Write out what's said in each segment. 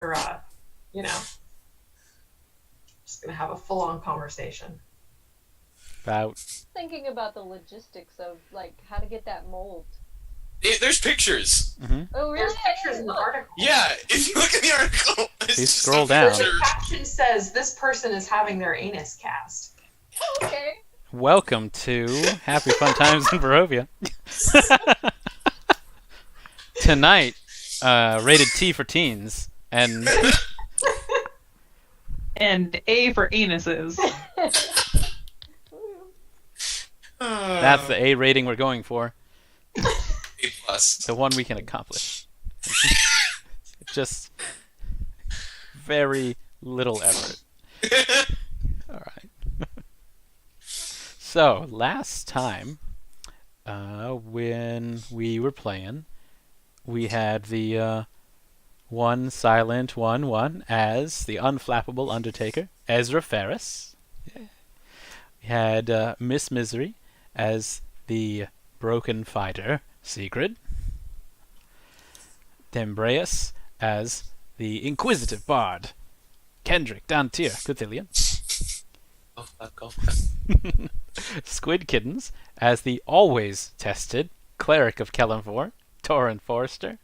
Or, you know, just gonna have a full-on conversation. About Thinking about the logistics of like how to get that mold. There's pictures. Oh, There's really? pictures in the article. Yeah, if you look at the article, it's You just scroll some down. pictures. The caption says this person is having their anus cast. Okay. welcome to Happy Fun Times in Barovia. Tonight, rated T for teens, and And A for anuses. that's the A rating we're going for. A+. The one we can accomplish. Just very little effort. All right. So last time, when we were playing, we had the one silent one as the unflappable Undertaker, Ezra Pheras. Yeah. We had Miss Misery as the broken fighter, Segrid. Dembreus as the inquisitive bard, Kendrick, Dantiir, Cuthilioni. Go. Squid Kittens as the always tested cleric of Kellenvor, Toren Forester.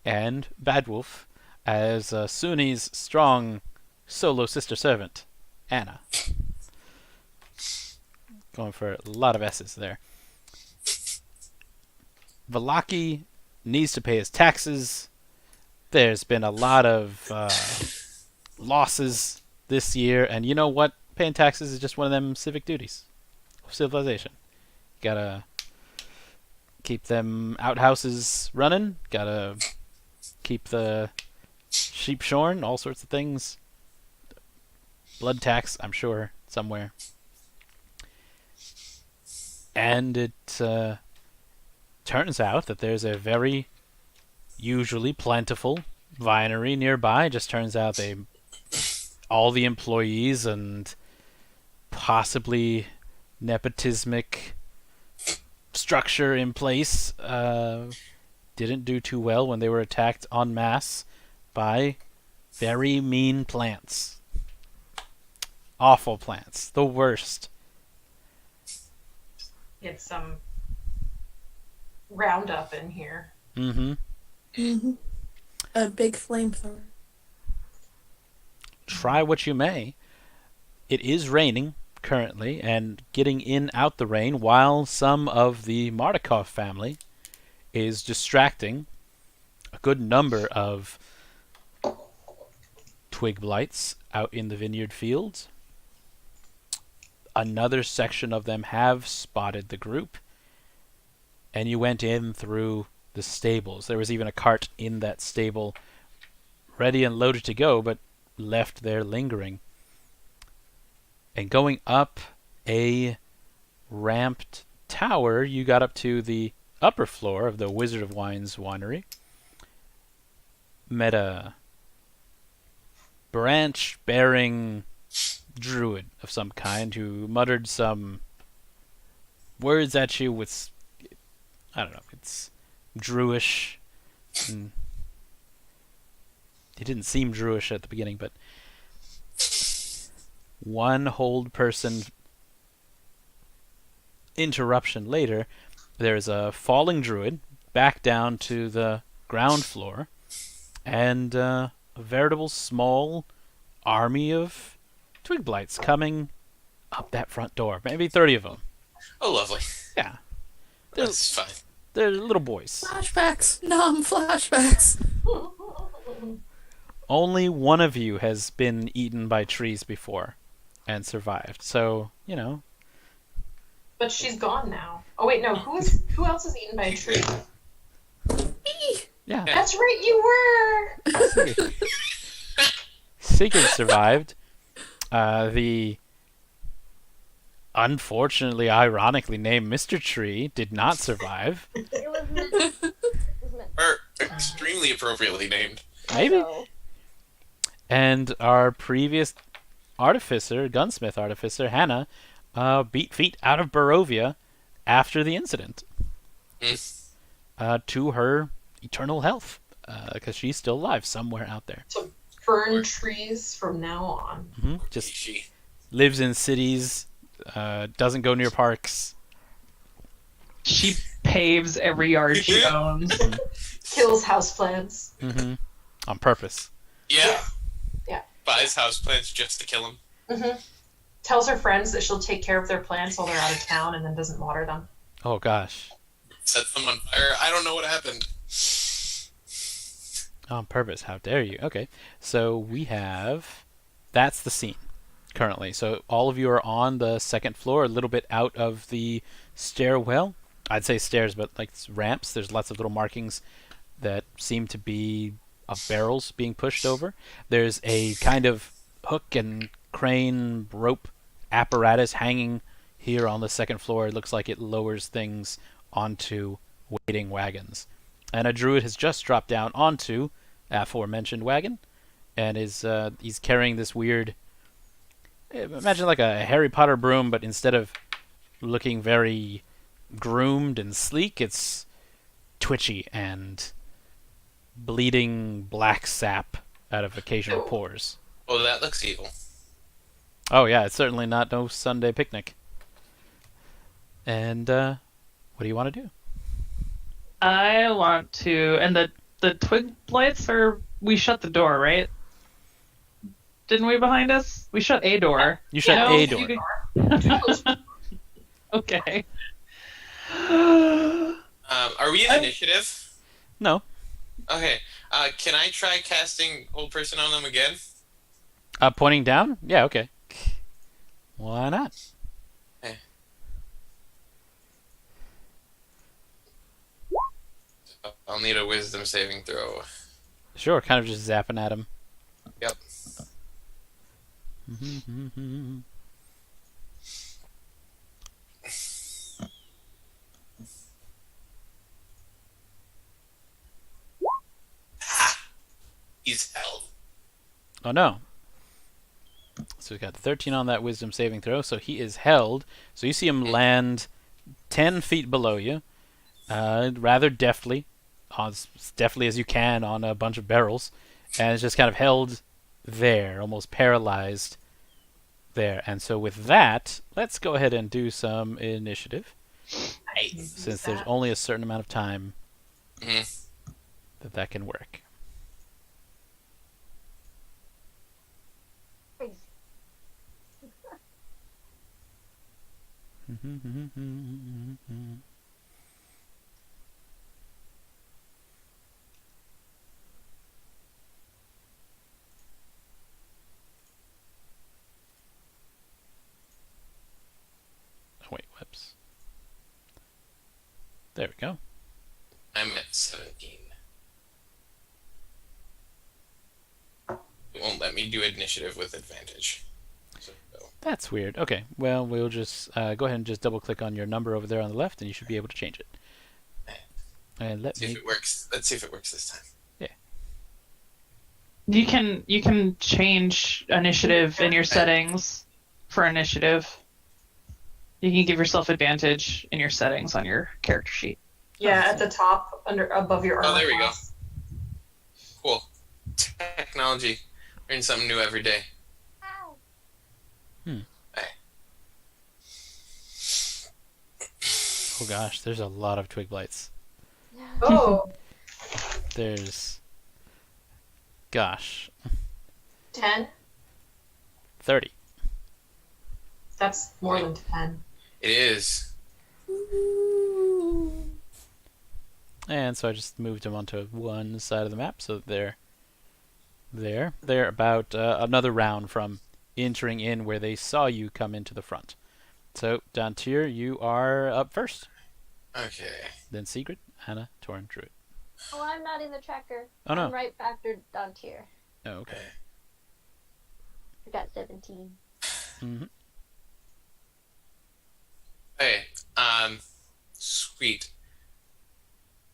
And Badwolf as Suni's strong solo sister servant, Anna. Going for a lot of S's there. Valaki needs to pay his taxes. There's been a lot of losses this year, and you know what? Paying taxes is just one of them civic duties of civilization. Gotta keep them outhouses running. Gotta keep the sheep shorn. All sorts of things. Blood tax, I'm sure, somewhere. And it turns out that there's a very usually plentiful vinery nearby. Just turns out all the employees and possibly nepotismic structure in place didn't do too well when they were attacked en masse by very mean plants. Awful plants. The worst. Get some Roundup in here. Mm-hmm. A big flamethrower. Try what you may. It is raining currently, and getting in out the rain while some of the Mardukov family is distracting a good number of twig blights out in the vineyard fields. Another section of them have spotted the group, and you went in through the stables. There was even a cart in that stable ready and loaded to go, but left there lingering. And going up a ramped tower, you got up to the upper floor of the Wizard of Wine's winery. Met a branch-bearing druid of some kind who muttered some words at you with, I don't know, it's Druish. And it didn't seem Druish at the beginning, but one hold person interruption later, there's a falling druid back down to the ground floor, and a veritable small army of twig blights coming up that front door. Maybe 30 of them. Oh, lovely. Yeah. That's fine. They're little boys. Flashbacks. Numb flashbacks. Only one of you has been eaten by trees before and survived. So, you know. But she's gone now. Oh wait, no. Who else is eaten by a tree? Me. Yeah. That's right, you were. Sigurd survived. The unfortunately, ironically named Mr. Tree did not survive. It was meant. It was meant. Or extremely appropriately named. Maybe. So, And our previous artificer, gunsmith artificer, Hannah, beat feet out of Barovia after the incident. To her eternal health. because she's still alive somewhere out there. So burn trees from now on. Just She. lives in cities, doesn't go near parks. She paves every yard she owns. Kills houseplants. On purpose. Yeah. Yeah. Buys houseplants just to kill him. Tells her friends that she'll take care of their plants while they're out of town and then doesn't water them. Oh gosh. Sets them on fire. I don't know what happened. On purpose, how dare you? Okay, so that's the scene currently. So all of you are on the second floor, a little bit out of the stairwell. I'd say stairs, but like ramps. There's lots of little markings that seem to be of barrels being pushed over. There's a kind of hook and crane rope apparatus hanging here on the second floor. It looks like it lowers things onto waiting wagons. And a druid has just dropped down onto aforementioned wagon, and he's carrying this weird, imagine like a Harry Potter broom, but instead of looking very groomed and sleek, it's twitchy and bleeding black sap out of occasional pores. Oh, that looks evil. Oh yeah, it's certainly not no Sunday picnic. And what do you want to do? I want to, and the twig blights are. We shut the door, right? Didn't we behind us? We shut a door. You shut No, a you door. could- Okay. Are we in initiative? No. Okay. Can I try casting Hold Person on them again? Pointing down? Yeah, okay. Why not? I'll need a Wisdom saving throw. Sure, kind of just zapping at him. Yep. He's held. Oh no. So he's got 13 on that wisdom saving throw, so he is held. So you see him land 10 feet below you, rather deftly, as deftly as you can on a bunch of barrels, and is just kind of held there, almost paralyzed there. And so with that, let's go ahead and do some initiative, Nice. since there's only a certain amount of time Mhm. that can work. Crazy. Oh, wait, whoops. There we go. I'm at 17. It won't let me do initiative with advantage. So, That's weird. Okay, well, we'll just go ahead and just double-click on your number over there on the left, and you should be able to change it. And let see me... if it works. Let's see if it works this time. You can change initiative in your settings for initiative. You can give yourself advantage in your settings on your character sheet. Yeah, at the top, above your armor. Oh, there we go. class. Cool. Technology. Learn something new every day. Ow. Oh gosh, there's a lot of twig blights. Oh, There's... Gosh. 10? 30. That's more than 10. It is. And so I just moved them onto one side of the map, so they're there. They're about another round from entering in where they saw you come into the front. So, Dantiir, you are up first. Okay. Then Segrid, Anna, Toren, Druid. Oh, I'm not in the tracker. Oh, no. I'm right after Dantiir. Oh, okay. I got 17. Mm-hmm. Okay. Sweet.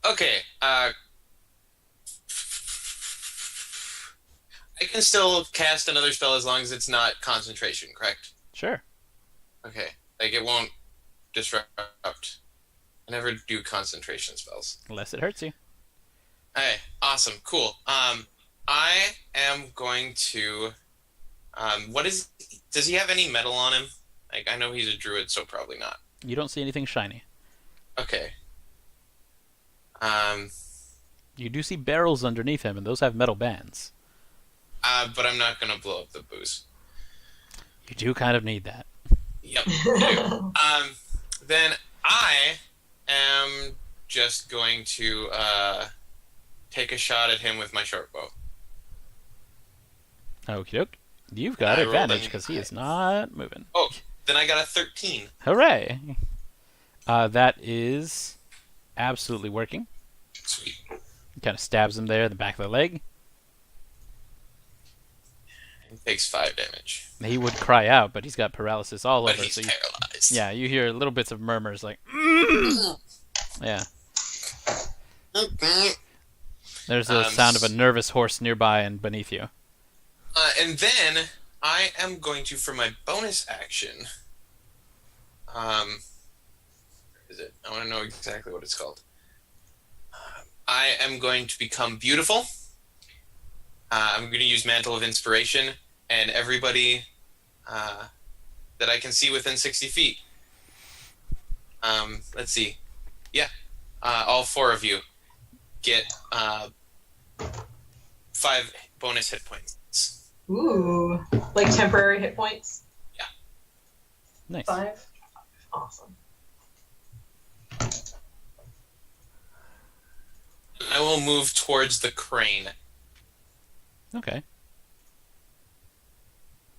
Okay. I can still cast another spell as long as it's not concentration, correct? Sure. Okay. Like, it won't disrupt. I never do concentration spells. Unless it hurts you. Hey, awesome, cool. I am going to. Does he have any metal on him? Like, I know he's a druid, so probably not. You don't see anything shiny. Okay. You do see barrels underneath him, and those have metal bands. But I'm not gonna blow up the booze. You do kind of need that. Yep. I do. Then I am just going to take a shot at him with my short bow. Okie doke. You've got I rolled advantage an because he is not moving. Oh, then I got a 13. Hooray! That is absolutely working. Sweet. Kind of stabs him there in the back of the leg. He takes 5 damage. He would cry out, but he's got paralysis all But over. he's So paralyzed. yeah, you hear little bits of murmurs like, yeah. There's the sound of a nervous horse nearby and beneath you. And then I am going to, for my bonus action, where is it? I want to know exactly what it's called. I am going to become beautiful. I'm going to use Mantle of Inspiration, and everybody that I can see within 60 feet. Let's see. Yeah. All 4 of you get 5 bonus hit points. Ooh, like temporary hit points. Nice. 5. Awesome. I will move towards the crane. Okay.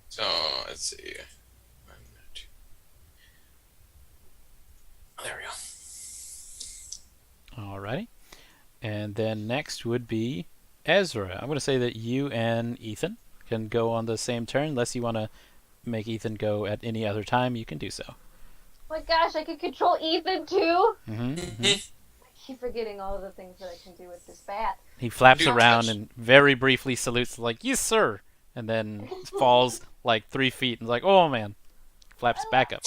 So, let's see. 1, 2. There we go. Alrighty. And then next would be Ezra. I'm going to say that you and Ethan can go on the same turn. Unless you want to make Ethan go at any other time, you can do so. Oh my gosh, I can control Ethan too? Mm-hmm. I keep forgetting all of the things that I can do with this bat. He flaps Do around touch. and very briefly salutes like, yes, sir! And then falls like 3 feet and is like, oh, man. Flaps back up.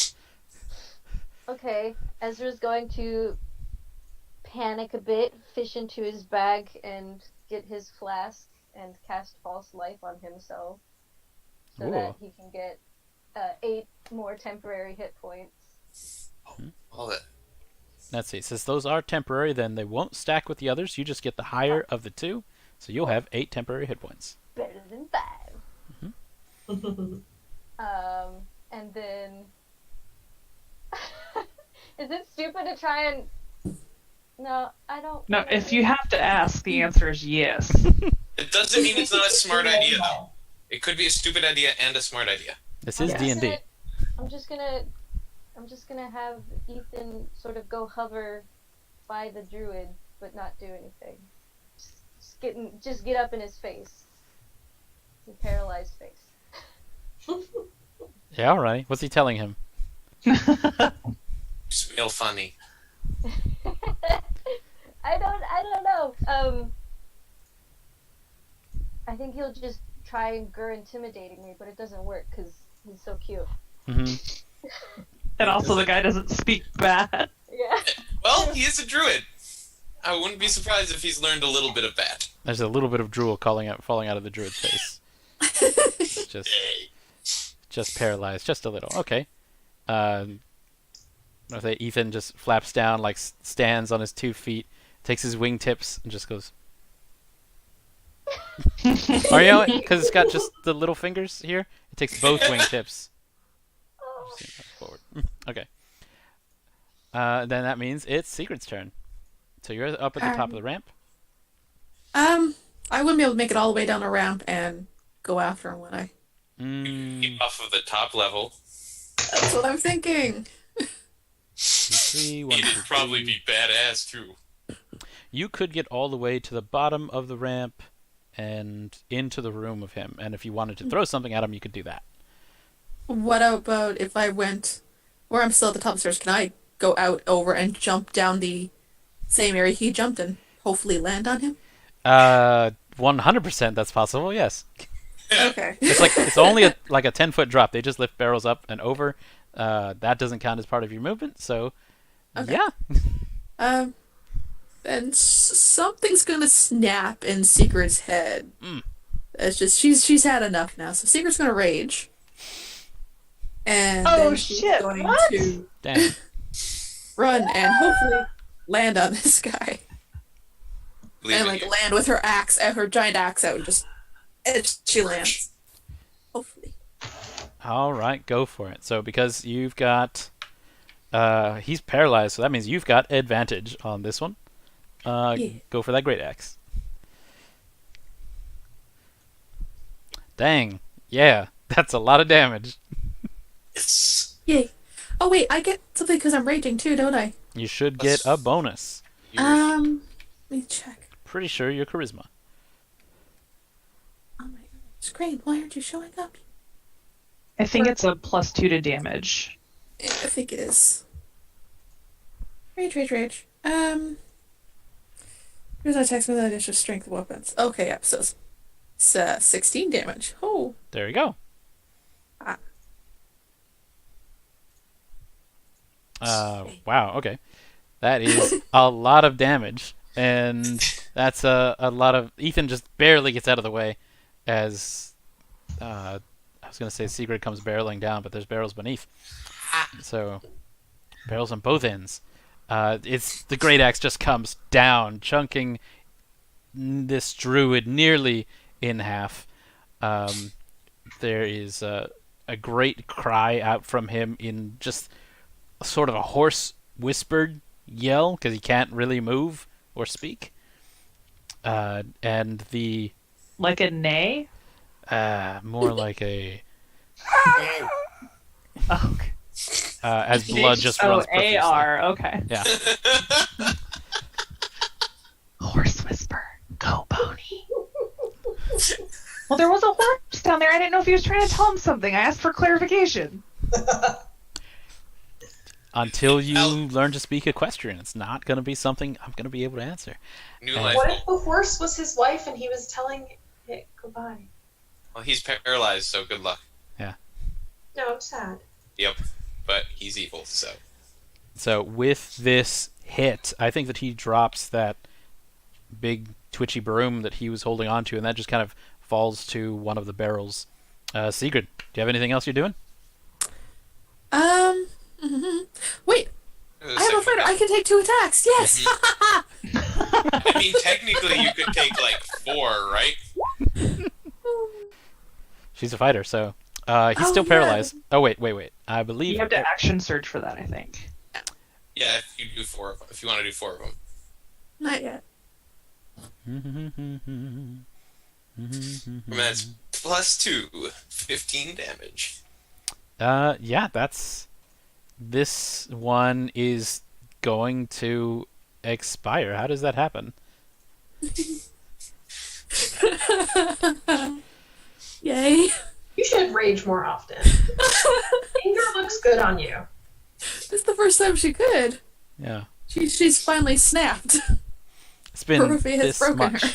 Okay, Ezra's going to panic a bit, fish into his bag, and get his flask and cast False Life on himself so that Ooh. he can get 8 more temporary hit points. All that. Let's see. Since those are temporary, then they won't stack with the others. You just get the higher of the 2. So you'll have 8 temporary hit points. Better than 5. And then... Is it stupid to try and... No, I don't... No, if you have to ask, the answer is yes. It doesn't mean it's not a smart idea, though. It could be a stupid idea and a smart idea. This is Yes. D&D. I'm just gonna have Ethan sort of go hover by the druid, but not do anything. Just get up in his face. His paralyzed face. Yeah, alright. What's he telling him? It's real funny. I don't know. I think he'll just try and intimidating me, but it doesn't work because he's so cute. Mm-hmm. And also the guy doesn't speak bad. Yeah. Well, he is a druid. I wouldn't be surprised if he's learned a little bit of that. There's a little bit of drool falling out of the druid's face. Just paralyzed, just a little. Okay. Ethan just flaps down, like stands on his 2 feet, takes his wingtips, and just goes. Or you know what? Because it's got just the little fingers here, it takes both wingtips. Forward. Okay. Then that means it's Segrid's turn. So you're up at the top of the ramp. I wouldn't be able to make it all the way down the ramp and go after him, would I? Get off of the top level. That's what I'm thinking. 2, 3, 1, It'd 2, probably 3. be badass, too. You could get all the way to the bottom of the ramp and into the room of him. And if you wanted to throw something at him, you could do that. What about if I went where I'm still at the top of the stairs? Can I go out over and jump down the same area he jumped and hopefully land on him? 100% that's possible, yes. Okay. It's only a 10-foot drop. They just lift barrels up and over. That doesn't count as part of your movement, so Okay. yeah. then something's gonna snap in Secret's head. Mm. It's just she's had enough now. So Secret's gonna rage, and Oh, then she's shit, going what? to Damn. run and hopefully land on this guy Believe and in like you. land with her axe, her giant axe out, and just and she lands. Hopefully. All right, go for it. So because you've got, he's paralyzed, so that means you've got advantage on this one. Yeah. Go for that great axe. Dang, yeah, that's a lot of damage. Yes. Yay. Oh wait, I get something because I'm raging too, don't I? You should get a bonus. Let me check. Pretty sure your charisma. Oh my screen, why aren't you showing up? I think it's a +2 to damage. Yeah, I think it is. Rage. Here's our text with additional strength weapons. Okay, yeah, so it's 16 damage. Oh. There you go. Ah. Wow, okay. That is a lot of damage. And that's a lot of... Ethan just barely gets out of the way as... I was going to say Segrid comes barreling down, but there's barrels beneath. So, barrels on both ends. It's the great axe just comes down, chunking this druid nearly in half. There is a great cry out from him in just sort of a hoarse, whispered yell because he can't really move or speak. And the Like a neigh? more like a Oh, okay. as blood just Oh, runs profusely. AR. Okay. Yeah. Horse whisper. Go, pony. Well, there was a horse down there. I didn't know if he was trying to tell him something. I asked for clarification. Until you learn to speak equestrian, it's not going to be something I'm going to be able to answer. New And- life. What if the horse was his wife and he was telling it goodbye? Well, he's paralyzed, so good luck. No, I'm sad. Yep. But he's evil, so. So with this hit, I think that he drops that big twitchy broom that he was holding onto, and that just kind of falls to one of the barrels. Segrid, do you have anything else you're doing? Wait, I have a fighter. I can take 2 attacks. Yes. I mean, technically, you could take like 4, right? She's a fighter, so he's Oh, still yeah. paralyzed. Oh wait. I believe You have to action search for that, I think. Yeah, if you do 4 of them. If you want to do 4 of them. Not yet. And that's +2, 15 damage. Yeah, that's... This one is going to expire. How does that happen? Yay. You should rage more often. Anger looks good on you. This is the first time she could. Yeah. She's finally snapped. It's been Pervy has this broken much.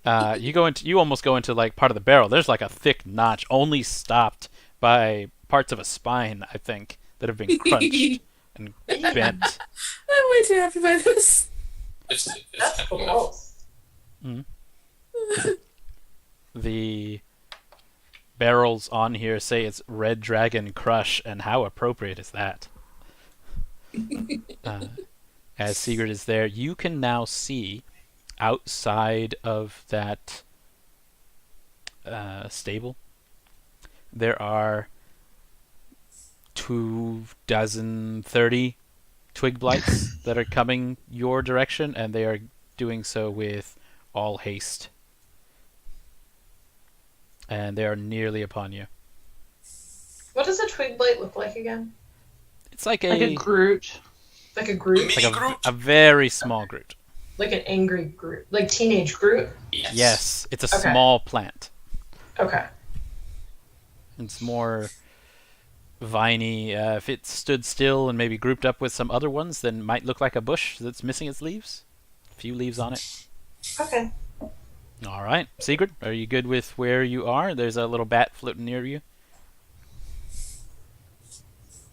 her. You almost go into like part of the barrel. There's like a thick notch, only stopped by parts of a spine, I think, that have been crunched and bent. I'm way too happy by this. It's That's happening enough. gross. The barrels on here say it's Red Dragon Crush, and how appropriate is that? As Segrid is there, you can now see outside of that stable. There are 30 twig blights that are coming your direction, and they are doing so with all haste. And they are nearly upon you. What does a twig blight look like again? It's like Like a Groot. Like a Groot? Mini like Groot? a very small Groot. Like an angry Groot? Like teenage Groot? Yes, it's a Okay. small plant. Okay. It's more viney. If it stood still and maybe grouped up with some other ones, then it might look like a bush that's missing its leaves. A few leaves on it. Okay. All right, Segrid, are you good with where you are? There's a little bat floating near you.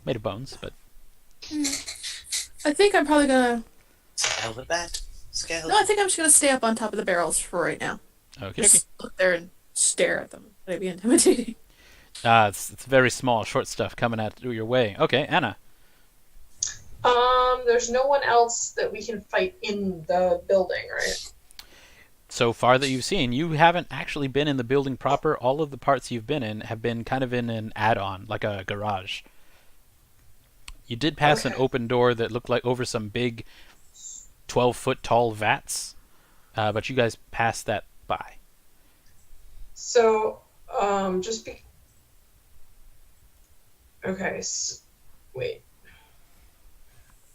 Made of bones, but I think I'm probably gonna. Scale at that. Scale. No, I think I'm just gonna stay up on top of the barrels for right now. Okay. Just look there and stare at them. That'd be intimidating. It's very small, short stuff coming at your way. Okay, Anna. There's no one else that we can fight in the building, right? So far that you've seen, you haven't actually been in the building proper. All of the parts you've been in have been kind of in an add-on, like a garage. You did pass an open door that looked like over some big 12-foot tall vats, but you guys passed that by. So, wait.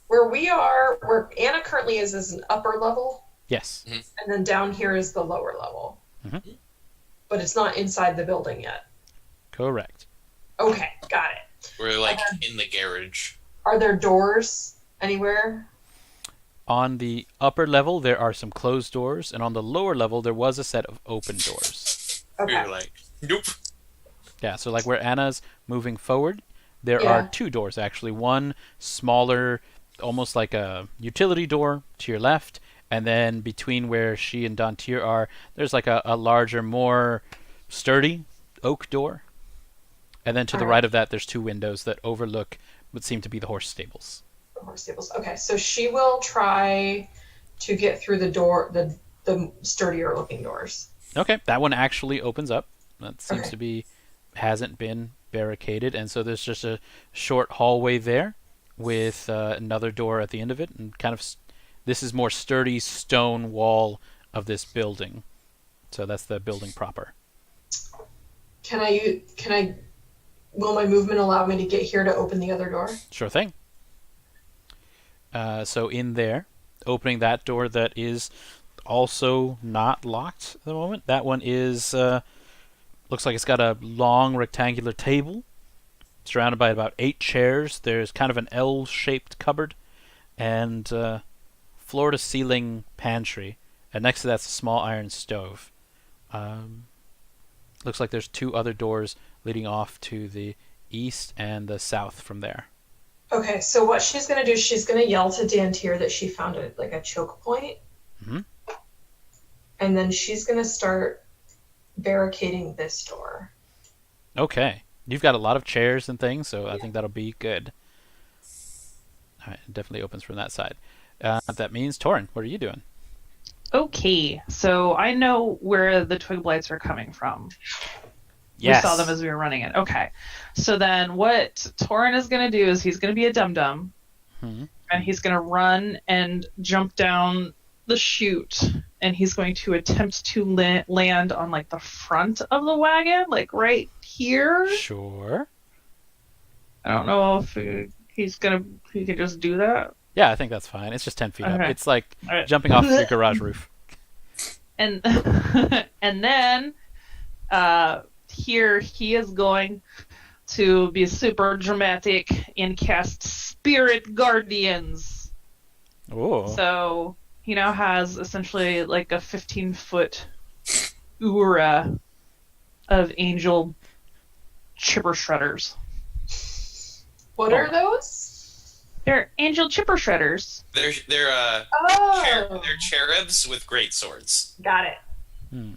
Where Anna currently is an upper level, Yes. and then down here is the lower level. Mhm. But it's not inside the building yet. Correct. Okay, got it. We're like in the garage. Are there doors anywhere? On the upper level, there are some closed doors, and on the lower level, there was a set of open doors. We Okay. were like, nope. Yeah, so like where Anna's moving forward, there Yeah. are two doors actually. One smaller, almost like a utility door to your left, and then between where she and Dantiir are, there's like a larger, more sturdy oak door. And then to the Alright. right of that, there's two windows that overlook what seem to be the horse stables. The horse stables. Okay, so she will try to get through the door, the sturdier looking doors. Okay, that one actually opens up. That seems Okay. to be hasn't been barricaded, and so there's just a short hallway there with another door at the end of it, and kind of this is more sturdy stone wall of this building. So that's the building proper. Can I? Will my movement allow me to get here to open the other door? Sure thing. So in there, opening that door that is also not locked at the moment. That one is looks like it's got a long rectangular table surrounded by about 8 chairs. There's kind of an L-shaped cupboard and floor-to-ceiling pantry. And next to that's a small iron stove. Looks like there's 2 other doors leading off to the east and the south from there. Okay, so what she's gonna do is she's gonna yell to Dantiir that she found a choke point, Mhm. and then she's gonna start barricading this door. Okay. You've got a lot of chairs and things, so I think that'll be good. All right, it definitely opens from that side. That means, Toren, what are you doing? Okay, so I know where the twig blights are coming from. Yes. We saw them as we were running it. Okay. So then what Toren is going to do is he's going to be a dum-dum, Mhm. and he's going to run and jump down the chute, and he's going to attempt to land on, like, the front of the wagon, like, right here. Sure. I don't know if he can just do that. Yeah, I think that's fine. It's just 10 feet up. Okay. It's like All right. jumping off your garage roof. And and then here he is going to be super dramatic and cast Spirit Guardians. Oh. So he now has essentially like a 15-foot aura of angel chipper shredders. What are those? They're angel chipper shredders. They're Oh, they're cherubs with great swords. got it. Hmm.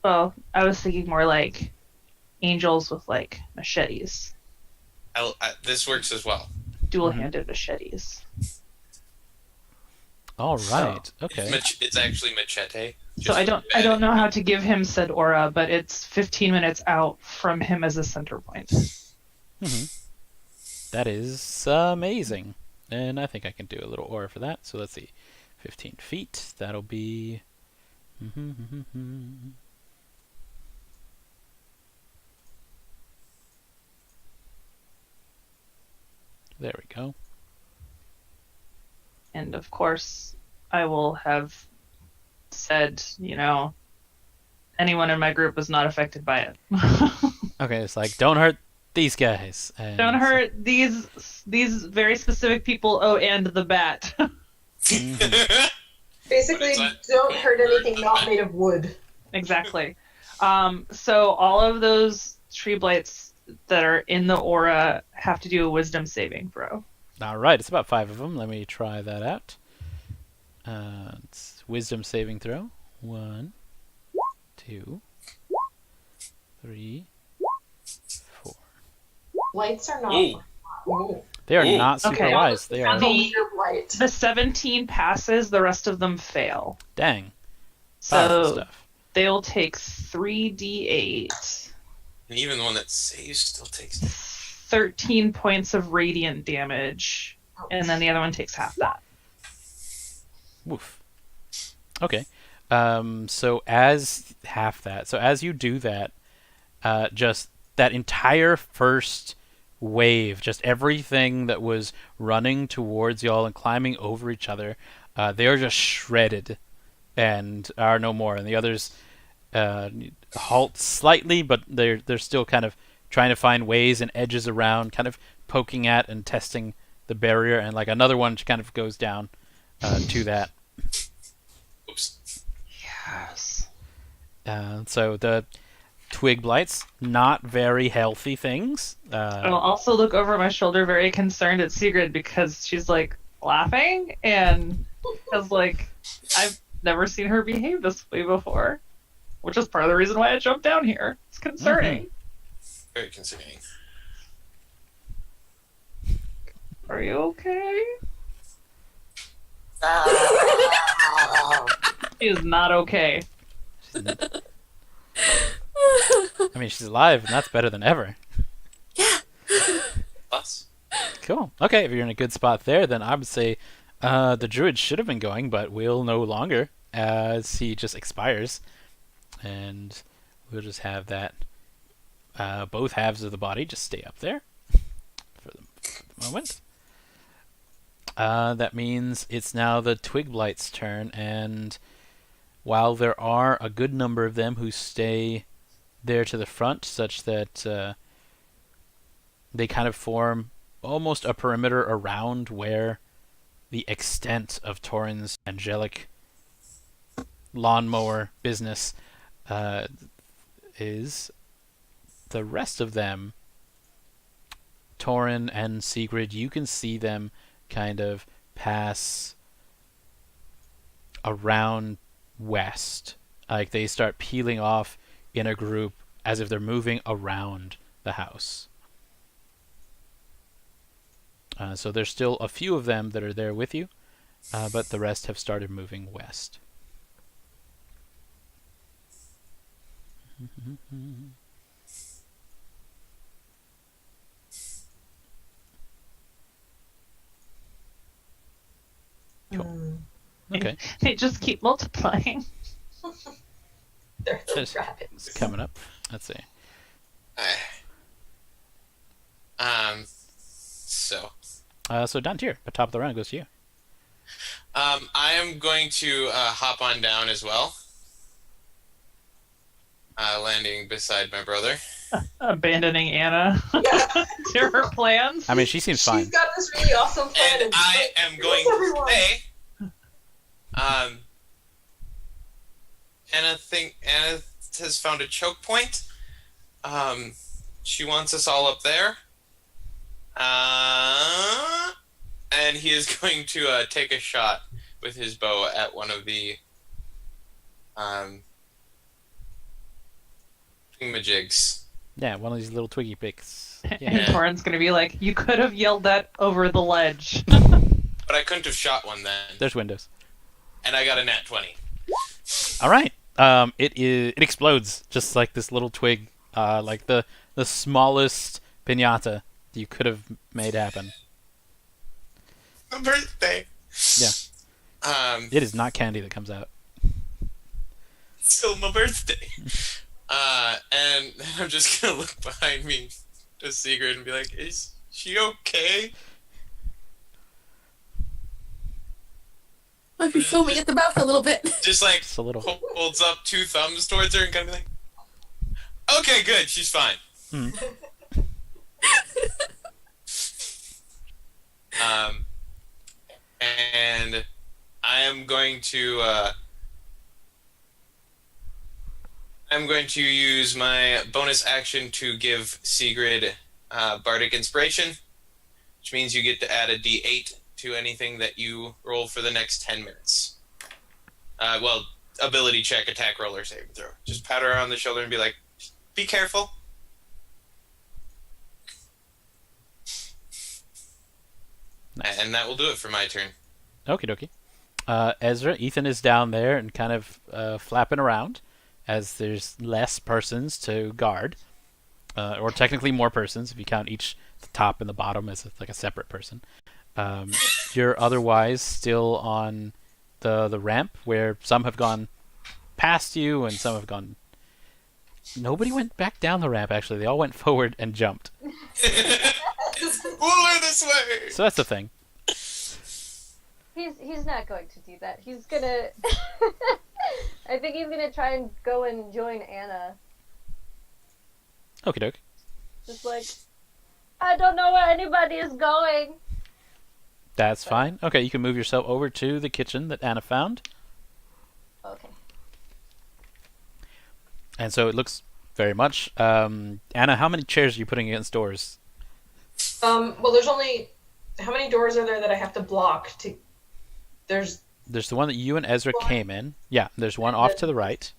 Well, I was thinking more like angels with like machetes, This works as well. dual-handed machetes. All right. Okay. It's actually machete. So I don't know how to give him said aura, but it's 15 minutes out from him as a center point. hmm That is amazing. And I think I can do a little aura for that. So let's see. 15 feet. That'll be... There we go. And of course, I will have said, anyone in my group was not affected by it. Okay, it's like, don't hurt these guys. And Don't hurt these very specific people. Oh, and the bat. Basically, don't hurt anything not made of wood. Exactly. So all of those tree blights that are in the aura have to do a wisdom saving throw. All right, it's about 5 of them. Let me try that out. It's wisdom saving throw. 1, 2, 3, 4. Lights are not. Ooh. Ooh. They are Ooh. not super Okay. wise. They are. The weird light. The 17 passes, the rest of them fail. Dang. Powerful So stuff. they'll take 3d8, And even the one that saves still takes. 13 points of radiant damage, and then the other one takes half that. Woof. Okay. So as half that. So as you do that, just that entire first wave, just everything that was running towards y'all and climbing over each other, they are just shredded and are no more. And the others halt slightly, but they're still kind of trying to find ways and edges around, kind of poking at and testing the barrier. And like another one kind of goes down to that. Oops. Yes. So the twig blights, not very healthy things. I'll also look over my shoulder very concerned at Sigrid because she's like laughing and is like, I've never seen her behave this way before, which is part of the reason why I jumped down here. It's concerning. Very concerning. Are you okay? She is not okay. I mean, she's alive, and that's better than ever. Plus. Cool. Okay, if you're in a good spot there, then I would say the druid should have been going, but will no longer, as he just expires. And we'll just have that both halves of the body just stay up there for the moment. That means it's now the twig blight's turn, and while there are a good number of them who stay there to the front, such that they kind of form almost a perimeter around where the extent of Toren's angelic lawnmower business is. The rest of them, Toren and Segrid, you can see them kind of pass around west. Like they start peeling off in a group as if they're moving around the house. So there's still a few of them that are there with you, but the rest have started moving west. Cool. Okay. They just keep multiplying. They're the Just rabbits. coming up. Let's see. So Dantiir, the top of the round goes to you. I am going to hop on down as well. Landing beside my brother. Abandoning Anna Yeah. to her plans. I mean, she seems fine. She's got this really awesome plan. And I am going to say, Anna has found a choke point. She wants us all up there. And he is going to take a shot with his bow at one of the thingamajigs. Yeah, one of these little twiggy picks. And Yeah. Toren's gonna be like, you could have yelled that over the ledge. But I couldn't have shot one then. There's windows. And I got a nat 20. All right. It explodes just like this little twig, like the smallest piñata you could have made happen. My birthday. Yeah. It is not candy that comes out. Still my birthday. And I'm just gonna look behind me to Sigrid and be like, is she okay? Might be foaming at the mouth a little bit. Just like Just a little. holds up 2 thumbs towards her and kind of be like, okay, good, she's fine. And I am going to use my bonus action to give Sigrid Bardic Inspiration, which means you get to add a d8 to anything that you roll for the next 10 minutes. Well, ability check, attack roll, or saving throw. Just pat her on the shoulder and be like, be careful. Nice. And that will do it for my turn. Okie dokie. Ezra, Ethan is down there and kind of flapping around as there's less persons to guard. Or technically more persons if you count each, the top and the bottom as like a separate person. You're otherwise still on the ramp where some have gone past you and some have gone... Nobody went back down the ramp, actually. They all went forward and jumped. Cooler this way! So that's the thing. He's not going to do that. He's gonna... I think he's gonna try and go and join Anna. Okie doke. Just like, I don't know where anybody is going. That's fine. Okay, you can move yourself over to the kitchen that Anna found. Okay. And so it looks very much... Anna, how many chairs are you putting against doors? Well, there's only... How many doors are there that I have to block to... There's the one that you and Ezra one. came in. Yeah, there's one off to the right.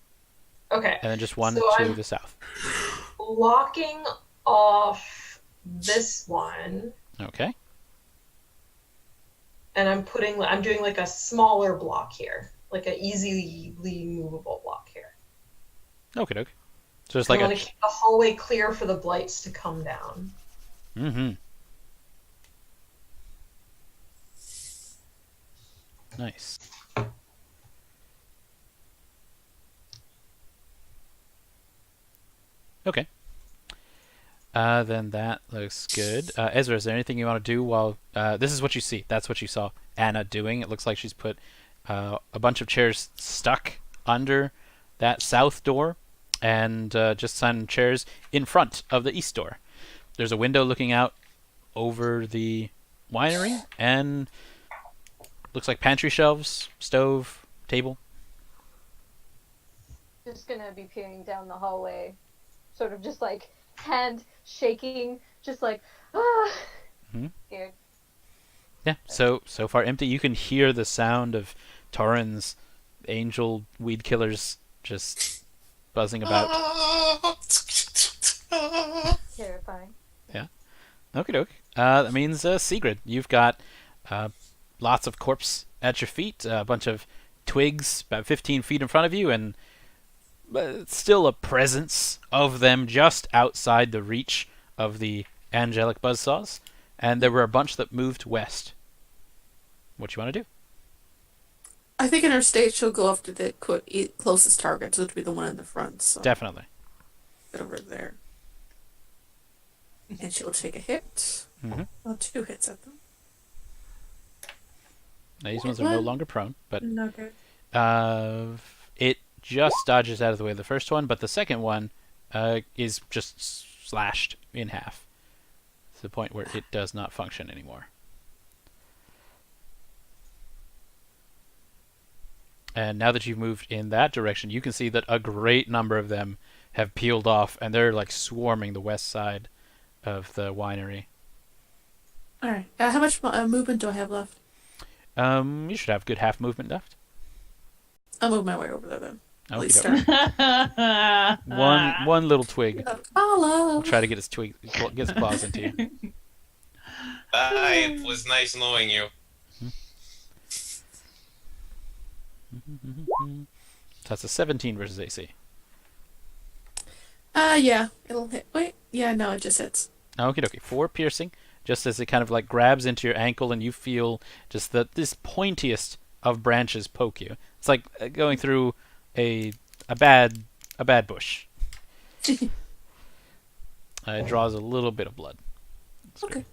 Okay. And then just one So to I'm the south. blocking off this one, Okay. and I'm doing like a smaller block here, like an easily movable block here. Okie doke. So it's like I a... want to keep the hallway clear for the blights to come down. Mm-hmm. Nice. Okay. Then that looks good. Ezra, is there anything you want to do while... this is what you see. That's what you saw Anna doing. It looks like she's put a bunch of chairs stuck under that south door and just some chairs in front of the east door. There's a window looking out over the winery and looks like pantry shelves, stove, table. Just gonna be peering down the hallway, sort of just like hand shaking, just like, ah, scared. Yeah, so far empty. You can hear the sound of Toren's angel weed killers just buzzing about. Terrifying. Okie doke. That means Segrid, you've got lots of corpse at your feet, a bunch of twigs about 15 feet in front of you, and still a presence of them just outside the reach of the angelic buzzsaws. And there were a bunch that moved west. What you want to do? I think in her state she'll go after the closest target, which would be the one in the front. So Definitely. get over there. And she'll take a hit. Mm-hmm. Well, 2 hits at them. Now, these ones are no longer prone, but No good. it just dodges out of the way of the first one, but the second one is just slashed in half to the point where it does not function anymore. And now that you've moved in that direction, you can see that a great number of them have peeled off, and they're like swarming the west side of the winery. Alright. How much movement do I have left? You should have good half movement left. I'll move my way over there then. At least Okey-doke. start. One little twig. Follow. Try to get his claws into you. Bye. It was nice knowing you. That's a 17 versus AC. Yeah. It'll hit. Wait. Yeah, no, it just hits. Okie dokie. 4 piercing, just as it kind of like grabs into your ankle and you feel just this pointiest of branches poke you. It's like going through a bad bush. It draws a little bit of blood. Okay.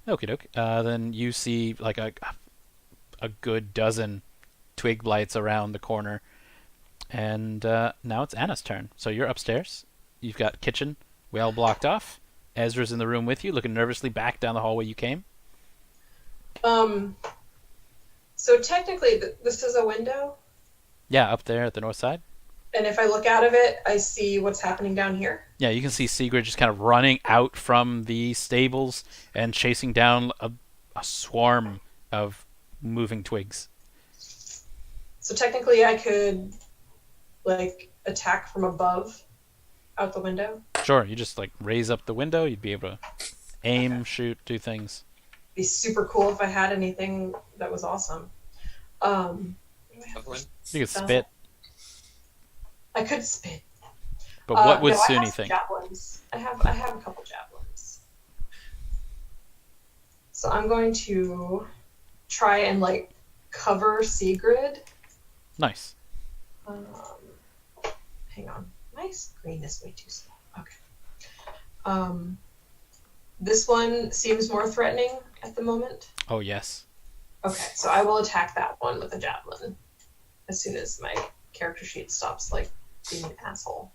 Okie doke. Then you see like a good dozen twig blights around the corner. And now it's Anna's turn. So you're upstairs. You've got kitchen well blocked off. Ezra's in the room with you, looking nervously back down the hallway you came. So technically, this is a window? Yeah, up there at the north side. And if I look out of it, I see what's happening down here. Yeah, you can see Segrid just kind of running out from the stables and chasing down a swarm of moving twigs. So technically, I could like attack from above, out the window. Sure, you just like raise up the window. You'd be able to aim, shoot, do things. Be super cool if I had anything that was awesome. Um, You could spit, I could spit. but what would no, I Suni have some think? javelins. I have a couple javelins. So I'm going to try and like cover Segrid. Nice. Hang on, my screen is way too small. Okay. This one seems more threatening at the moment. Oh yes. Okay, so I will attack that one with a javelin as soon as my character sheet stops like being an asshole.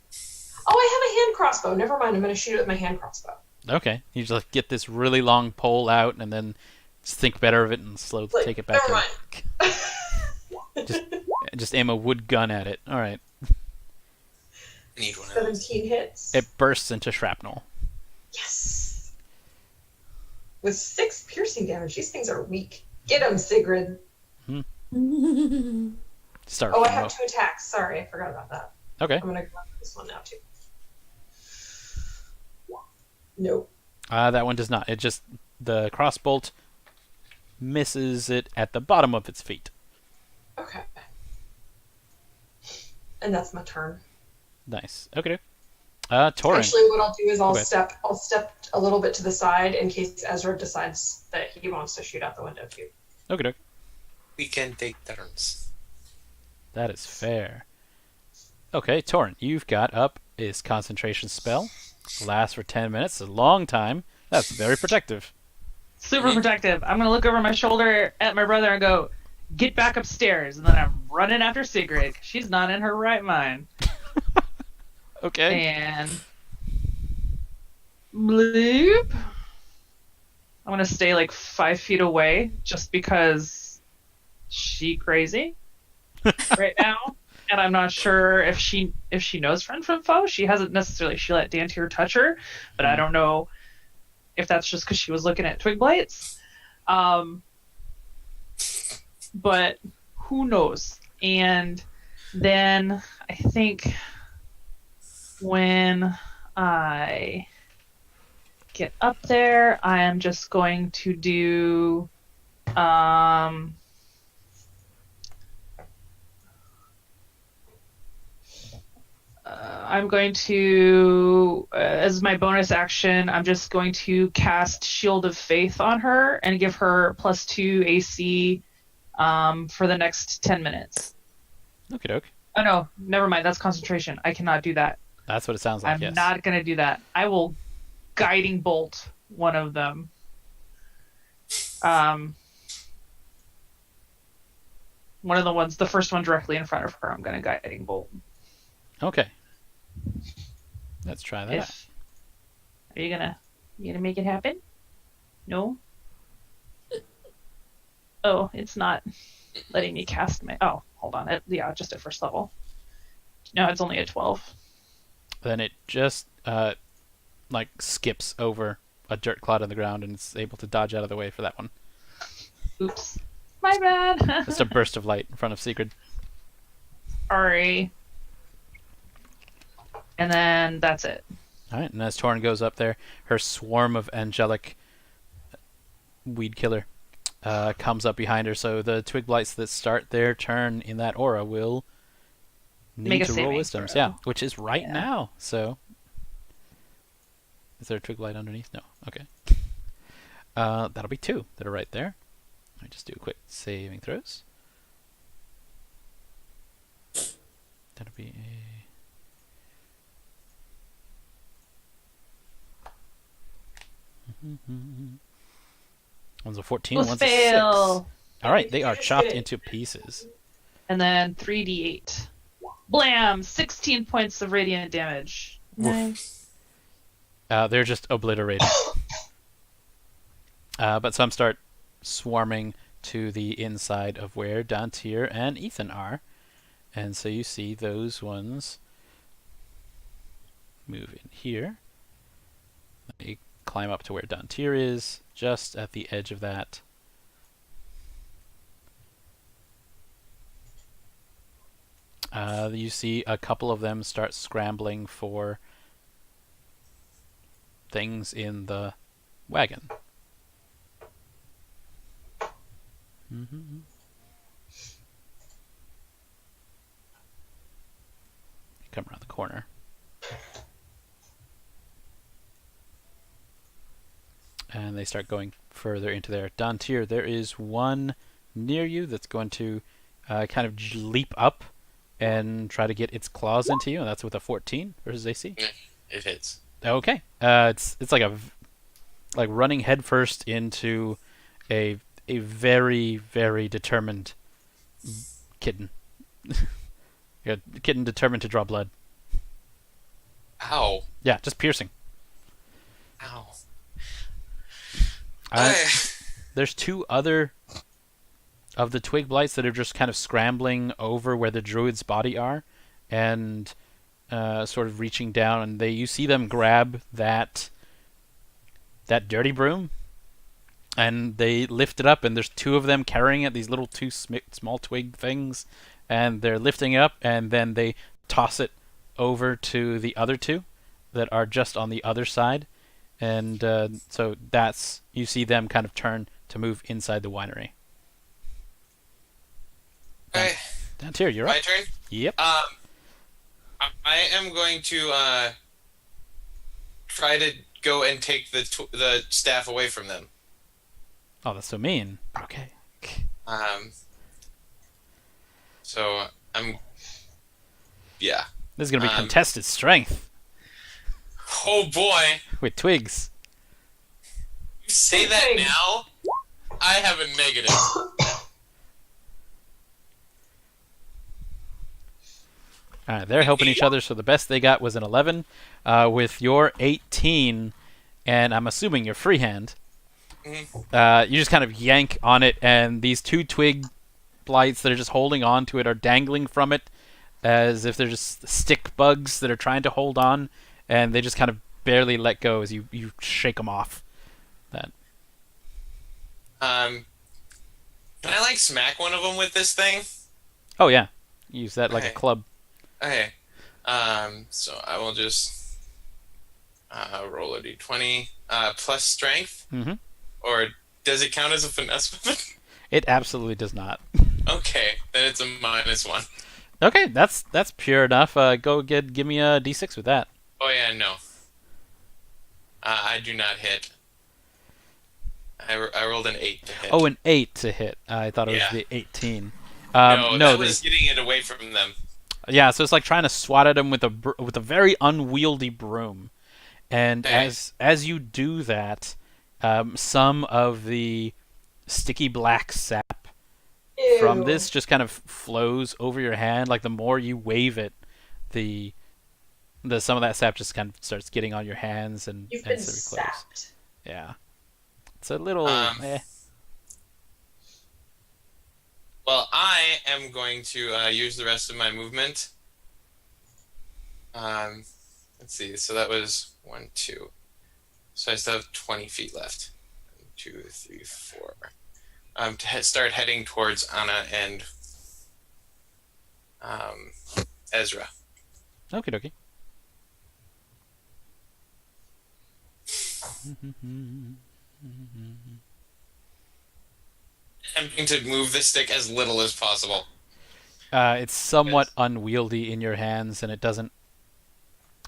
Oh, I have a hand crossbow. Never mind. I'm going to shoot it with my hand crossbow. Okay. You just like, get this really long pole out and then just think better of it and slowly Like, take it back never in. mind. Just aim a wood gun at it. All right. Need one of those. 17 hits. It bursts into shrapnel. Yes. With 6 piercing damage. These things are weak. Get him, Segrid. Start. Oh, I from have low. 2 attacks. Sorry, I forgot about that. Okay. I'm going to go for this one now, too. Nope. That one does not. It just the crossbolt misses it at the bottom of its feet. Okay. And that's my turn. Nice. Okay. Toren. Actually, what I'll do is I'll Okay. step a little bit to the side in case Ezra decides that he wants to shoot out the window too. Okay. We can take turns. That is fair. Okay, Toren, you've got up is concentration spell. Lasts for 10 minutes, a long time. That's very protective. Super protective. I'm gonna look over my shoulder at my brother and go, "Get back upstairs!" And then I'm running after Segrid. She's not in her right mind. Okay. And bloop. I'm gonna stay like 5 feet away just because she crazy right now, and I'm not sure if she knows friend from foe. She hasn't necessarily. She let Dantiir touch her, but I don't know if that's just because she was looking at twig blights. But who knows? And then I think when I get up there, I am just going to do I'm going to, as my bonus action, I'm just going to cast Shield of Faith on her and give her +2 AC for the next 10 minutes. Okie doke. Oh no, never mind. That's concentration. I cannot do that. That's what it sounds like, I'm yes. not going to do that. I will guiding bolt one of them. One of the ones, the first one directly in front of her, I'm going to guiding bolt. Okay. Let's try that. Are you gonna make it happen? No? Oh, it's not letting me cast my... Oh, hold on. Yeah, just at first level. No, it's only at 12. Then it just like skips over a dirt clod on the ground and it's able to dodge out of the way for that one. Oops. My bad. Just a burst of light in front of Segrid. Sorry. And then that's it. All right, and as Toren goes up there, her swarm of angelic weed killer comes up behind her. So the twig blights that start their turn in that aura will need Make a to roll saving wisdoms. throw. Yeah, which is right Yeah. now. So is there a twig blight underneath? No. Okay. That'll be 2 that are right there. Let me just do a quick saving throws. That'll be a... One's a 14, Let's one's a 6. fail. All right, they are chopped into pieces. And then 3d8. Blam! 16 points of radiant damage. Nice. They're just obliterated. But some start swarming to the inside of where Dantiir and Ethan are. And so you see those ones move in here. Let me climb up to where Dantiir is, just at the edge of that. You see a couple of them start scrambling for things in the wagon. Mm-hmm. Come around the corner. And they start going further into there. Dantiir, there is one near you that's going to kind of leap up and try to get its claws into you, and that's with a 14 versus AC. It hits. Okay. It's like like running headfirst into a very, very determined kitten. A kitten determined to draw blood. Ow. Yeah, just piercing. Ow. There's two other of the twig blights that are just kind of scrambling over where the druid's body are, and sort of reaching down, and you see them grab that dirty broom, and they lift it up, and there's two of them carrying it, these little two small twig things, and they're lifting it up, and then they toss it over to the other two that are just on the other side, and so you see them kind of turn to move inside the winery. Okay. Dantiir, you're up. My turn? Yep. I am going to try to go and take the staff away from them. Oh, that's so mean. Okay. So yeah. This is going to be contested strength Oh boy. with twigs. You say that now? I have a negative. Alright, they're helping each other, so the best they got was an 11. With your 18, and I'm assuming your freehand, you just kind of yank on it, and these two twig blights that are just holding on to it are dangling from it as if they're just stick bugs that are trying to hold on, and they just kind of barely let go as you shake them off. That. Can I smack one of them with this thing? Oh yeah, use that like a Okay. club. Okay. So I will just roll a d20 plus strength. Mm-hmm. Or does it count as a finesse weapon? It absolutely does not. Okay, then it's a -1. Okay, that's pure enough. Give me a d6 with that. Oh yeah, no. I do not hit. I rolled an 8 to hit. Oh, an 8 to hit. I thought it was Yeah. the 18. no, that was getting it away from them. Yeah, so it's like trying to swat at him with a very unwieldy broom, and Okay. as you do that, some of the sticky black sap from Ew. this just kind of flows over your hand. Like the more you wave it, the some of that sap just kind of starts getting on your hands and You've been so it close. sapped. Yeah, it's a little. Well, I am going to use the rest of my movement. Let's see. So that was 1, 2. So I still have 20 feet left. 1, 2, 3, 4. To start heading towards Anna and Ezra. Okie dokie. Attempting to move the stick as little as possible. It's somewhat unwieldy in your hands, and it doesn't.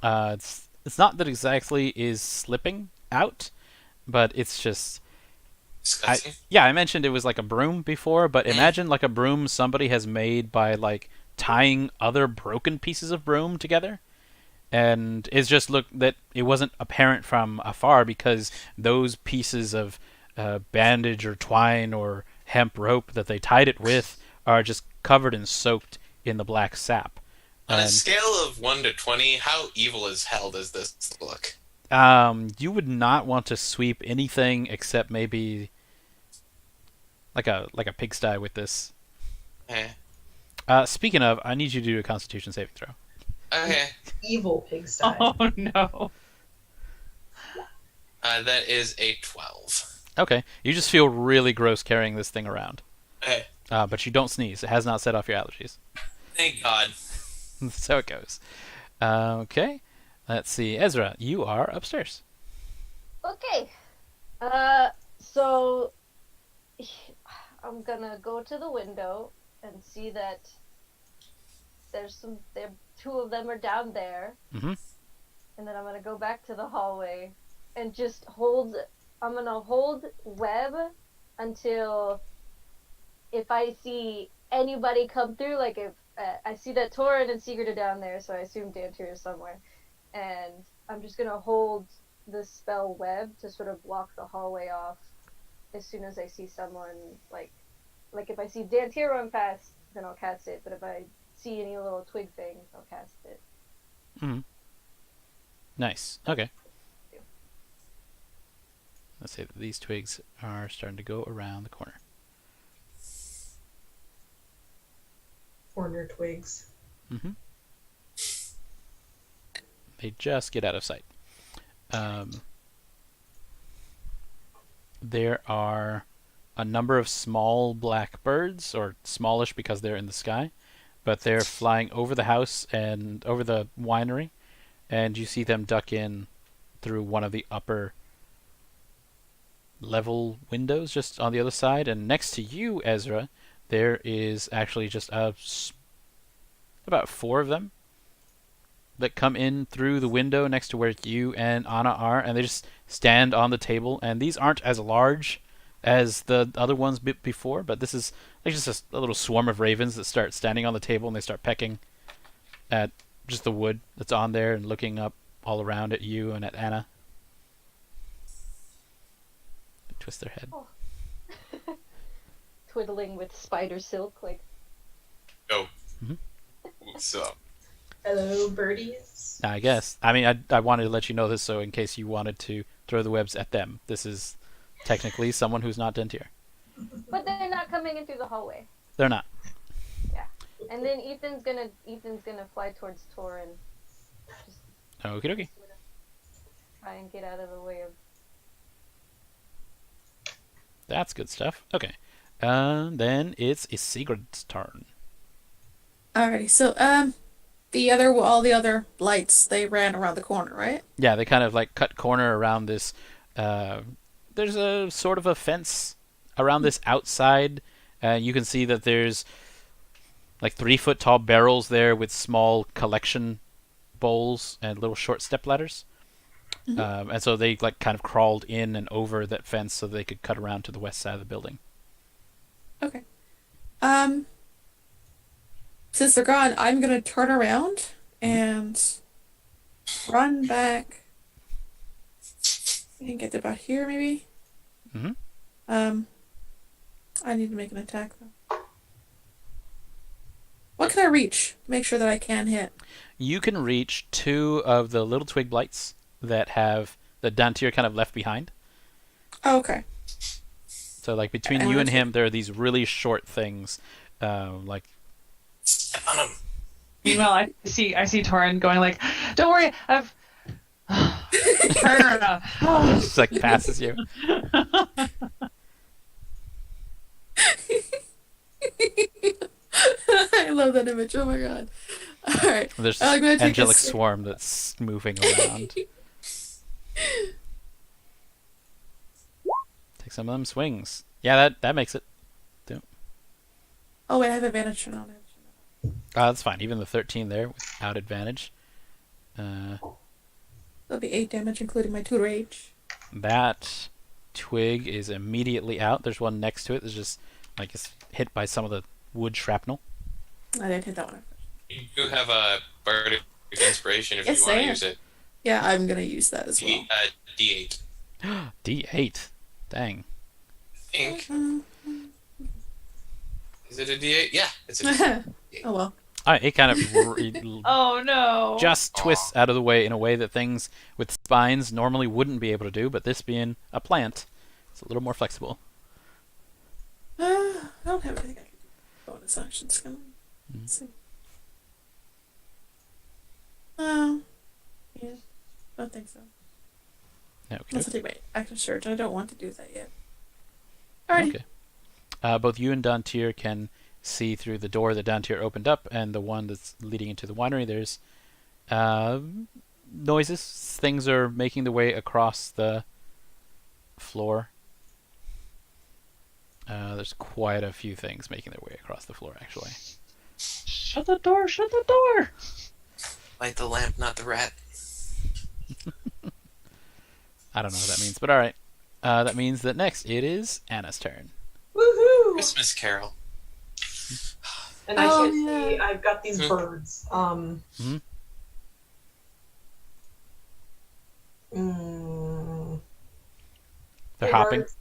It's not that exactly is slipping out, but it's just. Disgusting. I mentioned it was like a broom before, but imagine like a broom somebody has made by like tying other broken pieces of broom together, and it's just that it wasn't apparent from afar because those pieces of bandage or twine or hemp rope that they tied it with are just covered and soaked in the black sap. On a scale of 1 to 20, how evil as hell does this look? You would not want to sweep anything except maybe like a pigsty with this. Speaking of, I need you to do a Constitution saving throw. Okay. Evil pigsty. Oh no. That is a 12. Okay. You just feel really gross carrying this thing around. Okay. But you don't sneeze. It has not set off your allergies. Thank God. So it goes. Okay. Let's see. Ezra, you are upstairs. Okay. So I'm gonna go to the window and see that two of them are down there. Mhm. And then I'm gonna go back to the hallway and just I'm gonna hold web until if I see anybody come through, like if I see that Toren and Segrid are down there, so I assume Dantiir is somewhere. And I'm just gonna hold the spell web to sort of block the hallway off as soon as I see someone, like if I see Dantiir run past, then I'll cast it, but if I see any little twig things, I'll cast it. Nice. Okay. Let's say that these twigs are starting to go around the corner. Corner twigs. They just get out of sight. There are a number of small black birds, or smallish because they're in the sky, but they're flying over the house and over the winery, and you see them duck in through one of the upper level windows just on the other side. And next to you, Ezra, there is actually just about 4 of them that come in through the window next to where you and Anna are, and they just stand on the table. And these aren't as large as the other ones before, but this is like just a little swarm of ravens that start standing on the table, and they start pecking at just the wood that's on there and looking up all around at you and at Anna. They twist their head. Oh. Twiddling with spider silk, like. Go. What's up? Hello, birdies. I guess. I mean, I wanted to let you know this, so in case you wanted to throw the webs at them, this is technically someone who's not Dantiir. But they're not coming in through the hallway. They're not. Yeah. And then Ethan's gonna fly towards Toren. Just Okie dokie. try and get out of the way of. That's good stuff. Okay. Then it's Sigurd's turn. Alrighty, so all the other lights, they ran around the corner, right? Yeah, they kind of like cut corner around this. There's a sort of a fence around this outside. You can see that there's like 3-foot tall barrels there with small collection bowls and little short step ladders. And so they like kind of crawled in and over that fence so they could cut around to the west side of the building. Okay. Since they're gone, I'm gonna turn around and run back. I think get about here, maybe. I need to make an attack though. What can I reach? Make sure that I can hit. You can reach 2 of the little twig blights that have the Dantiir kind of left behind. Oh, okay. So like between you and him, there are these really short things, like. Step on him. Meanwhile, I see Toren going like, "Don't worry, I've turned enough." Just like passes you. I love that image. Oh my god. Alright. There's I'm this gonna take angelic swarm that's moving around. Take some of them swings. Yeah, that makes it. Oh wait, I have advantage on it. That's fine. Even the 13 there without advantage. That'll be 8 damage, including my 2 rage. That twig is immediately out. There's one next to it that's just like it's hit by some of the wood shrapnel. I didn't hit that one. You do have a bardic inspiration if Yes, you want I to am. use it. Yeah, I'm gonna use that as well. D8. D8. Dang. I think. Is it a D8? Yeah, it's a D8. Oh well. It kind of Oh no! just twists out of the way in a way that things with spines normally wouldn't be able to do, but this being a plant, it's a little more flexible. I don't have anything I can do. Bonus actions. Let's see. Oh, yeah. I don't think so. Okay. Unless I take my action surge, and I don't want to do that yet. Alrighty. Okay. Both you and Dantiir can see through the door that Dantiir opened up and the one that's leading into the winery. There's noises. Things are making their way across the floor. There's quite a few things making their way across the floor, actually. Shut the door! Shut the door! Light the lamp, not the rat. I don't know what that means, but alright. That means that next it is Anna's turn. Woohoo! Christmas Carol. And I Oh, can't yeah. see. I've got these Hmm. birds. They're Hey, hopping. birds.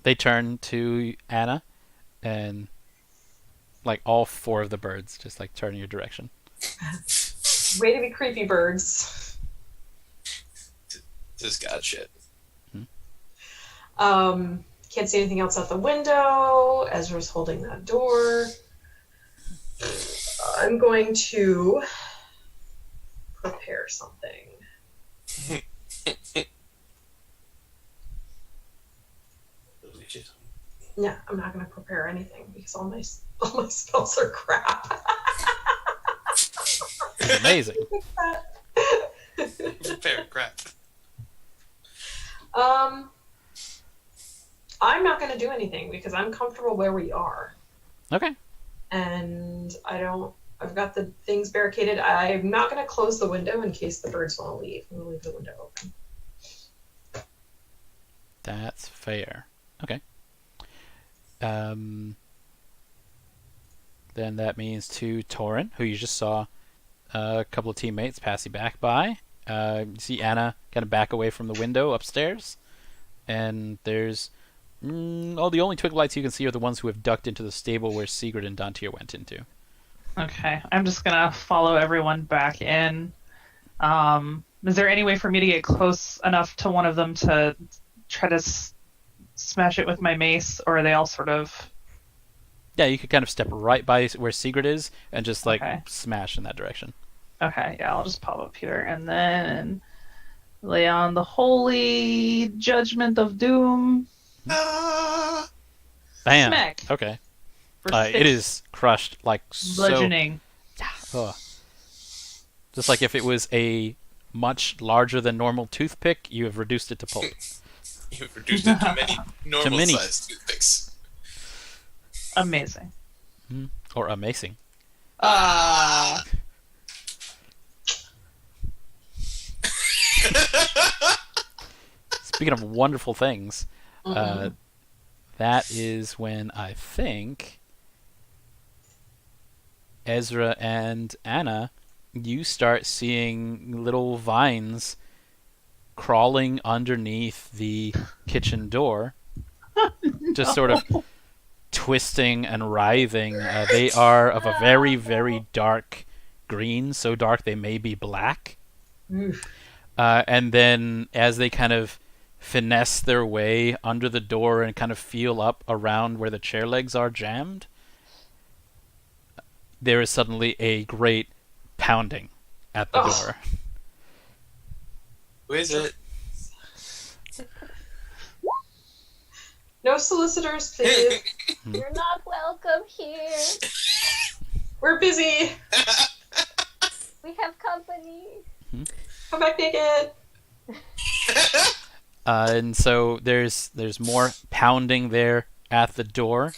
They turn to Anna, and like all four of the birds just like turn in your direction. Way to be creepy, birds. Just got shit. Can't see anything else out the window. Ezra's holding that door. I'm going to prepare something. Yeah, I'm not going to prepare anything because all my spells are crap. Amazing. Fair crap. I'm not going to do anything because I'm comfortable where we are. Okay. And I've got the things barricaded. I'm not going to close the window in case the birds want to leave. I'm going to leave the window open. That's fair. Okay. Then that means to Toren, who you just saw a couple of teammates pass you back by. You see Anna kind of back away from the window upstairs. And there's... the only twig lights you can see are the ones who have ducked into the stable where Segrid and Dantiir went into. Okay, I'm just gonna follow everyone back in. Is there any way for me to get close enough to one of them to try to smash it with my mace, or are they all sort of... Yeah, you could kind of step right by where Segrid is and just like Okay. smash in that direction. Okay, yeah, I'll just pop up here and then lay on the holy judgment of doom. Ah! Bam. Smack. Okay. For It 6 is crushed like so. bludgeoning. Ugh. Just like if it was a much larger than normal toothpick, you have reduced it to pulp. You've reduced it to many normal-sized toothpicks. Amazing. Or amazing. Ah. Speaking of wonderful things, Mhm. that is when I think Ezra and Anna, you start seeing little vines crawling underneath the kitchen door, just sort of twisting and writhing. They are of a very, very dark green, so dark they may be black. Oof. And then as they kind of finesse their way under the door and kind of feel up around where the chair legs are jammed, there is suddenly a great pounding at the Oh. door. Who is it? No solicitors, please. You're not welcome here. We're busy. We have company. Come back naked. And so there's more pounding there at the door,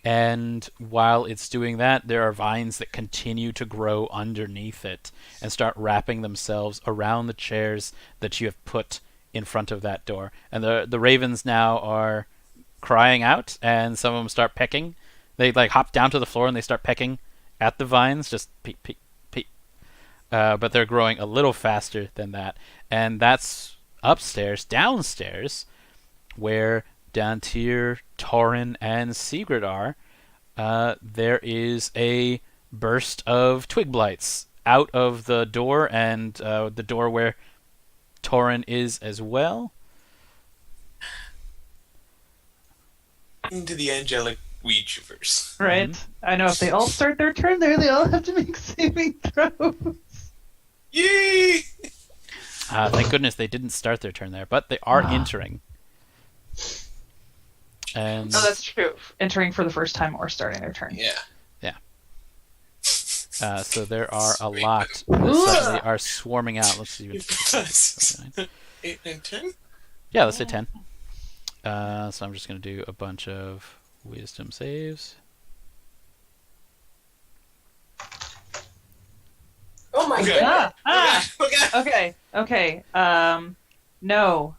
and while it's doing that, there are vines that continue to grow underneath it and start wrapping themselves around the chairs that you have put in front of that door. And the ravens now are crying out, and some of them start pecking. They like hop down to the floor and they start pecking at the vines, just peek, peek, peek. But they're growing a little faster than that, and that's upstairs. Downstairs, where Dantiir, Toren, and Segrid are, there is a burst of twig blights out of the door, and the door where Toren is as well. Into the angelic Weechuvers. Right? I know if they all start their turn there, they all have to make saving throws. Yay! Thank goodness they didn't start their turn there, but they are Ah. entering. And Oh, that's true. Entering for the first time or starting their turn. Yeah. so there are a Sweet. lot that suddenly are swarming out. Let's see. Because 8 and 10? Yeah, let's say 10. So I'm just going to do a bunch of wisdom saves. Oh my Okay. god. Okay. Okay. No.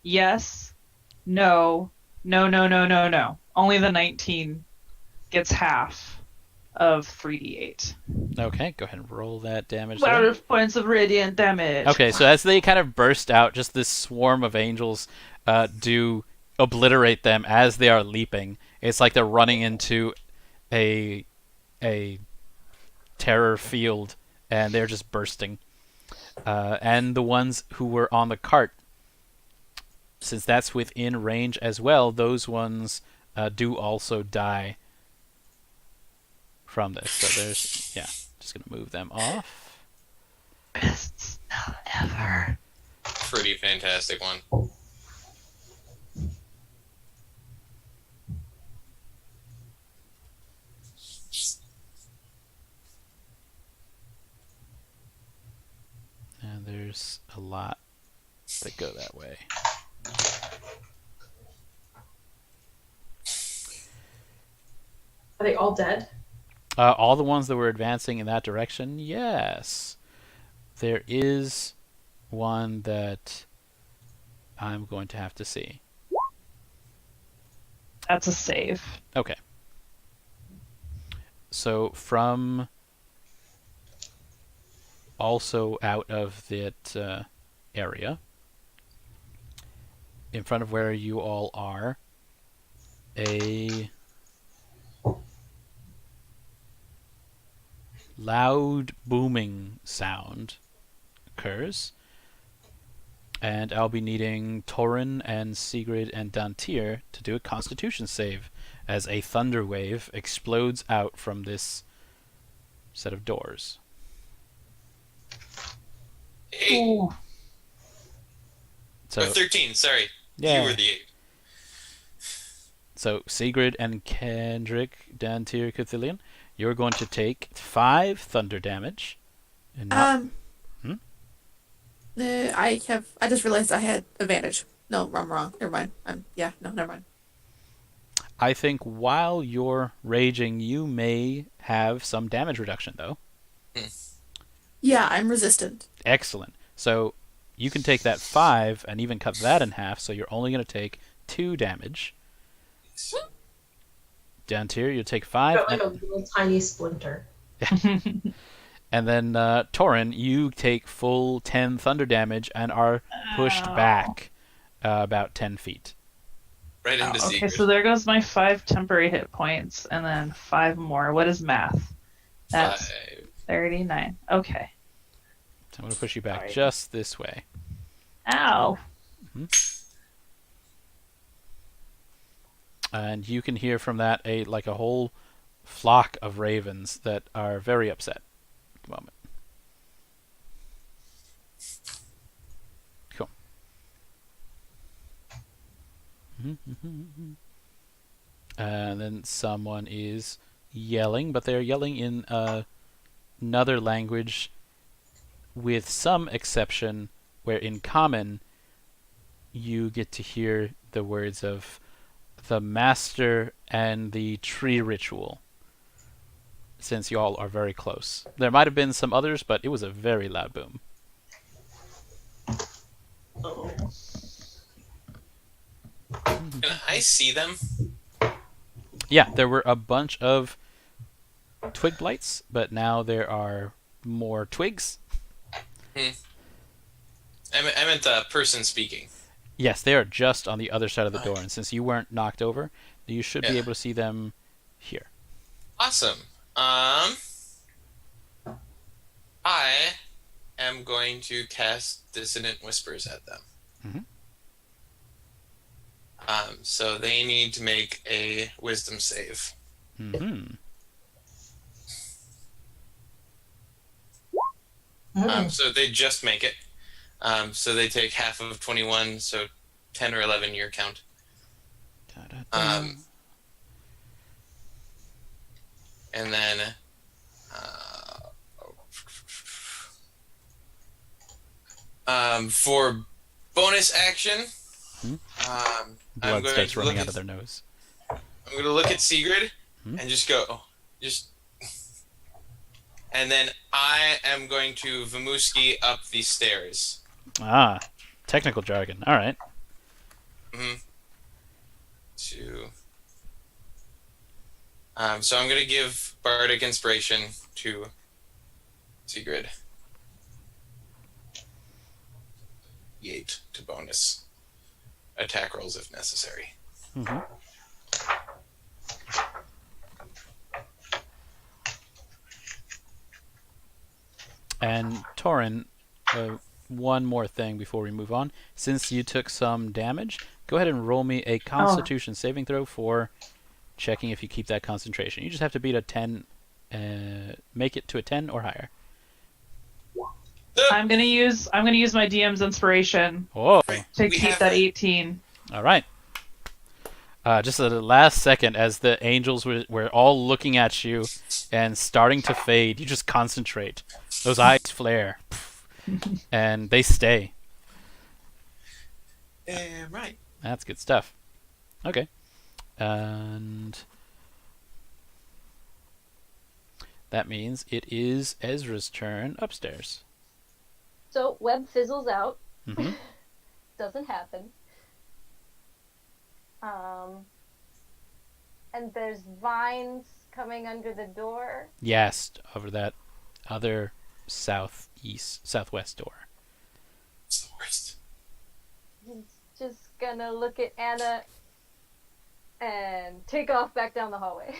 Yes. No. No. Only the 19 gets half of 3d8. Okay, go ahead and roll that damage there. 12 points of radiant damage. Okay, so as they kind of burst out, just this swarm of angels do obliterate them as they are leaping. It's like they're running into a terror field, and they're just bursting. And the ones who were on the cart, since that's within range as well, those ones do also die from this. So there's, just going to move them off. Best spell ever. Pretty fantastic one. And there's a lot that go that way. Are they all dead? All the ones that were advancing in that direction, yes. There is one that I'm going to have to see. That's a save. Okay. So from also out of that area, in front of where you all are, a loud booming sound occurs, and I'll be needing Toren and Segrid and Dantiir to do a Constitution save as a thunder wave explodes out from this set of doors. 8. Ooh. So 13, sorry. Yeah. You were the 8. So Segrid and Kendrick, Dantiir, Cuthilioni, you're going to take 5 thunder damage. And not, I just realized I had advantage. No, I'm wrong. Never mind. Never mind. I think while you're raging, you may have some damage reduction, though. Yeah, I'm resistant. Excellent. So you can take that 5 and even cut that in half, so you're only going to take 2 damage. Dantiir, you'll take 5. Got like a little tiny splinter. And then Toren, you take full 10 thunder damage and are pushed back about 10 feet. Right into Okay, Secret. so there goes my 5 temporary hit points, and then 5 more. What is math? That's 5. 39. Okay. So I'm going to push you back Sorry. just this way. Ow. And you can hear from that a whole flock of ravens that are very upset at the moment. Cool. And then someone is yelling, but they're yelling in another language with some exception where in common you get to hear the words of the master and the tree ritual, since you all are very close. There might have been some others, but it was a very loud boom. Oh. Can I see them? Yeah, there were a bunch of twig blights, but now there are more twigs. I meant the person speaking. Yes, they are just on the other side of the door, and since you weren't knocked over, you should be Yeah. able to see them here. Awesome. I am going to cast Dissonant Whispers at them. So they need to make a wisdom save. Mm-hmm. So they just make it. So they take half of 21, so 10 or 11 your count. And then for bonus action, I'm Blood going starts to running look out of their nose. I'm going to look at Segrid and just go, and then I am going to Vamuski up the stairs. Ah, technical jargon. All right. So I'm going to give Bardic Inspiration to Segrid. 8 to bonus attack rolls if necessary. Mm-hmm. And Toren, one more thing before we move on. Since you took some damage, go ahead and roll me a Constitution saving throw for checking if you keep that concentration. You just have to beat a 10, make it to a 10 or higher. I'm gonna use my DM's inspiration Oh, to keep that 18. all right. Just at the last second, as the angels were all looking at you and starting to fade, you just concentrate. Those eyes flare, and they stay. Right. That's good stuff. Okay. And that means it is Ezra's turn upstairs. So web fizzles out. Mm-hmm. Doesn't happen. And there's vines coming under the door. Yes, over that other southwest door. It's the worst. He's just gonna look at Anna and take off back down the hallway.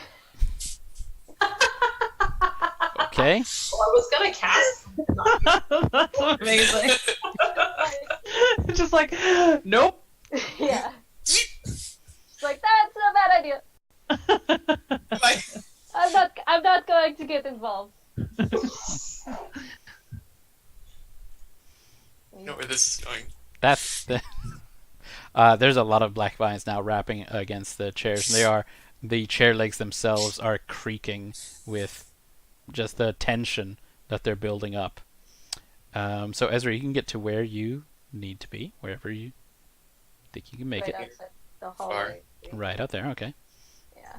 Okay. Well, I was gonna cast. That's amazing. Just like, nope. Yeah. It's like, that's a bad idea. Like, I'm not going to get involved. I know where this is going. That's the. There's a lot of black vines now wrapping against the chairs. And the chair legs themselves are creaking with just the tension that they're building up. So Ezra, you can get to where you need to be, wherever you think you can make Right it. outside the hallway. Right out there. Okay. Yeah.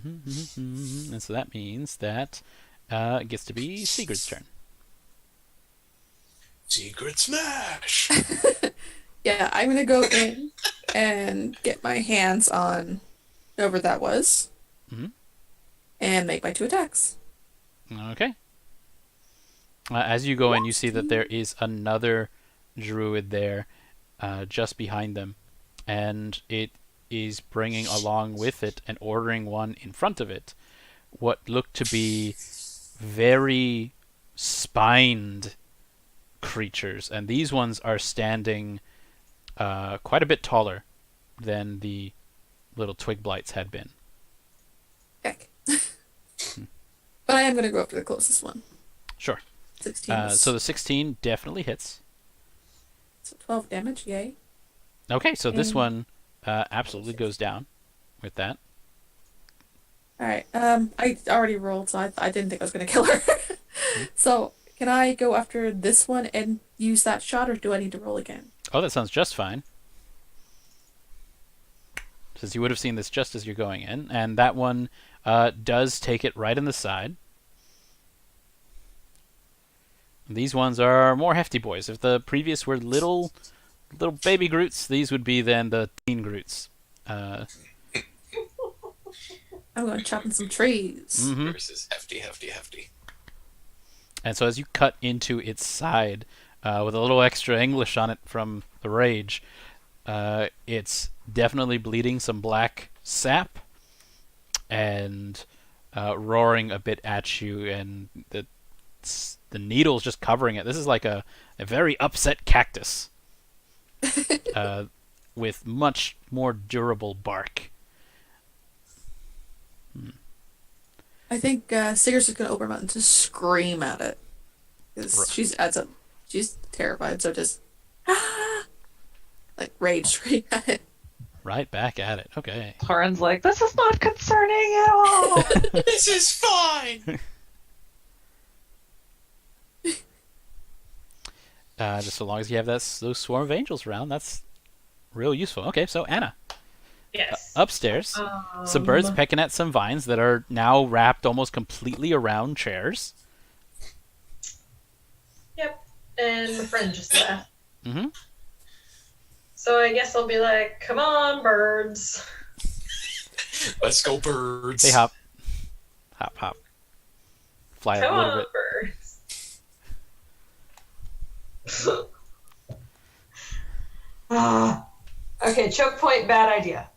And so that means that it gets to be Sigurd's turn. Secret smash! Yeah, I'm gonna go in and get my hands on whoever that was. Mhm. And make my 2 attacks. Okay. As you go in, you see that there is another druid there, just behind them, and it is bringing along with it and ordering one in front of it what look to be very spined creatures, and these ones are standing quite a bit taller than the little twig blights had been. Heck. But I am gonna go up to the closest one. Sure. 16. So the 16 definitely hits. So 12 damage, yay. Okay, so this one absolutely goes down with that. Alright, I already rolled, so I didn't think I was gonna kill her. So, can I go after this one and use that shot, or do I need to roll again? Oh, that sounds just fine. Since you would have seen this just as you're going in, and that one does take it right in the side. These ones are more hefty boys. If the previous were little baby Groots, these would be then the teen Groots. I'm going to chop in some trees. Versus hefty. And so as you cut into its side, with a little extra English on it from the rage, it's definitely bleeding some black sap and roaring a bit at you, and the needle's just covering it. This is like a very upset cactus. with much more durable bark. I think Sigurd's just gonna open her mouth and just scream at it. 'Cause she's terrified, so just like rage scream at it. Right back at it. Okay. Toren's like, this is not concerning at all. This is fine. Just so long as you have those swarm of angels around, that's real useful. Okay, so Anna. Yes. Upstairs, some birds pecking at some vines that are now wrapped almost completely around chairs. Yep. And my friend just left. Mm-hmm. So I guess I'll be like, come on, birds. Let's go, birds. They hop. Hop, hop. Fly Come a little on, bit. birds. Okay, choke point, bad idea.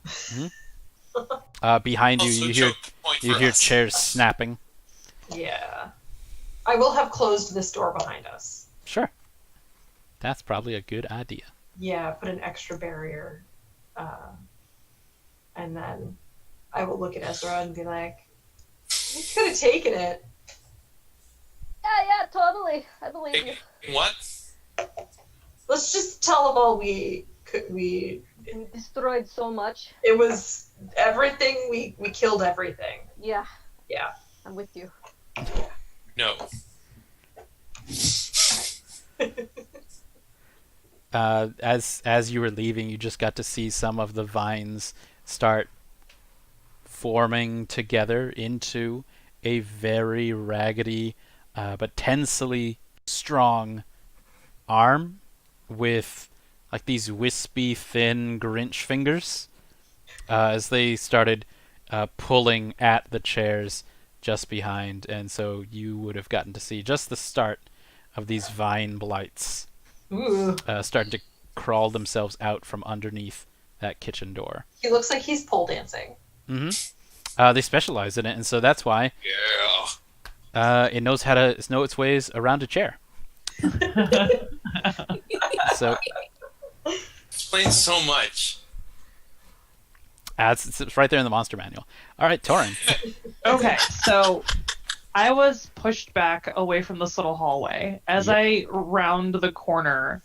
Behind you, Also you hear choke point you for hear us. chairs snapping. Yeah. I will have closed this door behind us. Sure. That's probably a good idea. Yeah, put an extra barrier. And then I will look at Ezra and be like, you could have taken it. Yeah, totally. I believe you. What? Let's just tell them all we We destroyed so much. it was everything, we killed everything. Yeah, Yeah. I'm with you. No. As you were leaving, you just got to see some of the vines start forming together into a very raggedy but tensely strong arm with like these wispy, thin Grinch fingers as they started pulling at the chairs just behind, and so you would have gotten to see just the start of these vine blights Ooh. starting to crawl themselves out from underneath that kitchen door. He looks like he's pole dancing. Mm-hmm. They specialize in it, and so that's why Yeah. it knows how to know its ways around a chair. So Explains so much. it's right there in the monster manual. All right, Toren. Okay, so I was pushed back away from this little hallway. As I round the corner,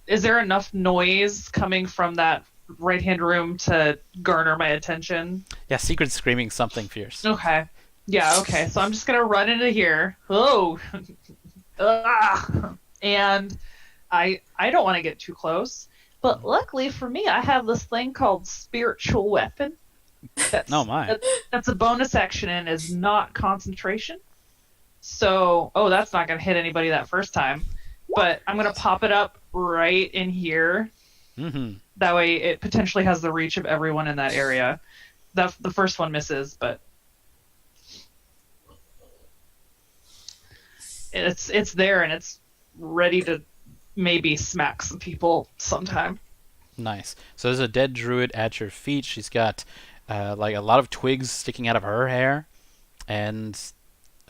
is there enough noise coming from that right-hand room to garner my attention? Yeah, Segrid's screaming something fierce. Okay. Yeah, okay. So I'm just going to run into here. Oh! And I don't want to get too close. But luckily for me, I have this thing called Spiritual Weapon. That's, Oh, my. That's a bonus action and is not concentration. So, that's not going to hit anybody that first time. But I'm going to pop it up right in here. Mm-hmm. That way it potentially has the reach of everyone in that area. The first one misses, but it's there and it's ready to maybe smack some people sometime. Nice. So there's a dead druid at your feet. She's got like a lot of twigs sticking out of her hair, and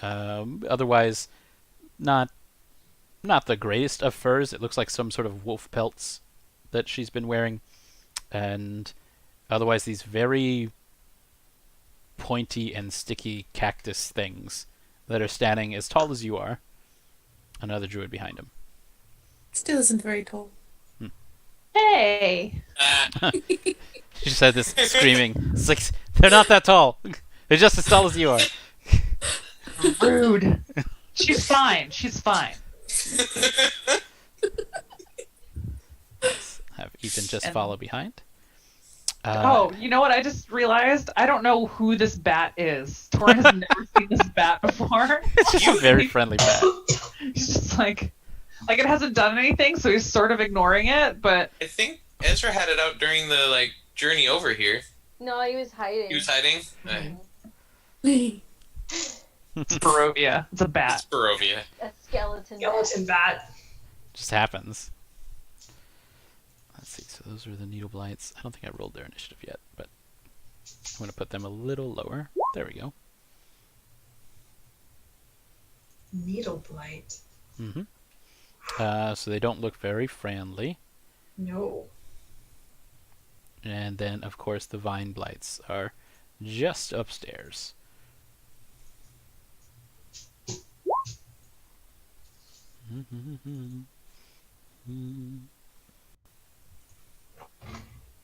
otherwise not the greatest of furs. It looks like some sort of wolf pelts that she's been wearing, and otherwise these very pointy and sticky cactus things that are standing as tall as you are. Another druid behind him. Still isn't very tall. Hey! She said this screaming. It's like, they're not that tall. They're just as tall as you are. Rude. She's fine. She's fine. Have Ethan just And- follow behind. You know what? I just realized I don't know who this bat is. Toren has never seen this bat before. It's just a very friendly bat. He's just like it hasn't done anything, so he's sort of ignoring it. But I think Ezra had it out during the journey over here. No, he was hiding. He was hiding. it's Barovia. It's a bat. Barovia. A skeleton. Skeleton bat. Just happens. Let's see. So those are the needle blights. I don't think I rolled their initiative yet, but I'm going to put them a little lower. There we go. Needle blight. Mm-hmm. So they don't look very friendly. No. And then, of course, the vine blights are just upstairs.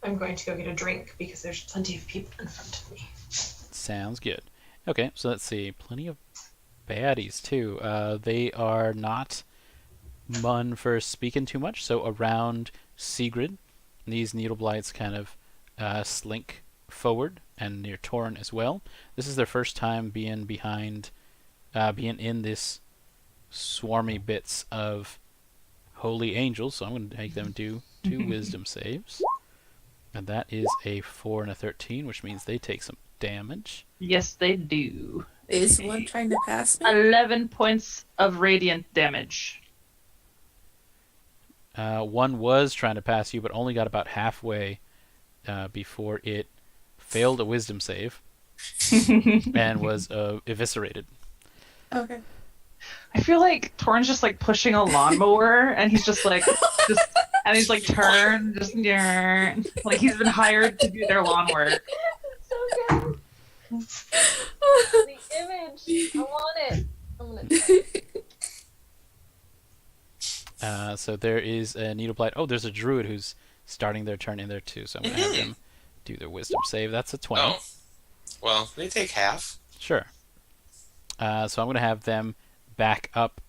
I'm going to go get a drink because there's plenty of people in front of me. Sounds good. Okay, so let's see. Plenty of baddies, too. They are not one for speaking too much, so around Segrid, these needle blights kind of slink forward, and near Toren as well. This is their first time being being in this swarmy bits of holy angels, so I'm going to make them do 2 wisdom saves. And that is a 4 and a 13, which means they take some damage. Yes, they do. Is one trying to pass me? 11 points of radiant damage. One was trying to pass you, but only got about halfway before it failed a wisdom save and was eviscerated. Okay. I feel like Toren's just like pushing a lawnmower, and he's just like, and he's like turned, just like he's been hired to do their lawn work. It's so good. The image. I want it. I'm gonna try. So there is a needle blight. Oh, there's a druid who's starting their turn in there too, so I'm going to have them do their wisdom save. That's a 20. Oh. Well, they take half. Sure. So I'm going to have them back up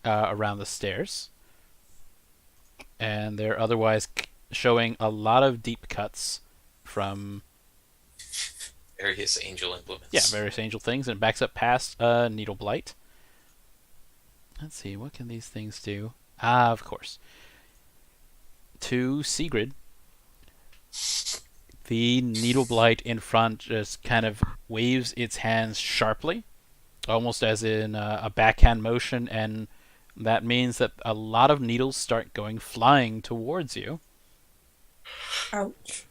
around the stairs. And they're otherwise showing a lot of deep cuts from Various angel implements. various angel things, and it backs up past Needle Blight. Let's see, what can these things do? Of course. To Segrid, the Needle Blight in front just kind of waves its hands sharply, almost as in a backhand motion, and that means that a lot of needles start going flying towards you. Ouch.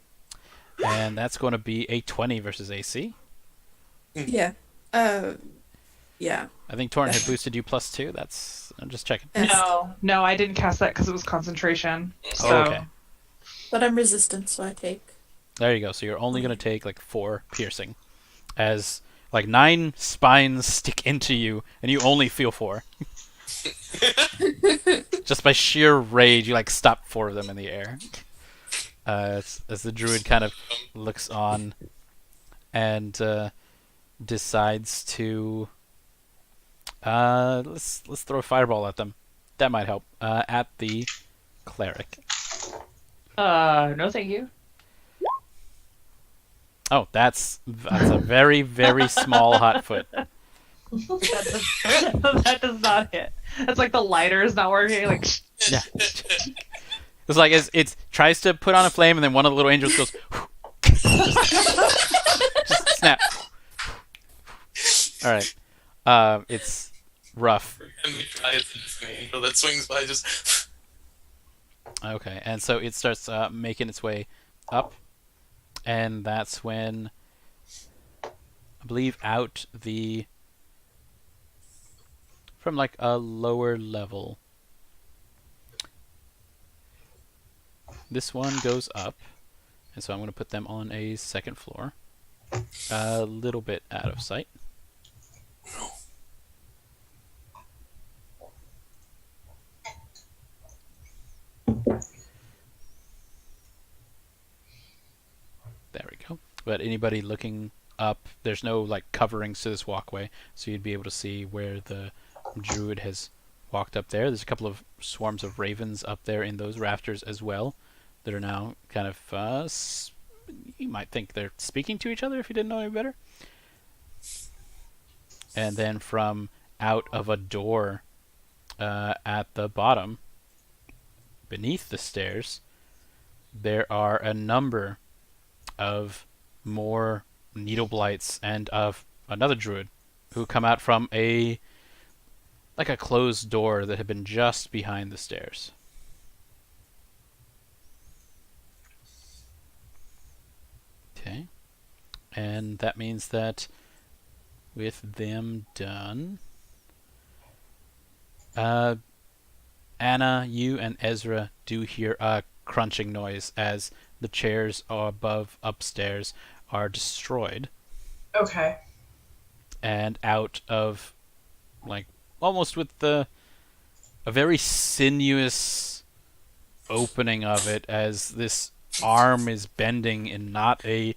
And that's going to be a 20 versus AC. Yeah. Yeah. I think Toren had boosted you +2. I'm just checking. No, I didn't cast that because it was concentration. So. Oh, okay. But I'm resistant, so I take. There you go. So you're only going to take like 4 piercing, as like 9 spines stick into you, and you only feel 4. Just by sheer rage, you like stop 4 of them in the air. As the druid kind of looks on and decides to let's throw a fireball at them. That might help. At the cleric. No, thank you. Oh, that's a very, very small hot foot. That does not hit. It's like the lighter is not working. Like, Yeah. It's like it tries to put on a flame, and then one of the little angels goes, just snap. All right, it's rough. And we try it, an angel that swings by just. Okay, and so it starts making its way up, and that's when I believe from like a lower level. This one goes up, and so I'm going to put them on a second floor, a little bit out of sight. There we go. But anybody looking up, there's no like coverings to this walkway, so you'd be able to see where the druid has walked up there. There's a couple of swarms of ravens up there in those rafters as well, that are now kind of, you might think they're speaking to each other if you didn't know any better. And then from out of a door at the bottom, beneath the stairs, there are a number of more needle blights and of another druid who come out from a closed door that had been just behind the stairs. Okay, and that means that with them done, Anna, you and Ezra do hear a crunching noise as the chairs above upstairs are destroyed, Okay. and out of, like, almost with a very sinuous opening of it, as this arm is bending in not a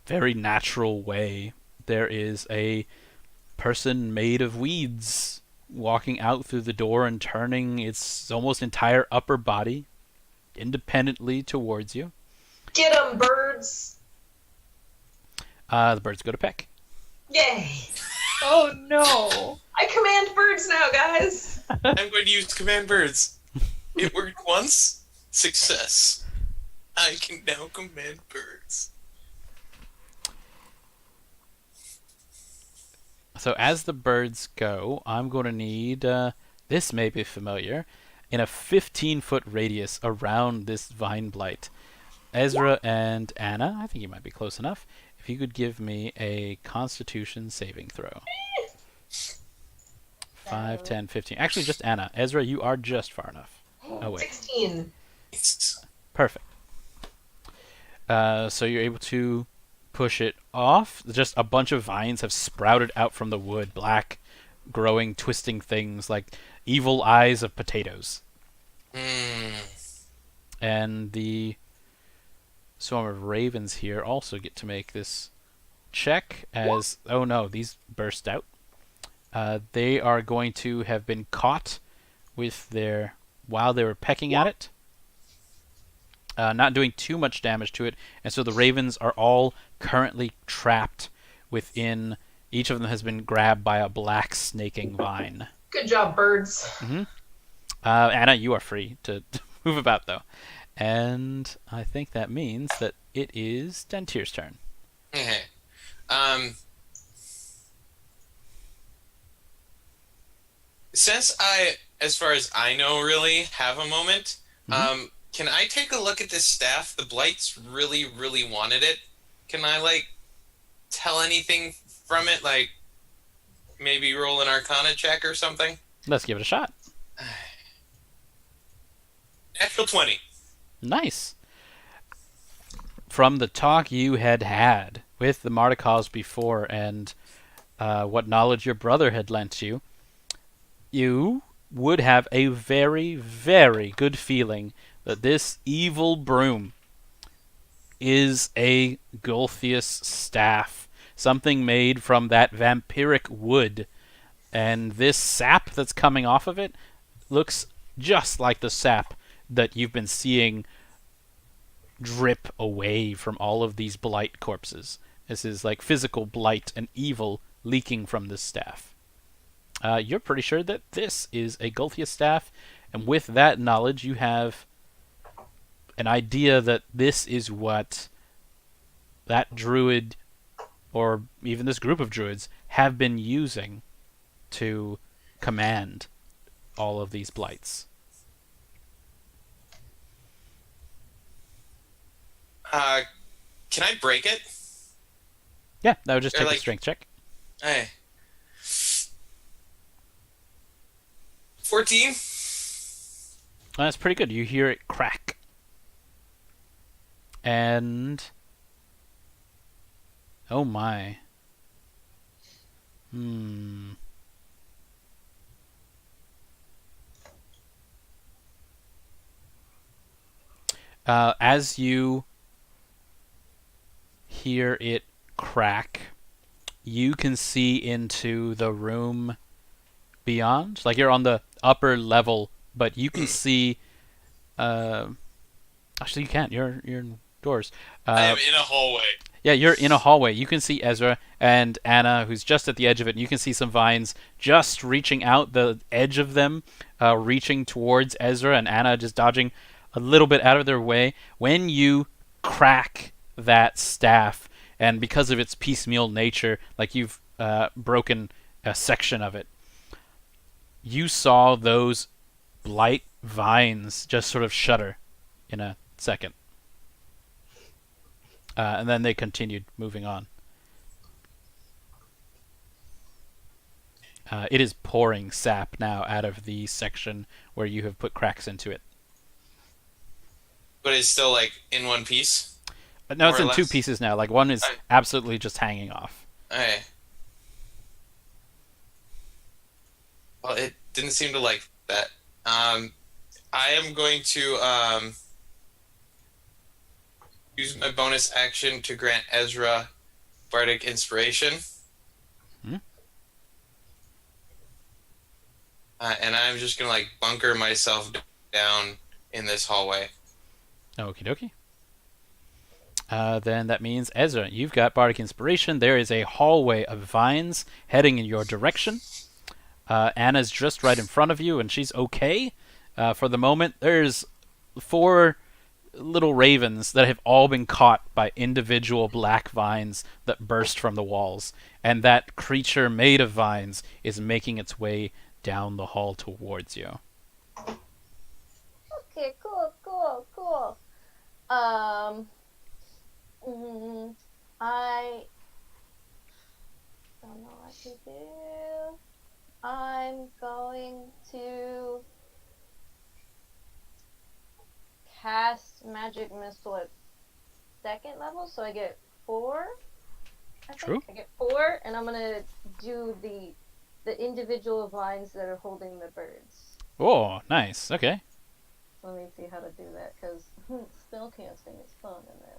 very natural way, there is a person made of weeds walking out through the door and turning its almost entire upper body independently towards you. Get 'em, birds! The birds go to peck. Yay! Oh no! I command birds now, guys! I'm going to use command birds. It worked once. Success. I can now command birds. So as the birds go, I'm going to need, this may be familiar, in a 15-foot radius around this vine blight. Ezra and Anna, I think you might be close enough. If you could give me a Constitution saving throw. 5, 10, 15. Actually, just Anna. Ezra, you are just far enough. Oh, wait. 16. Perfect. So you're able to push it off. Just a bunch of vines have sprouted out from the wood, black, growing, twisting things like evil eyes of potatoes. And the swarm of ravens here also get to make this check as... Oh no, these burst out. They are going to have been caught with their... while they were pecking at it. Not doing too much damage to it, and so the ravens are all currently trapped within... Each of them has been grabbed by a black snaking vine. Good job, birds. Mm-hmm. Anna, you are free to move about, though. And I think that means that it is Dantiir's turn. Okay. Since I, as far as I know, really have a moment, can I take a look at this staff? The Blights really, really wanted it. Can I, like, tell anything from it? Like, maybe roll an Arcana check or something? Let's give it a shot. Natural 20. Nice. From the talk you had with the Mardicaws before, and what knowledge your brother had lent you, you would have a very, very good feeling that this evil broom is a Gulthius staff, something made from that vampiric wood, and this sap that's coming off of it looks just like the sap that you've been seeing drip away from all of these blight corpses. This is like physical blight and evil leaking from this staff. You're pretty sure that this is a Gulthius staff, and with that knowledge you have an idea that this is what that druid, or even this group of druids, have been using to command all of these blights. Can I break it? Yeah, that would just Or take a like- strength check. Hey. 14? That's pretty good. You hear it crack. And... oh my. As you hear it crack, you can see into the room beyond. Like, you're on the upper level, but you can see... actually, you can't. You're indoors. I am in a hallway. Yeah, you're in a hallway. You can see Ezra and Anna, who's just at the edge of it. And you can see some vines just reaching out, the edge of them, reaching towards Ezra, and Anna just dodging a little bit out of their way. When you crack that staff, and because of its piecemeal nature, like you've broken a section of it, you saw those blight vines just sort of shudder in a second. And then they continued moving on. It is pouring sap now out of the section where you have put cracks into it. But it's still like in one piece. No, it's More or in two less? pieces now. Like one is I- absolutely just hanging off. Okay. Well, it didn't seem to like that. I am going to use my bonus action to grant Ezra bardic inspiration. Hmm? And I'm just gonna like bunker myself down in this hallway. Okie dokie. Then that means, Ezra, you've got Bardic Inspiration. There is a hallway of vines heading in your direction. Anna's just right in front of you, and she's okay for the moment. There's 4 little ravens that have all been caught by individual black vines that burst from the walls. And that creature made of vines is making its way down the hall towards you. Okay, cool. I don't know what to do. I'm going to cast Magic Missile at 2nd level, so I get 4. I True. think I get 4, and I'm gonna do the individual vines that are holding the birds. Oh, nice. Okay. Let me see how to do that, because spellcasting is fun in there.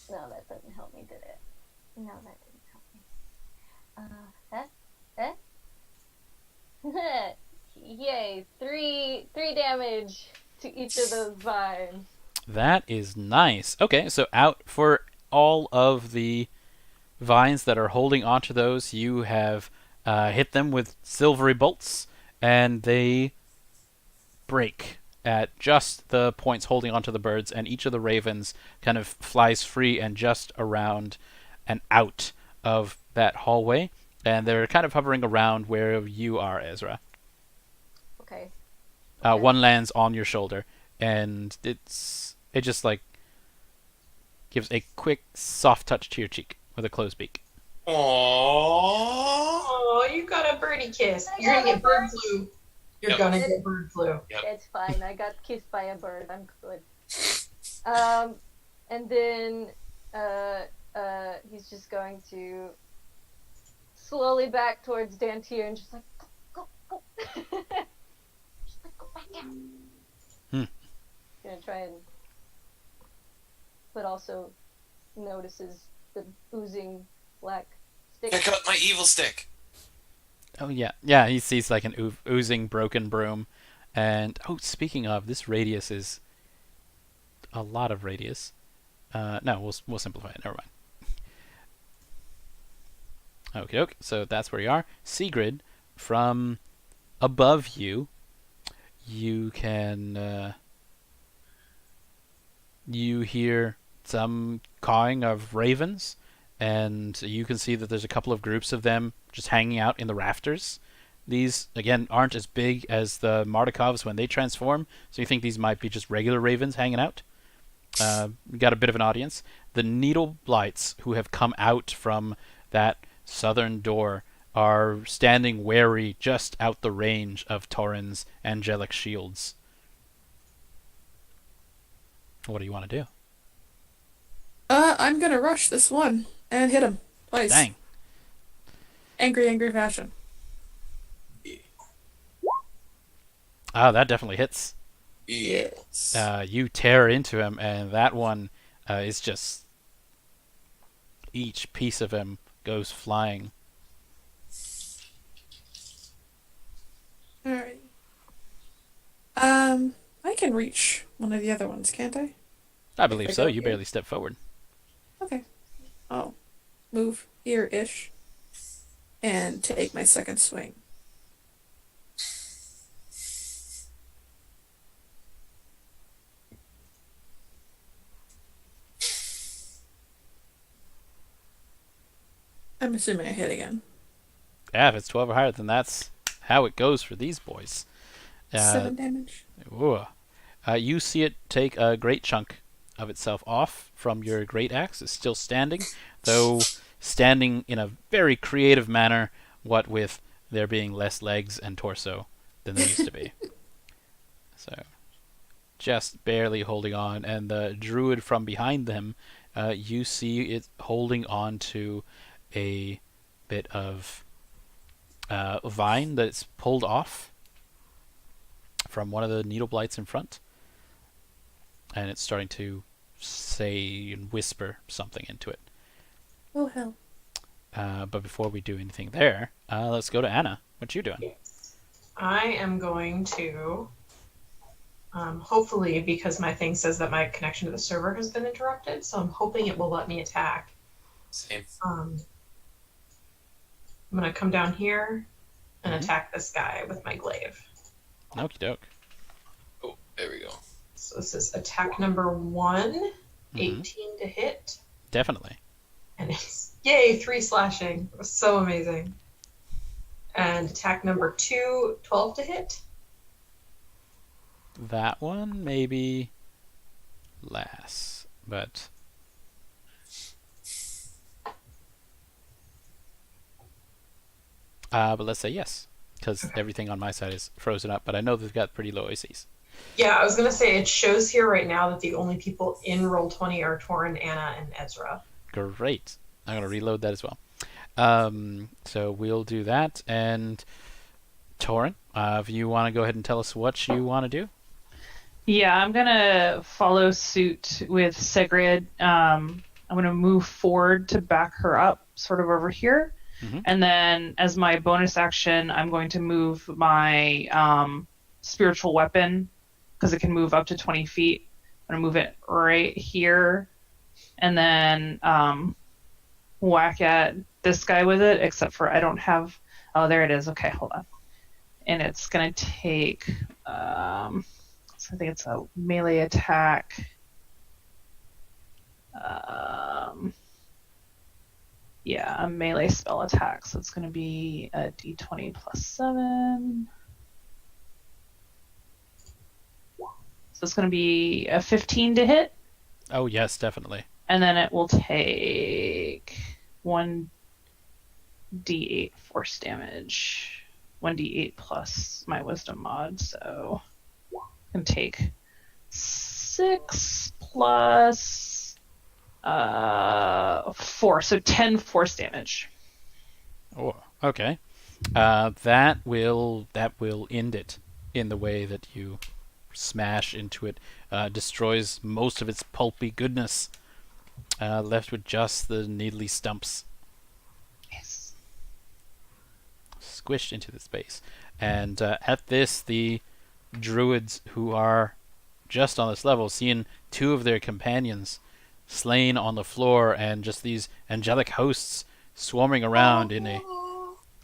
No, that didn't help me, did it? No, that didn't help me. Yay, 3 damage to each of those vines. That is nice. Okay, so out for all of the vines that are holding onto those, you have hit them with silvery bolts, and they break at just the points holding onto the birds, and each of the ravens kind of flies free and just around and out of that hallway, and they're kind of hovering around where you are, Ezra. Okay. One lands on your shoulder, and it just like gives a quick soft touch to your cheek with a closed beak. Aww. Oh, you got a birdie kiss. You're gonna get bird flu. You're Yep. gonna get bird flu. Yep. It's fine. I got kissed by a bird. I'm good. And then he's just going to slowly back towards Dantiir and just like go. Just like go back down. Gonna try and, but also notices the oozing black stick. Pick up my evil stick. Oh yeah. He sees like an oozing broken broom, and speaking of, this radius is a lot of radius. No, we'll simplify it. Never mind. Okay, so that's where you are. Segrid, from above you, you can you hear some cawing of ravens, and you can see that there's a couple of groups of them just hanging out in the rafters. These, again, aren't as big as the Mardikovs when they transform, so you think these might be just regular ravens hanging out. We got a bit of an audience. The Needle Blights, who have come out from that southern door, are standing wary just out the range of Toren's angelic shields. What do you want to do? I'm gonna rush this one and hit him twice. Dang. Angry fashion. That definitely hits. Yes. You tear into him, and that one is just... each piece of him goes flying. Alright. I can reach one of the other ones, can't I? I believe I so. go You here? barely step forward. Okay. I'll move here-ish and take my second swing. I'm assuming I hit again. Yeah, if it's 12 or higher, then that's how it goes for these boys. 7 damage. Ooh. You see it take a great chunk of itself off from your great axe. It's still standing, though standing in a very creative manner, what with there being less legs and torso than there used to be. So, just barely holding on, and the druid from behind them, you see it holding on to a bit of vine that's pulled off from one of the needle blights in front, and it's starting to say and whisper something into it. Oh hell. But before we do anything there, let's go to Anna. What you doing? I am going to, hopefully, because my thing says that my connection to the server has been interrupted, so I'm hoping it will let me attack. Same. I'm going to come down here and attack this guy with my glaive. Okie doke. Oh, there we go. So this is attack number 1, 18 to hit. Definitely. And it's, yay, 3 slashing. It was so amazing. And attack number 2, 12 to hit. That one maybe less, but let's say yes, because everything on my side is frozen up. But I know they've got pretty low ACs. Yeah, I was going to say, it shows here right now that the only people in Roll20 are Toren, Anna, and Ezra. Great. I'm going to reload that as well. So we'll do that. And Toren, if you want to go ahead and tell us what you want to do. Yeah, I'm gonna follow suit with Segrid. I'm gonna move forward to back her up, sort of over here. And then as my bonus action, I'm going to move my spiritual weapon, because it can move up to 20 feet. I'm going to move it right here, and then whack at this guy with it, except for I don't have... Oh, there it is. Okay, hold on. And it's going to take... so I think it's a melee attack. Yeah, a melee spell attack. So it's going to be a d20 plus 7. So it's going to be a 15 to hit. Oh, yes, definitely. And then it will take 1d8 force damage. 1d8 plus my wisdom mod. So I can take 6 plus 4. So 10 force damage. Oh, okay. That will end it in the way that you smash into it, destroys most of its pulpy goodness, left with just the needly stumps. Yes. Squished into the space. And at this, the druids who are just on this level, seeing 2 of their companions slain on the floor, and just these angelic hosts swarming around in a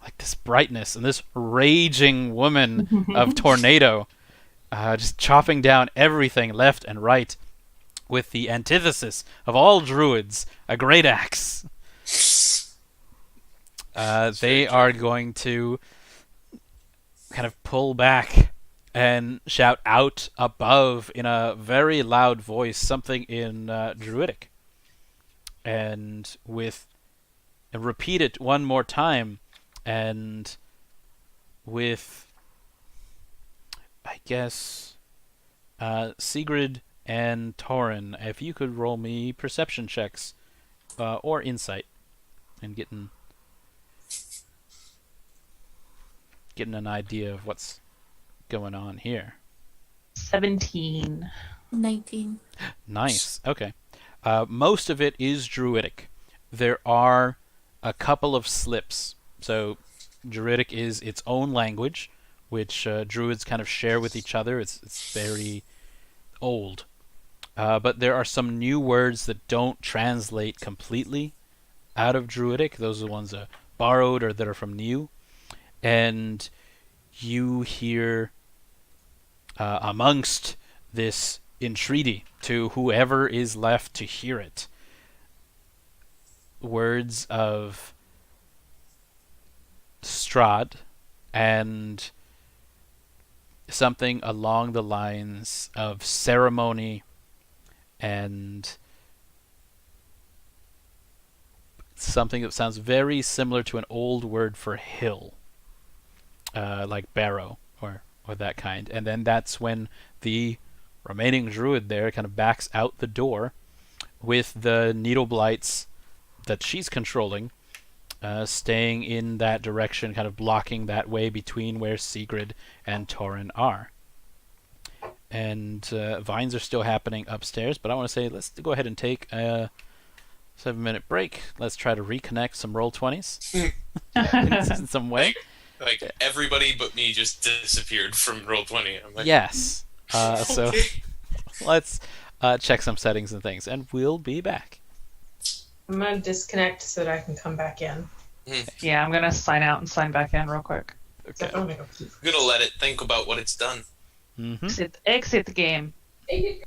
like this brightness, and this raging woman of tornado, just chopping down everything left and right with the antithesis of all druids, a great axe. They are going to kind of pull back and shout out above in a very loud voice something in Druidic, and repeat it one more time, and with, I guess, Segrid and Toren, if you could roll me perception checks or insight, and getting an idea of what's going on here. 17. 19. Nice. Okay. Most of it is Druidic. There are a couple of slips. So Druidic is its own language, which Druids kind of share with each other. It's very old. But there are some new words that don't translate completely out of Druidic. Those are the ones borrowed or that are from new. And you hear amongst this entreaty to whoever is left to hear it, words of Strahd and something along the lines of ceremony and something that sounds very similar to an old word for hill, like barrow or that kind. And then that's when the remaining druid there kind of backs out the door with the needle blights that she's controlling staying in that direction, kind of blocking that way between where Segrid and Toren are. And vines are still happening upstairs, but I want to say let's go ahead and take a 7-minute break. Let's try to reconnect some roll 20s in some way. Like everybody but me just disappeared from Roll20. I'm like, Yes. So okay. let's check some settings and things, and we'll be back. I'm gonna disconnect so that I can come back in. Yeah, I'm gonna sign out and sign back in real quick. So Okay. I'm gonna go I'm gonna let it think about what it's done. Mm-hmm. Exit the game. keep.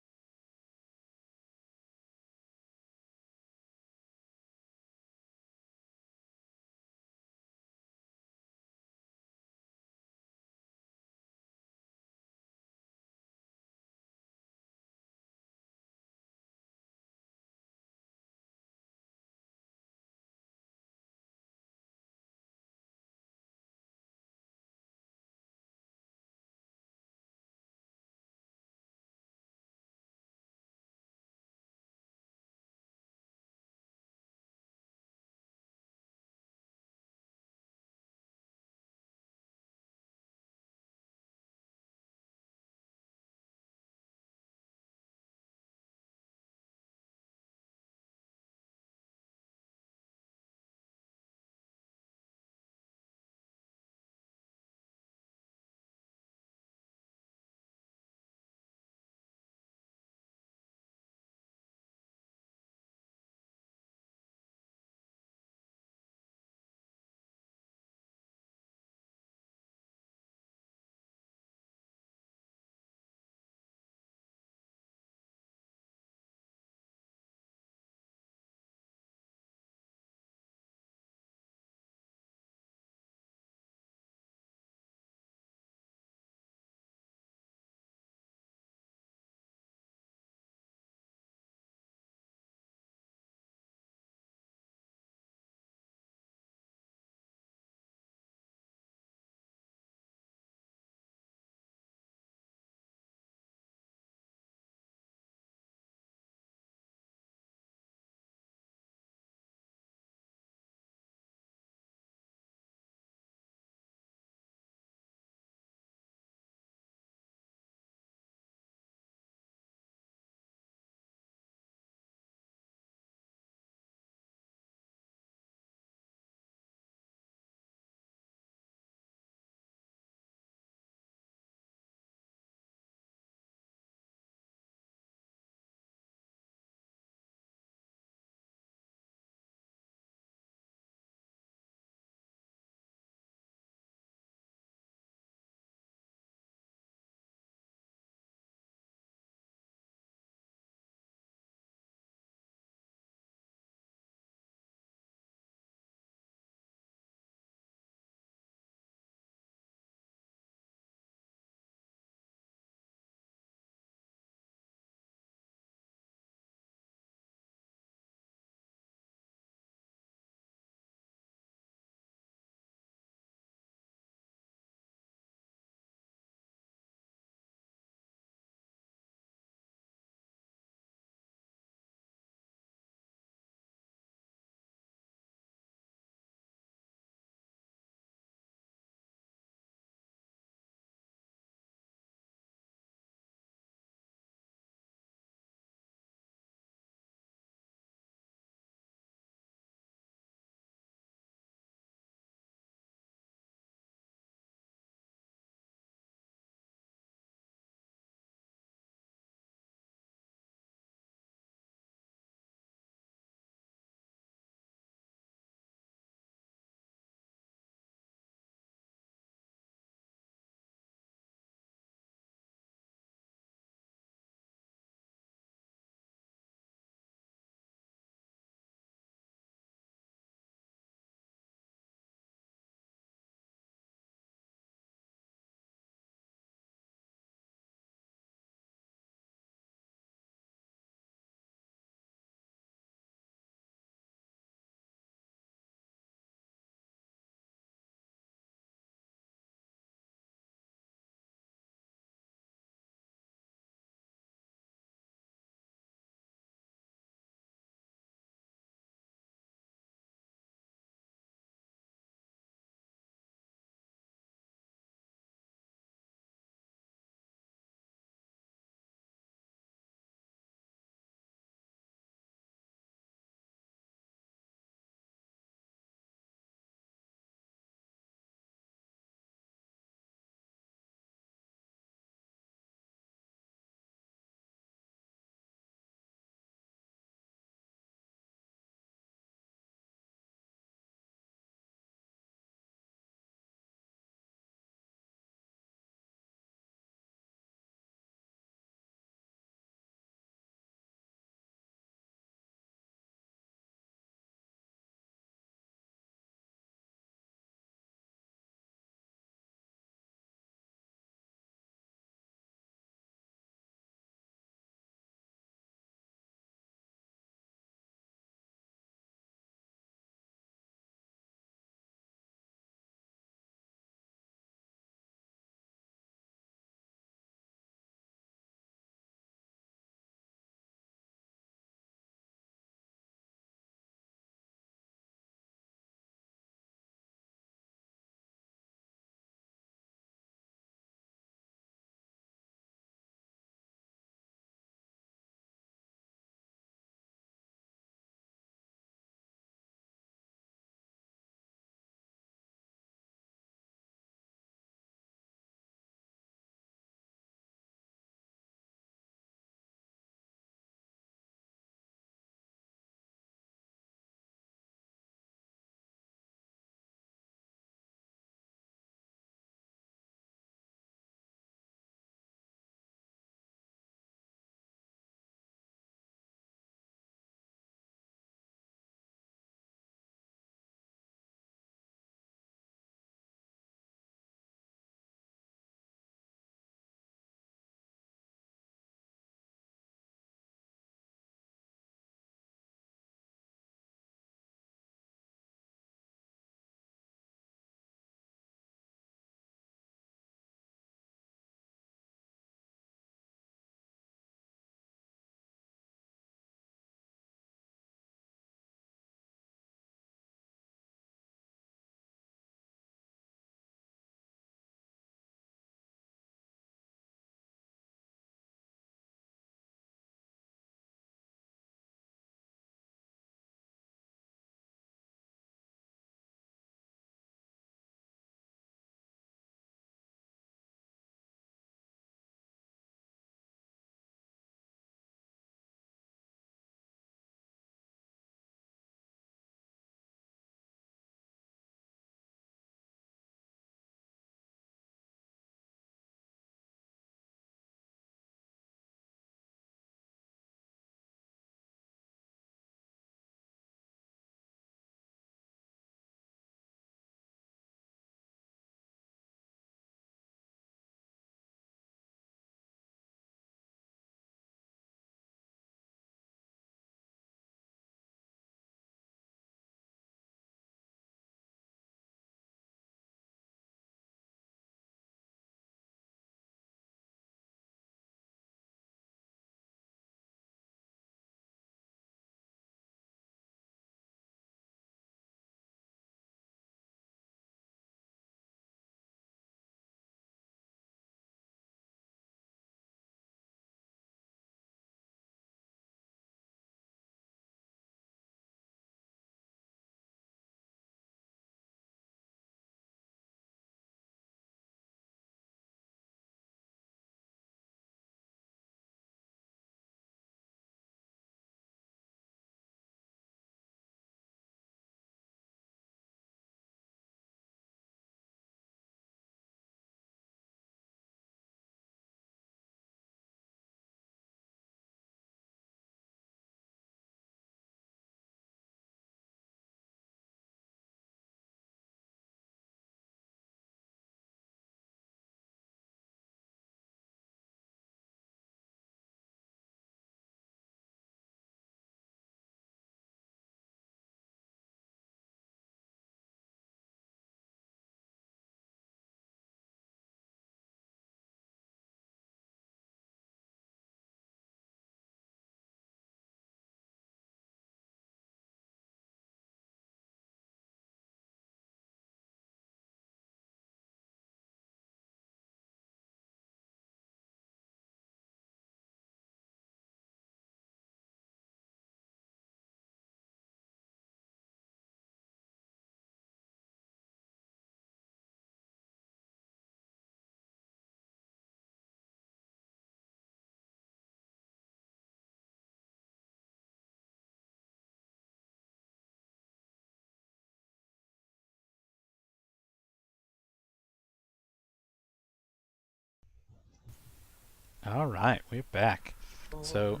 All right, we're back. So,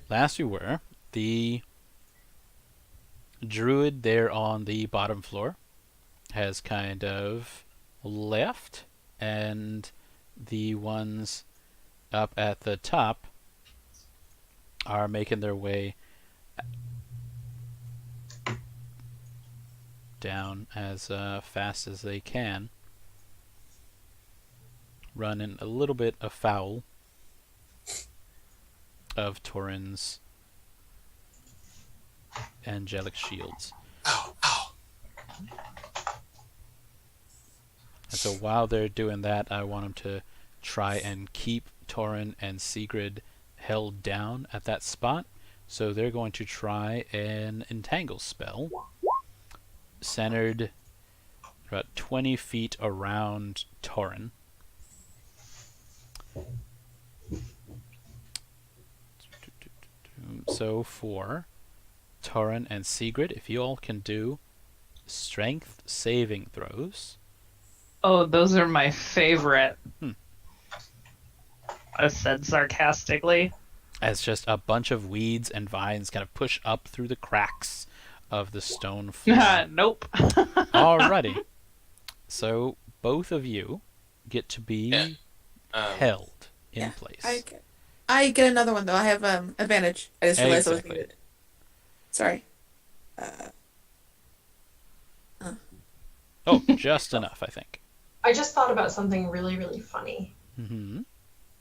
last we were, the druid there on the bottom floor has kind of left, and the ones up at the top are making their way down as fast as they can, running a little bit afoul of Toren's angelic shields. Ow, ow. And so while they're doing that, I want them to try and keep Toren and Segrid held down at that spot. So they're going to try an entangle spell centered about 20 feet around Toren. So for Toren and Segrid, if you all can do strength saving throws. Oh, those are my favorite. I said sarcastically. As just a bunch of weeds and vines kind of push up through the cracks of the stone floor. Nope. Alrighty. So both of you get to be held in place. I get another one though. I have advantage. I just realized I was Exactly. muted. Sorry. Oh, just enough, I think. I just thought about something really, really funny. Mm-hmm.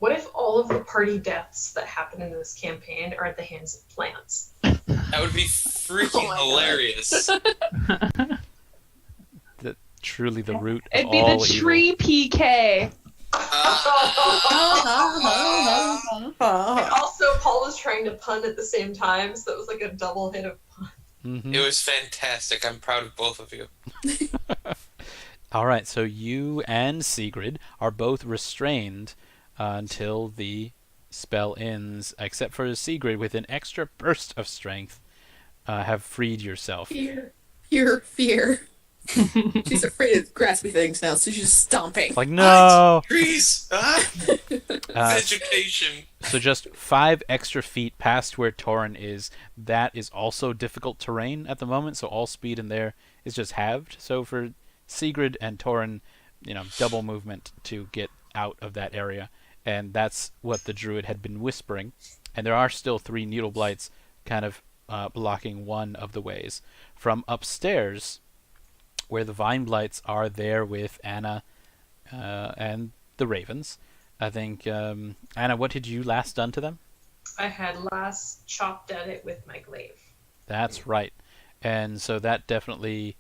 What if all of the party deaths that happen in this campaign are at the hands of plants? That would be freaking Oh my God. hilarious. Truly the root of It'd be all the evil. tree PK. And also, Paul was trying to pun at the same time, so it was like a double hit of pun. Mm-hmm. It was fantastic. I'm proud of both of you. All right, so you and Segrid are both restrained until the spell ends, except for Segrid, with an extra burst of strength, have freed yourself. Fear. She's afraid of graspy things now, so she's stomping. Like, no! Trees! Vegetation! So just 5 extra feet past where Toren is, that is also difficult terrain at the moment, so all speed in there is just halved. So for Segrid and Toren, double movement to get out of that area. And that's what the druid had been whispering. And there are still 3 needle blights kind of blocking one of the ways. From upstairs, where the vine blights are there with Anna and the ravens. I think, Anna, what had you last done to them? I had last chopped at it with my glaive. That's right. And so that definitely,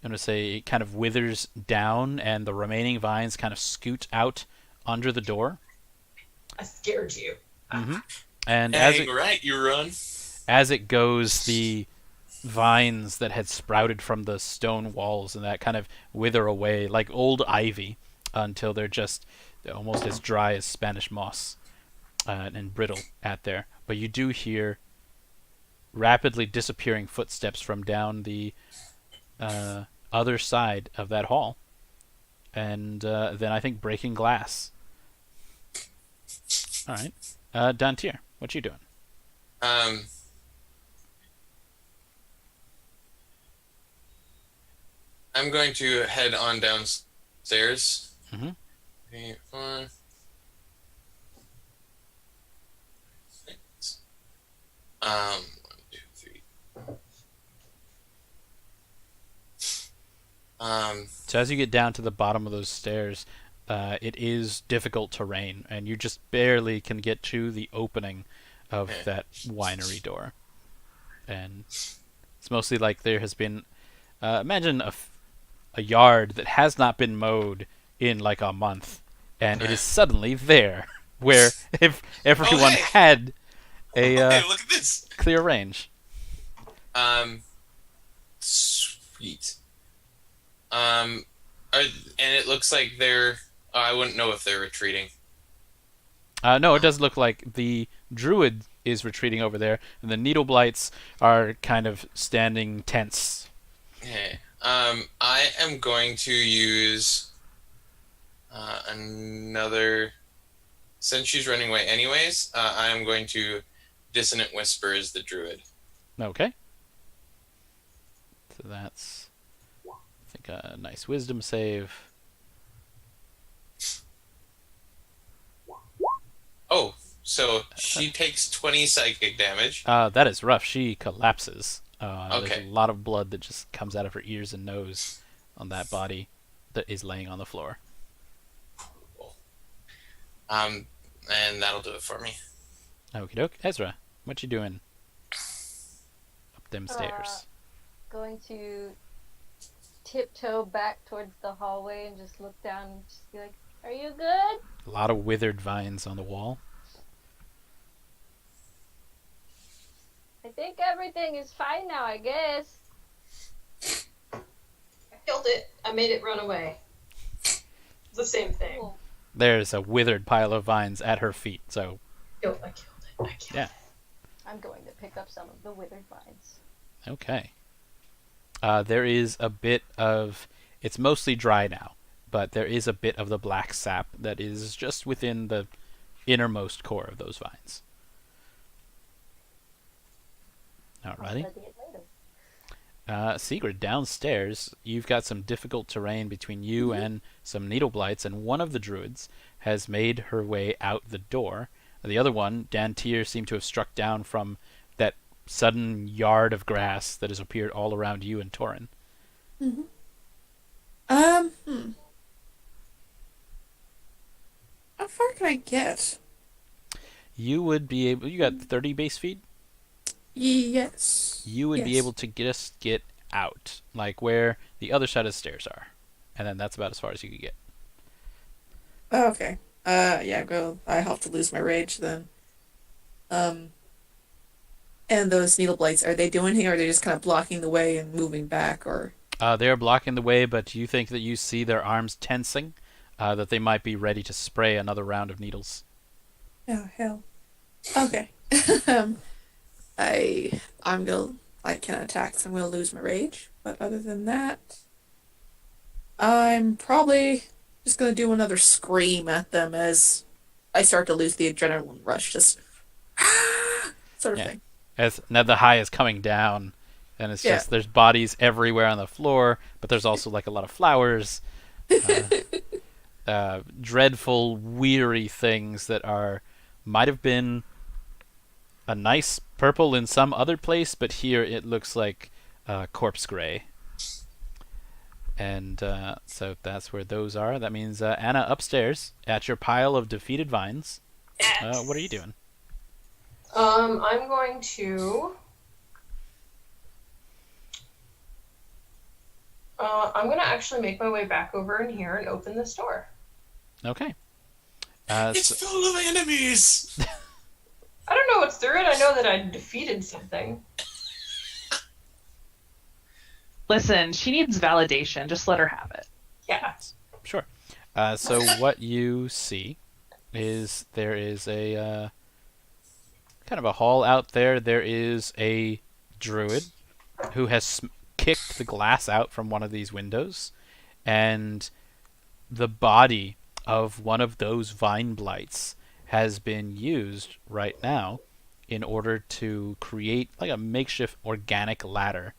I'm going to say, kind of withers down, and the remaining vines kind of scoot out under the door. I scared you. Mm-hmm. And Dang right, you run. as it goes, the vines that had sprouted from the stone walls and that kind of wither away like old ivy until they're just almost as dry as Spanish moss and brittle at there. But you do hear rapidly disappearing footsteps from down the other side of that hall, and then I think breaking glass. All right, Dantiir, what you doing? I'm going to head on downstairs. Mm-hmm. 3, 4, 6. 1, 2, 3. So as you get down to the bottom of those stairs, it is difficult terrain, and you just barely can get to the opening of that winery door. And it's mostly like there has been, imagine a yard that has not been mowed in like a month, and it is suddenly there, where if everyone had a hey, look at this. clear range. Sweet. And it looks like they're. I wouldn't know if they're retreating. No, it does look like the druid is retreating over there, and the needle blights are kind of standing tense. Okay. I am going to use another since she's running away anyways, I am going to Dissonant Whispers the druid. Okay. So that's, I think, a nice wisdom save. Oh, so she takes 20 psychic damage. That is rough. She collapses. Okay. There's a lot of blood that just comes out of her ears and nose on that body that is laying on the floor. And that'll do it for me. Okie doke. Ezra, what you doing? Up them stairs. Going to tiptoe back towards the hallway and just look down and just be like, "Are you good?" A lot of withered vines on the wall. I think everything is fine now, I guess. I killed it. I made it run away. It's the same thing. Cool. There's a withered pile of vines at her feet, so I killed it. yeah. I'm going to pick up some of the withered vines. Okay. There is a bit of... It's mostly dry now, but there is a bit of the black sap that is just within the innermost core of those vines. Alrighty. I'll study it later. Segrid, downstairs, you've got some difficult terrain between you and some needle blights, and one of the druids has made her way out the door. The other one, Dantiir, seemed to have struck down from that sudden yard of grass that has appeared all around you and Toren. Mm-hmm. How far can I get? You would be able... You got 30 base feet? Yes. You would be Yes. able to just get out, like where the other side of the stairs are. And then that's about as far as you could get. Oh, okay. Yeah, go. I have to lose my rage then. And those needle blights, are they doing anything, or are they just kind of blocking the way and moving back, or? They're blocking the way, but you think that you see their arms tensing, that they might be ready to spray another round of needles. Oh, hell. Okay. I can attack, so I'm gonna lose my rage. But other than that, I'm probably just gonna do another scream at them as I start to lose the adrenaline rush, just sort of thing. As now the high is coming down, and it's just there's bodies everywhere on the floor, but there's also like a lot of flowers, dreadful, weary things that might have been a nice purple in some other place, but here it looks like corpse gray. And so that's where those are. That means Anna, upstairs at your pile of defeated vines. Yes. What are you doing? I'm going to. I'm going to actually make my way back over in here and open this door. Okay. It's full of enemies! I don't know what's through it. I know that I defeated something. Listen, she needs validation. Just let her have it. Yeah. Sure. So what you see is there is a kind of a hall out there. There is a druid who has kicked the glass out from one of these windows, and the body of one of those vine blights has been used right now in order to create like a makeshift organic ladder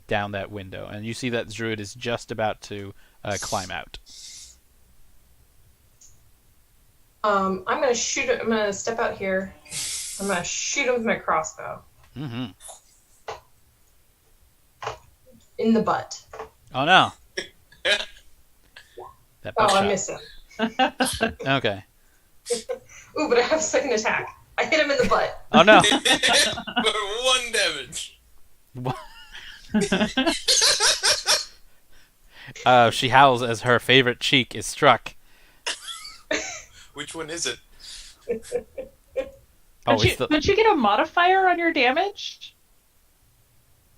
down that window. And you see that druid is just about to climb out. I'm gonna shoot it. I'm gonna step out here. I'm gonna shoot him with my crossbow Mm-hmm. in the butt. Oh no! That butt Oh, I shot. miss him. Okay. Ooh, but I have a second attack. I hit him in the butt. Oh no! For 1 damage. She howls as her favorite cheek is struck. Which one is it? Oh, Don't you, it's the... don't you get a modifier on your damage?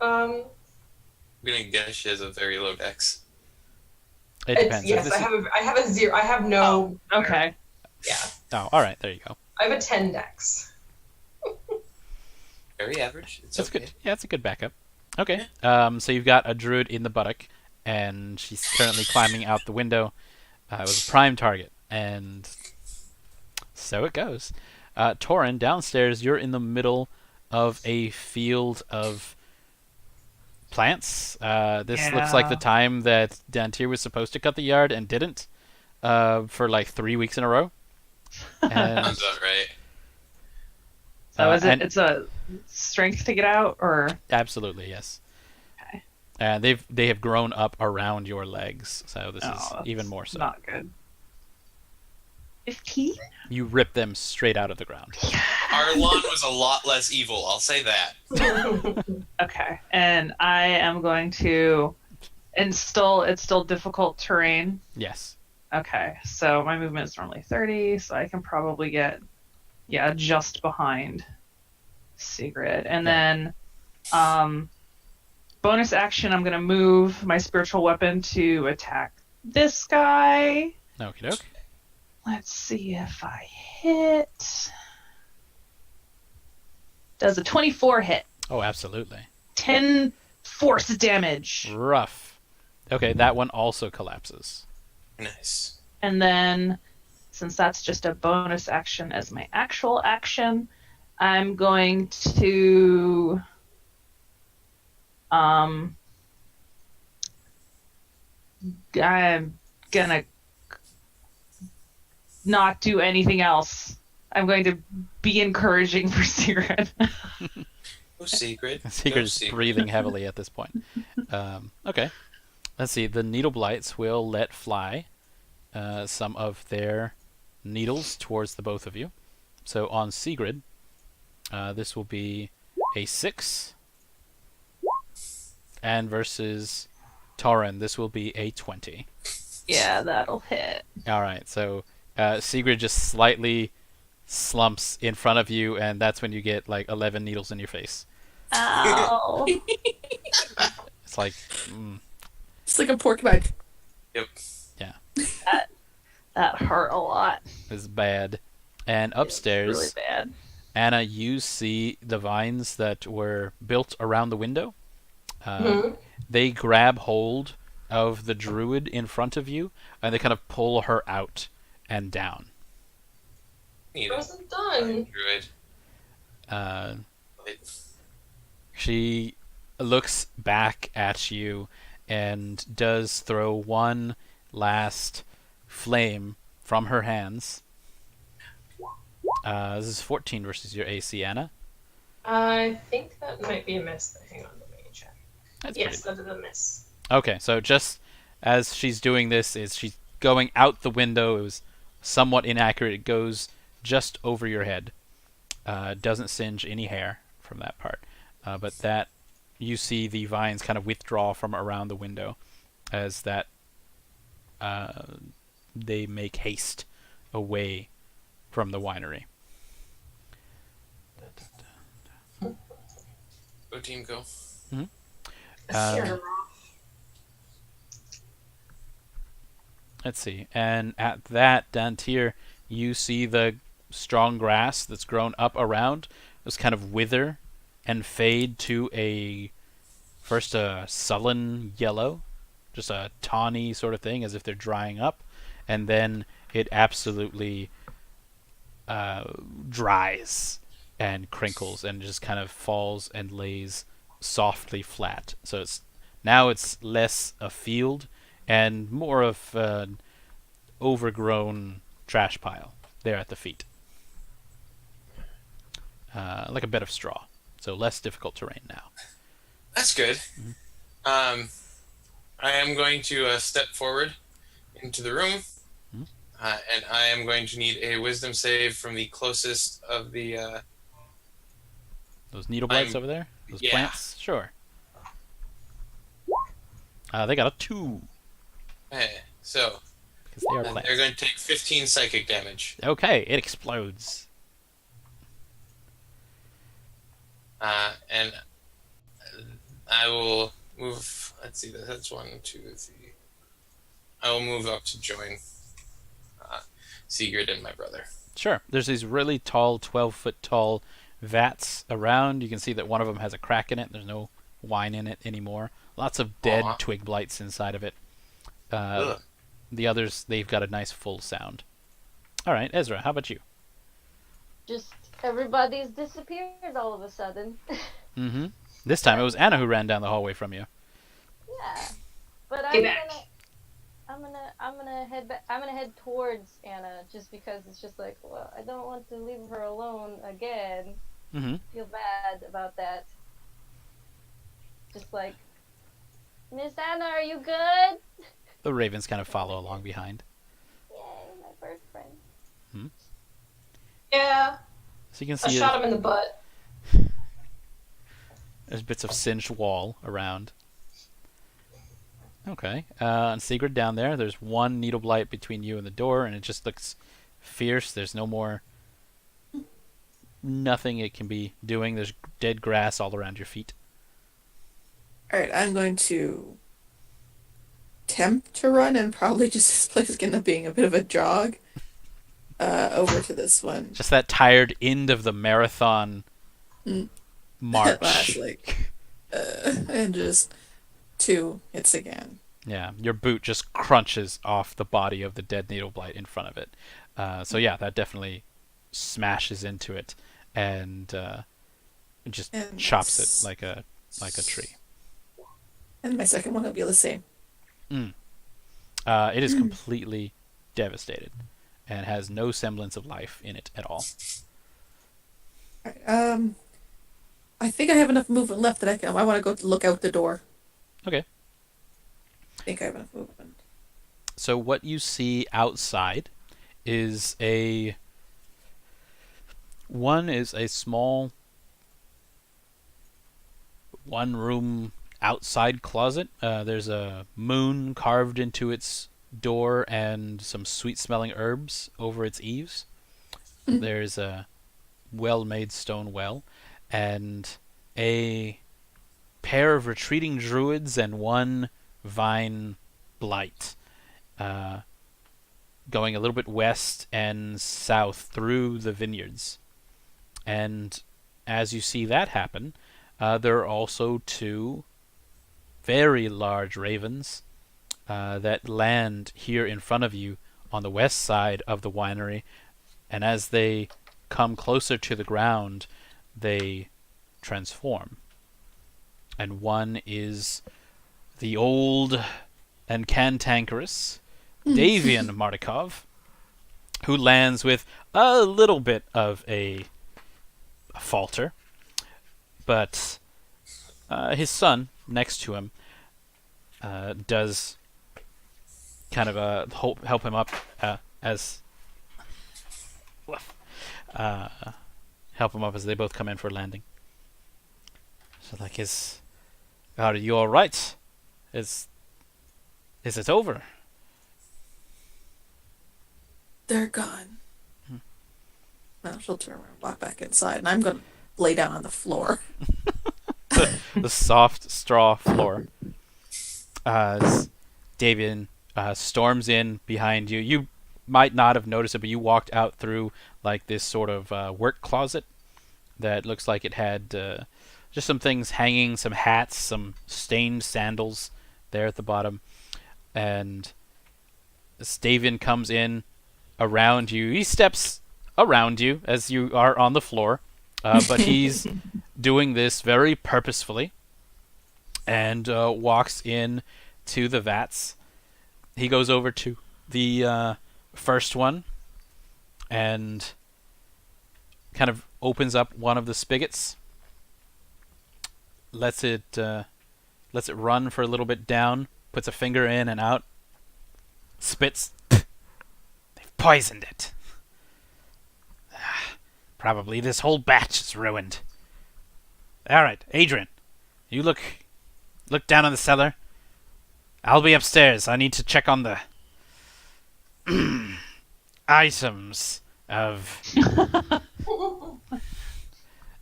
I'm gonna guess she has a very low dex. It depends. Yes, This I have a 0. I have no. Okay. Yeah, Oh, all right. There you go. I have a 10 dex. Very average. It's That's okay. good. Yeah, that's a good backup. Okay. So you've got a druid in the buttock, and she's currently climbing out the window. It was a prime target, and So it goes. Toren, downstairs, you're in the middle of a field of plants. This looks like the Yeah. time that Dantiir was supposed to cut the yard and didn't for like 3 weeks in a row. And Sounds about right. So is it? and It's a strength to get out, or absolutely, yes. Okay. And they have grown up around your legs, so this is that's even more so. not good. 15. You rip them straight out of the ground. Our lawn was a lot less evil, I'll say that. Okay, and I am going to. And still, it's still difficult terrain. Yes. Okay, so my movement is normally 30, so I can probably get, just behind Segrid. And then, bonus action, I'm going to move my spiritual weapon to attack this guy. Okie doke. Let's see if I hit. Does a 24 hit? Oh, absolutely. 10 force damage. Rough. Okay, that one also collapses. Nice. And then, since that's just a bonus action as my actual action, I'm going to I'm gonna not do anything else. I'm going to be encouraging for Sigrid. Go Secret. Secret's Secret. breathing heavily at this point. Okay. Let's see. The needle blights will let fly some of their needles towards the both of you. So on Segrid, this will be a 6. And versus Toren, this will be a 20. Yeah, that'll hit. Alright, so Segrid just slightly slumps in front of you, and that's when you get like 11 needles in your face. Ow. It's like, It's like a porcupine. Yep. That hurt a lot. this is bad. And upstairs, Really bad. Anna, you see the vines that were built around the window. Mhm. They grab hold of the druid in front of you, and they kind of pull her out and down. Neat. I wasn't done. Druid. Uh, Wait. she looks back at you and does throw one last flame from her hands. This is 14 versus your AC, Anna. I think that might be a miss. But hang on, let me check. That's Yes, pretty. that is a miss. Okay, so just as she's doing this, she's going out the window. It was somewhat inaccurate. It goes just over your head. Doesn't singe any hair from that part. But that you see the vines kind of withdraw from around the window as that they make haste away from the winery. Go team, go. I scared her off. Let's see. And at that, Dantiir, you see the strong grass that's grown up around just kind of wither and fade to first a sullen yellow, just a tawny sort of thing, as if they're drying up, and then it absolutely dries and crinkles and just kind of falls and lays softly flat. So it's less a field and more of an overgrown trash pile there at the feet. Like a bed of straw. So less difficult terrain now. That's good. I am going to step forward into the room, and I am going to need a wisdom save from the closest of the. Those needle blights over there? Those yeah. plants? Sure. They got a 2. So Because they are plants. they're going to take 15 psychic damage. Okay, it explodes. And I will move. Let's see, that's 1, 2, 3. I will move up to join Sigurd and my brother. Sure. There's these really tall, 12-foot tall vats around. You can see that one of them has a crack in it. There's no wine in it anymore. Lots of dead Aw. twig blights inside of it. Ugh. The others, they've got a nice full sound. All right, Ezra, how about you? just everybody's disappeared all of a sudden. Mm-hmm. This time it was Anna who ran down the hallway from you. Yeah, but Get back. I'm gonna head back. I'm gonna head towards Anna just because it's just like, well, I don't want to leave her alone again. Mm-hmm. Feel bad about that. Just like, Miss Anna, are you good? The ravens kind of follow along behind. Yay, my bird friend. Yeah, So you can I see shot him in the butt. there's bits of singed wall around. Okay. And Segrid down there, there's one needle blight between you and the door, and it just looks fierce. There's no more... nothing it can be doing. There's dead grass all around your feet. Alright, I'm going to attempt to run, and probably just this place is going to being a bit of a jog over to this one. Just that tired end of the marathon march. Last, and just 2 hits again. Yeah, your boot just crunches off the body of the dead needle blight in front of it. So yeah, that definitely smashes into it and just And chops that's- it like a tree. And my second one will be the same. It is completely devastated and has no semblance of life in it at all. Alright, I think I have enough movement left that I want to go look out the door. Okay. I think I have enough movement. So what you see outside is a small one-room outside closet. There's a moon carved into its door and some sweet-smelling herbs over its eaves. There's a well-made stone well and a pair of retreating druids and one vine blight going a little bit west and south through the vineyards. And as you see that happen, there are also 2 very large ravens that land here in front of you on the west side of the winery, and as they come closer to the ground, they transform. And one is the old and cantankerous Davian Martikov, who lands with a little bit of a falter, but his son next to him does kind of help him up help him up as they both come in for landing. So like, are you all right? Is it over? They're gone. Well, she'll turn around and walk back inside, and I'm going to lay down on the floor. The soft straw floor. As Davian storms in behind you. You might not have noticed it, but you walked out through like this sort of work closet that looks like it had just some things hanging, some hats, some stained sandals there at the bottom. And Davian comes in around you. He steps around you as you are on the floor, but he's doing this very purposefully and walks in to the vats. He goes over to the first one and kind of opens up one of the spigots, lets it run for a little bit down, puts a finger in and out, spits. They've poisoned it. Probably this whole batch is ruined. All right, Adrian, you look down in the cellar. I'll be upstairs. I need to check on the items of... so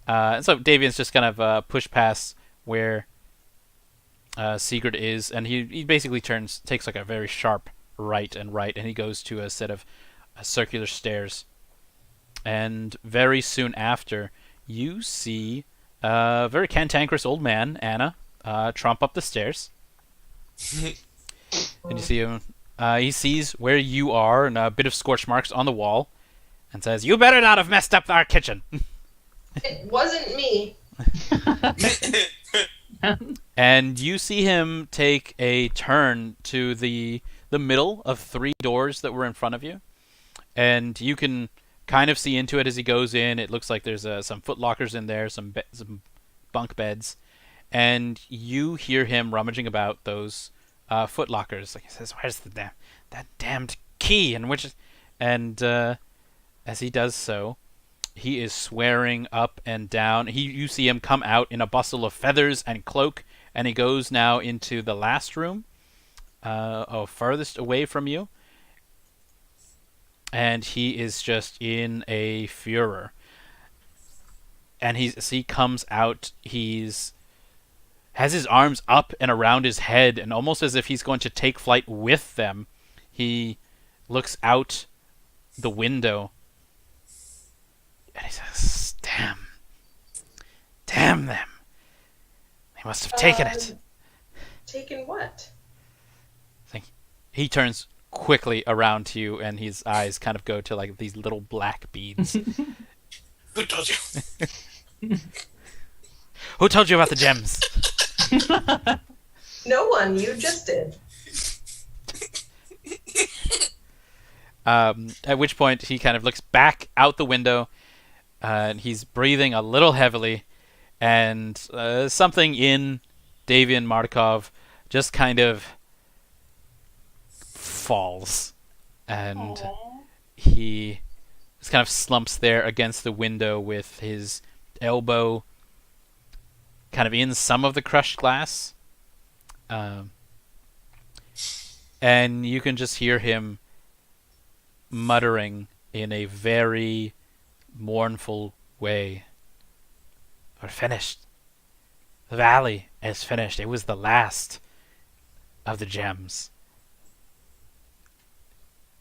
Davian's just kind of push past where Segrid is, and he basically takes like a very sharp right, and he goes to a set of circular stairs. And very soon after, you see a very cantankerous old man, Anna, tromp up the stairs. And you see him. He sees where you are and a bit of scorch marks on the wall. and says, "You better not have messed up our kitchen." It wasn't me. And you see him take a turn to the middle of 3 doors that were in front of you, and you can kind of see into it as he goes in. It looks like there's some footlockers in there, some bunk beds, and you hear him rummaging about those footlockers. Like he says, "Where's that damned key?" And as he does so, he is swearing up and down. You see him come out in a bustle of feathers and cloak, and he goes now into the last room, furthest away from you, and he is just in a furor. And as he comes out, has his arms up and around his head, and almost as if he's going to take flight with them. He looks out the window, and he says, Damn them. They must have taken it." Taken what? He turns quickly around to you, and his eyes kind of go to like these little black beads. Who told you? Who told you about the gems? No one. You just did. At which point he kind of looks back out the window, and he's breathing a little heavily, and something in Davian Markov just kind of falls, and he just kind of slumps there against the window with his elbow kind of in some of the crushed glass, and you can just hear him muttering in a very mournful way, "We're finished. The valley is finished. It was the last of the gems.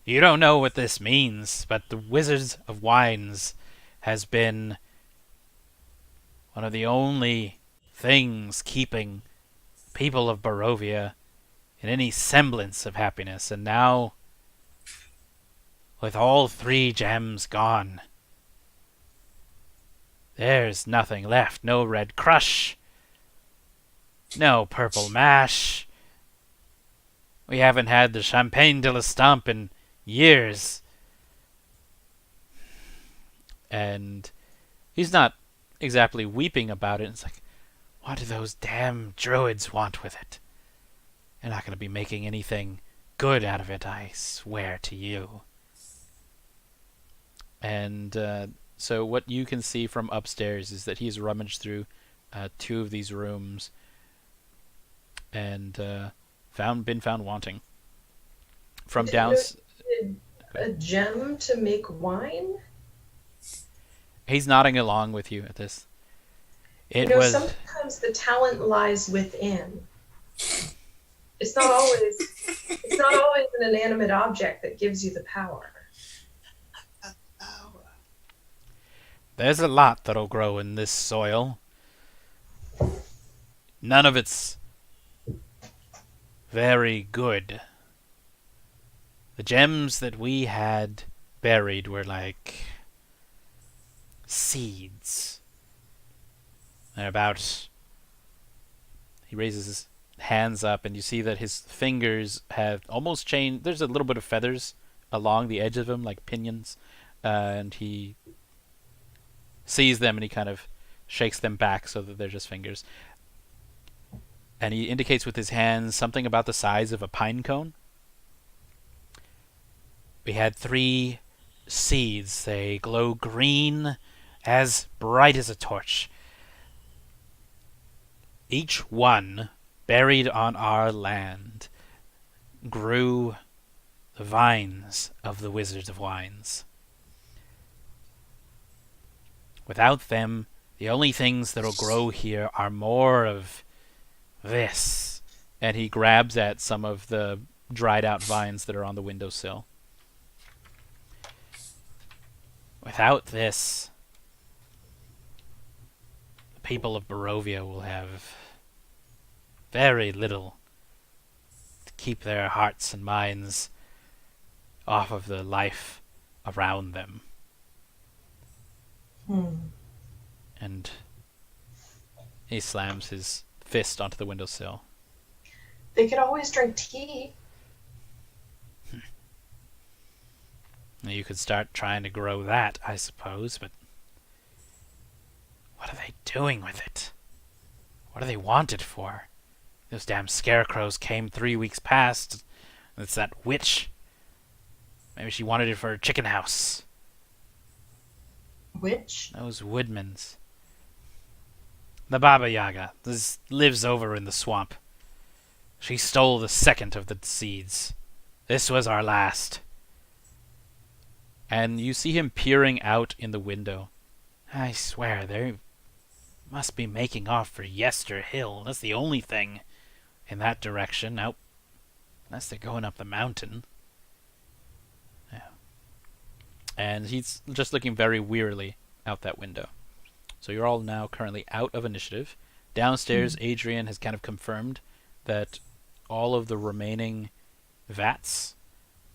You don't know what this means, but the Wizards of Wines has been one of the only things keeping people of Barovia in any semblance of happiness, and now, with all 3 gems gone, there's nothing left. No red crush, no purple mash. We haven't had the champagne de la stamp in years." And he's not exactly weeping about it. It's like, what do those damn druids want with it? They're not going to be making anything good out of it, I swear to you. And so what you can see from upstairs is that he's rummaged through 2 of these rooms and been found wanting. From A gem to make wine? He's nodding along with you at this. Sometimes the talent lies within. It's not always an inanimate object that gives you the power. There's a lot that'll grow in this soil. None of it's very good. The gems that we had buried were like seeds. They're about... He raises his hands up, and you see that his fingers have almost changed. There's a little bit of feathers along the edge of them, like pinions, and he sees them, and he kind of shakes them back so that they're just fingers. And he indicates with his hands something about the size of a pine cone. We had 3 seeds. They glow green, as bright as a torch. Each one, buried on our land, grew the vines of the Wizards of Wines. Without them, the only things that'll grow here are more of this. And he grabs at some of the dried out vines that are on the windowsill. Without this, the people of Barovia will have very little to keep their hearts and minds off of the life around them. And he slams his fist onto the windowsill. They could always drink tea. You could start trying to grow that, I suppose, but what are they doing with it? What do they want it for? Those damn scarecrows came 3 weeks past. It's that witch. Maybe she wanted it for her chicken house. Which? Those woodmans. The Baba Yaga lives over in the swamp. She stole the second of the seeds. This was our last. And you see him peering out in the window. I swear, they must be making off for Yester Hill. That's the only thing in that direction. Now, unless they're going up the mountain. Yeah. And he's just looking very wearily out that window. So you're all now currently out of initiative. Downstairs, Adrian has kind of confirmed that all of the remaining vats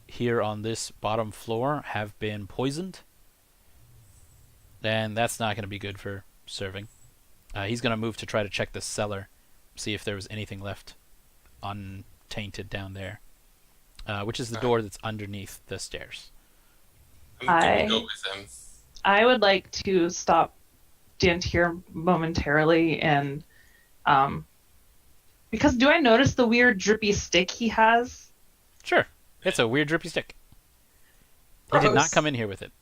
here on this bottom floor have been poisoned. And that's not going to be good for serving. He's going to move to try to check the cellar, see if there was anything left untainted down there, which is the door that's underneath the stairs. I'm going to go with them. I would like to stop Dantiir momentarily and because do I notice the weird drippy stick he has? Sure. It's a weird drippy stick. He did not come in here with it.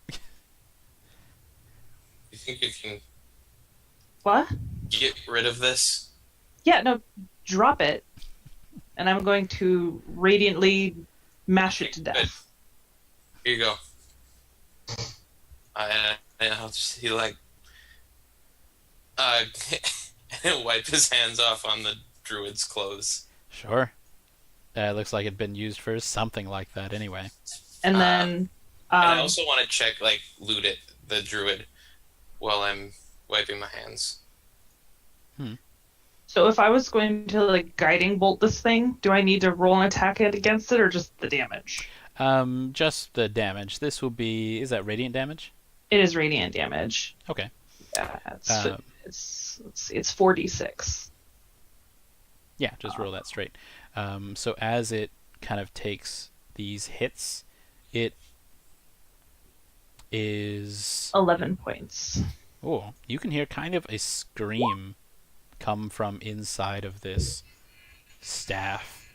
You think you can What? get rid of this? Yeah, no, drop it. And I'm going to radiantly mash it to Good. death. Here you go. I'll just he like wipe his hands off on the druid's clothes. Sure. It looks like it'd been used for something like that anyway. And then And I also want to check, loot it, the druid, while I'm wiping my hands. so if I was going to guiding bolt this thing, do I need to roll an attack against it or just the damage? Just the damage. This will be... Is that radiant damage? It is radiant damage. Okay. Yeah, it's 4d6. Yeah, just roll that straight. So as it kind of takes these hits, it is... 11 points. Oh, you can hear kind of a scream come from inside of this staff,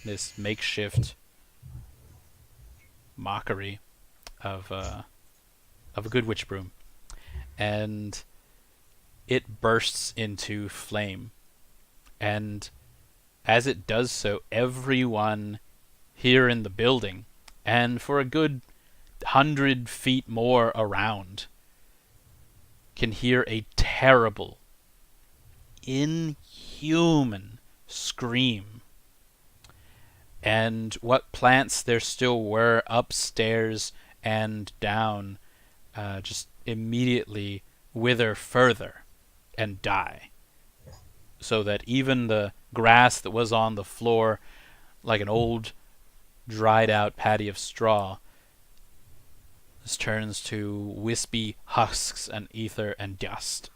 this makeshift mockery of a good witch broom, and it bursts into flame. And as it does so, everyone here in the building, and for a good 100 feet more around, can hear a terrible, inhuman scream. And what plants there still were upstairs and down just immediately wither further and die. So that even the grass that was on the floor, like an old dried out patty of straw, this turns to wispy husks and ether and dust.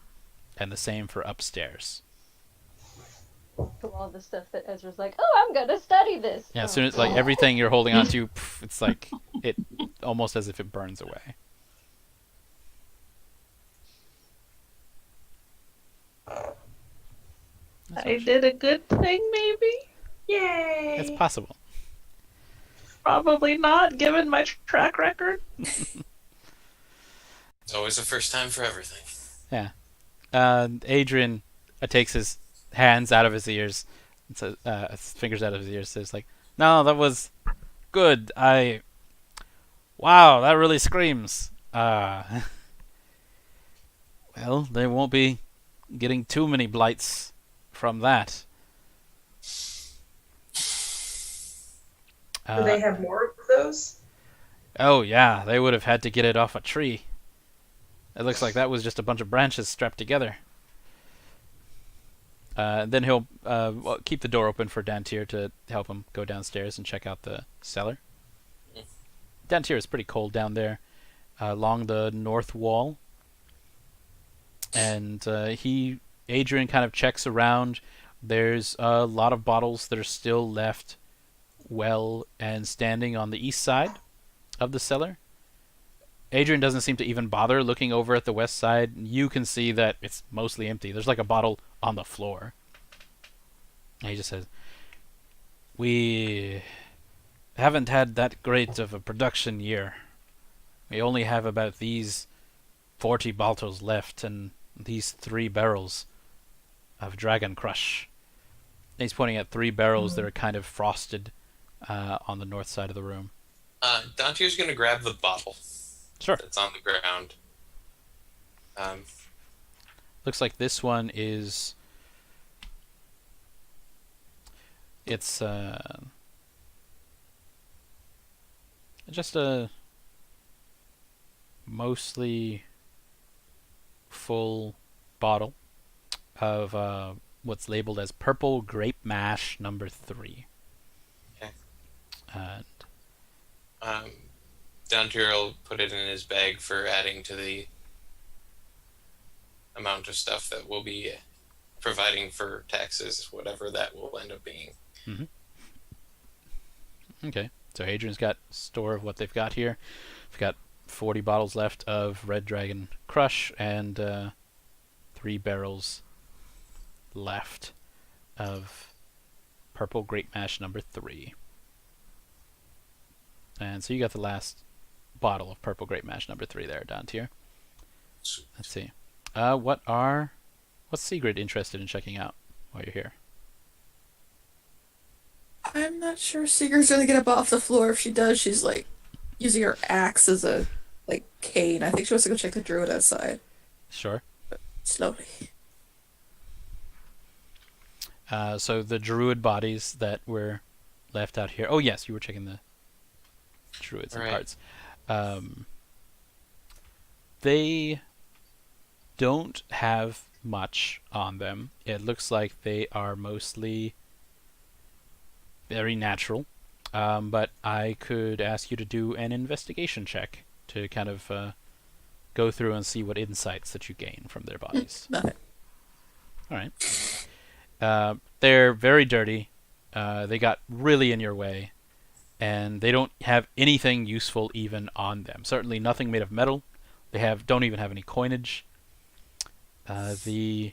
And the same for upstairs. From all the stuff that Ezra's like, oh, I'm gonna study this. Yeah, as soon as everything you're holding on to, it's like it almost as if it burns away. I did a good thing, maybe? Yay! It's possible. Probably not, given my track record. It's always a first time for everything. Yeah. Adrian takes his hands out of his ears, and says, his fingers out of his ears, says no, that was good. Wow, that really screams. Well, they won't be getting too many blights from that. Do they have more of those? Oh yeah, they would have had to get it off a tree. It looks like that was just a bunch of branches strapped together. Then he'll keep the door open for Dantiir to help him go downstairs and check out the cellar. Dantiir is pretty cold down there along the north wall. And Adrian kind of checks around. There's a lot of bottles that are still left well and standing on the east side of the cellar. Adrian doesn't seem to even bother looking over at the west side. You can see that it's mostly empty. There's like a bottle on the floor. And he just says, "We haven't had that great of a production year. We only have about these 40 bottles left and these 3 barrels of Dragon Crush." And he's pointing at 3 barrels that are kind of frosted on the north side of the room. Dantiir's going to grab the bottle Sure. that's on the ground. Looks like this one is... It's just a mostly full bottle of what's labeled as Purple Grape Mash number 3. Okay. And Dantiir will put it in his bag for adding to the amount of stuff that we'll be providing for taxes, whatever that will end up being. Okay, so Hadrian's got store of what they've got here. We've got 40 bottles left of Red Dragon Crush and 3 barrels left of Purple Grape Mash number 3. And so you got the last bottle of Purple Grape Mash number 3 there, Dantiir. Let's see. What's Segrid interested in checking out while you're here? I'm not sure Sigurd's gonna get up off the floor. If she does, she's like using her axe as a cane. I think she wants to go check the druid outside. Sure. Slowly. So the druid bodies that were left out here. Oh yes, you were checking the druids and Right. parts. They don't have much on them. It looks like they are mostly very natural. But I could ask you to do an investigation check to kind of go through and see what insights that you gain from their bodies. Nothing. All right. They're very dirty. They got really in your way, and they don't have anything useful even on them. Certainly nothing made of metal. They don't even have any coinage. The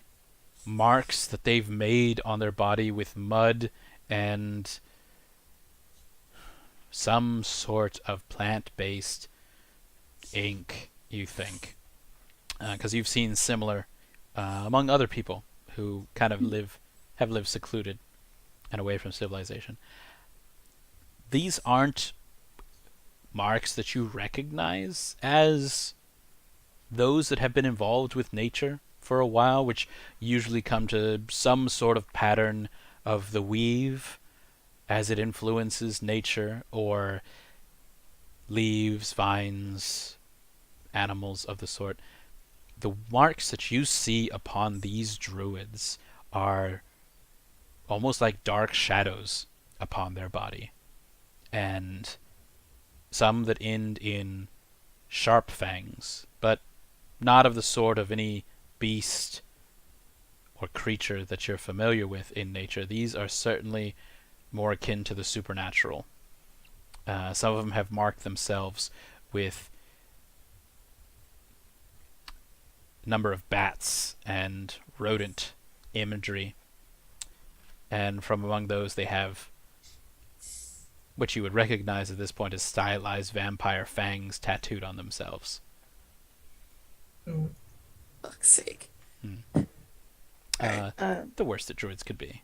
marks that they've made on their body with mud and some sort of plant-based ink, you think, because you've seen similar among other people who kind of have lived secluded and away from civilization. These aren't marks that you recognize as those that have been involved with nature for a while, which usually come to some sort of pattern of the weave as it influences nature, or leaves, vines, animals of the sort. The marks that you see upon these druids are almost like dark shadows upon their body, and some that end in sharp fangs, but not of the sort of any beast or creature that you're familiar with in nature. These are certainly more akin to the supernatural. Some of them have marked themselves with a number of bats and rodent imagery, and from among those they have what you would recognize at this point as stylized vampire fangs tattooed on themselves. Fuck's sake. The worst that druids could be.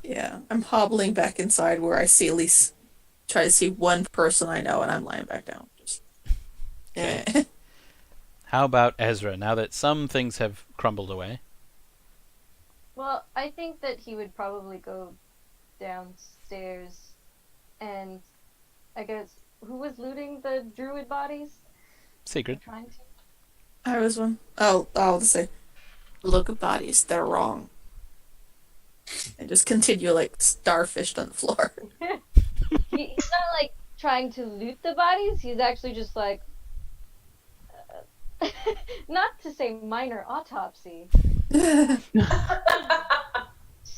Yeah, I'm hobbling back inside where I see at least try to see one person I know, and I'm lying back down. Just How about Ezra, now that some things have crumbled away? Well, I think that he would probably go downstairs and I guess who was looting the druid bodies? Segrid. Trying to. I was one. Oh, I'll just say, look at bodies. They're wrong. And just continue like starfished on the floor. He's not like trying to loot the bodies. He's actually just like not to say minor autopsy. Just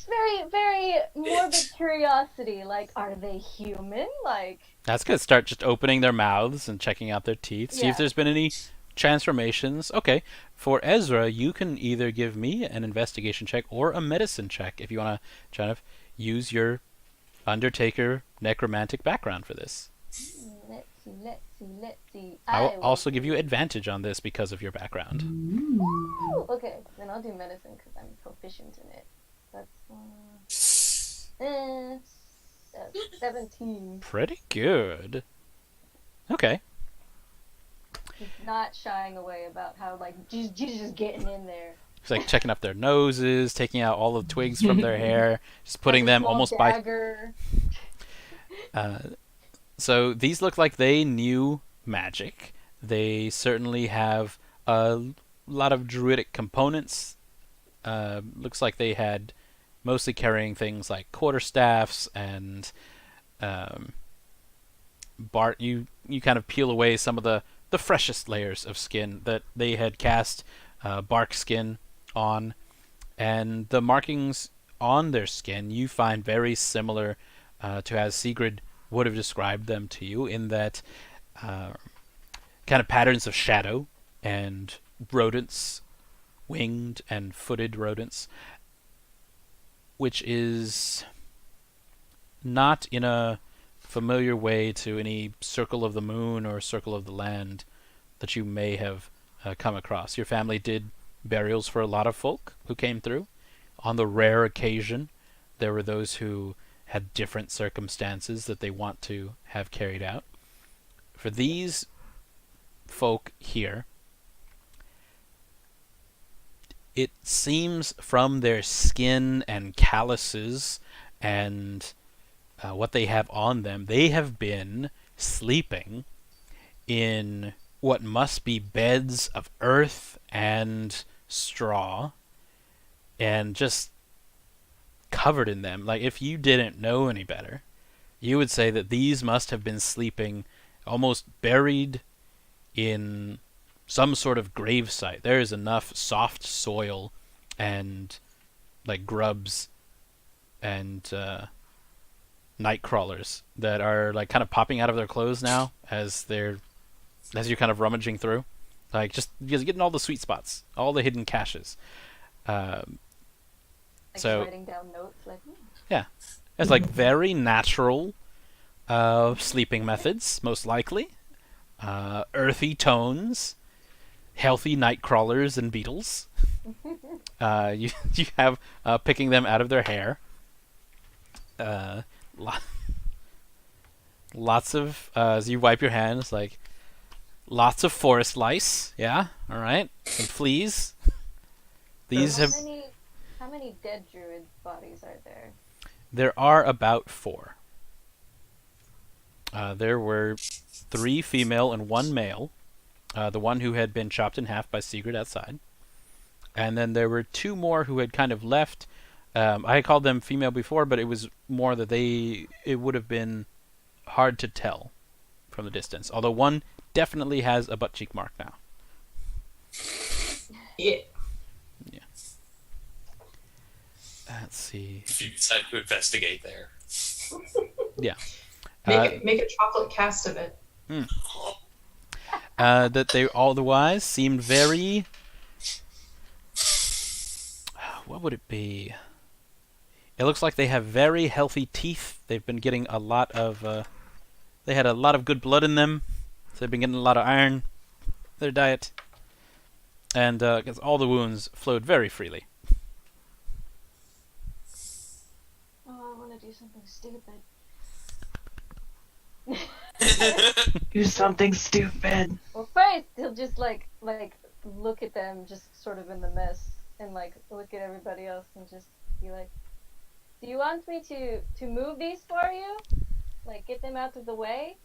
very, very morbid curiosity. Like, are they human? Like, That's gonna start just opening their mouths and checking out their teeth. See if Yeah. there's been any transformations. Okay. For Ezra, you can either give me an investigation check or a medicine check if you want to kind of use your Undertaker necromantic background for this. let's see. I will will also give do- you advantage on this because of your background. Ooh, okay, then I'll do medicine because I'm proficient in it. That's 17. Pretty good. Okay. He's not shying away about how like Jesus is getting in there. It's like checking up their noses, taking out all the twigs from their hair, just putting Has a them small almost dagger. So these look like they knew magic. They certainly have a lot of druidic components. Looks like they had mostly carrying things like quarterstaffs and Bart. You kind of peel away some of the freshest layers of skin that they had cast bark skin on, and the markings on their skin you find very similar to as Segrid would have described them to you, in that kind of patterns of shadow and rodents, winged and footed rodents, which is not in a familiar way to any Circle of the Moon or Circle of the Land that you may have come across. Your family did burials for a lot of folk who came through. On the rare occasion, there were those who had different circumstances that they want to have carried out. For these folk here, it seems from their skin and calluses and what they have on them, they have been sleeping in what must be beds of earth and straw and just covered in them. Like, if you didn't know any better, you would say that these must have been sleeping almost buried in some sort of grave site. There is enough soft soil and like grubs and night crawlers that are like kind of popping out of their clothes now as you're kind of rummaging through, like just getting all the sweet spots, all the hidden caches. Like So writing down notes, like. yeah, it's like very natural sleeping methods, most likely. Earthy tones, healthy night crawlers and beetles. You have picking them out of their hair. Lots of as you wipe your hands, like lots of forest lice. Yeah, all right. Some fleas. These have. How many dead druid bodies are there? There are about 4. There were 3 female and 1 male. The one who had been chopped in half by Segrid outside. And then there were 2 more who had kind of left. I had called them female before, but it was more that it would have been hard to tell from the distance. Although one definitely has a butt cheek mark now. Yeah. Let's see. If you decide to investigate there. Yeah. Make a chocolate cast of it. That they otherwise seemed very... What would it be? It looks like they have very healthy teeth. They've been getting a lot of... they had a lot of good blood in them. So they've been getting a lot of iron in their diet. And all the wounds flowed very freely. Oh, I want to do something stupid. Do something stupid. Well, first he'll just like look at them, just sort of in the mess, and like look at everybody else, and just be like, "Do you want me to move these for you? Like get them out of the way?"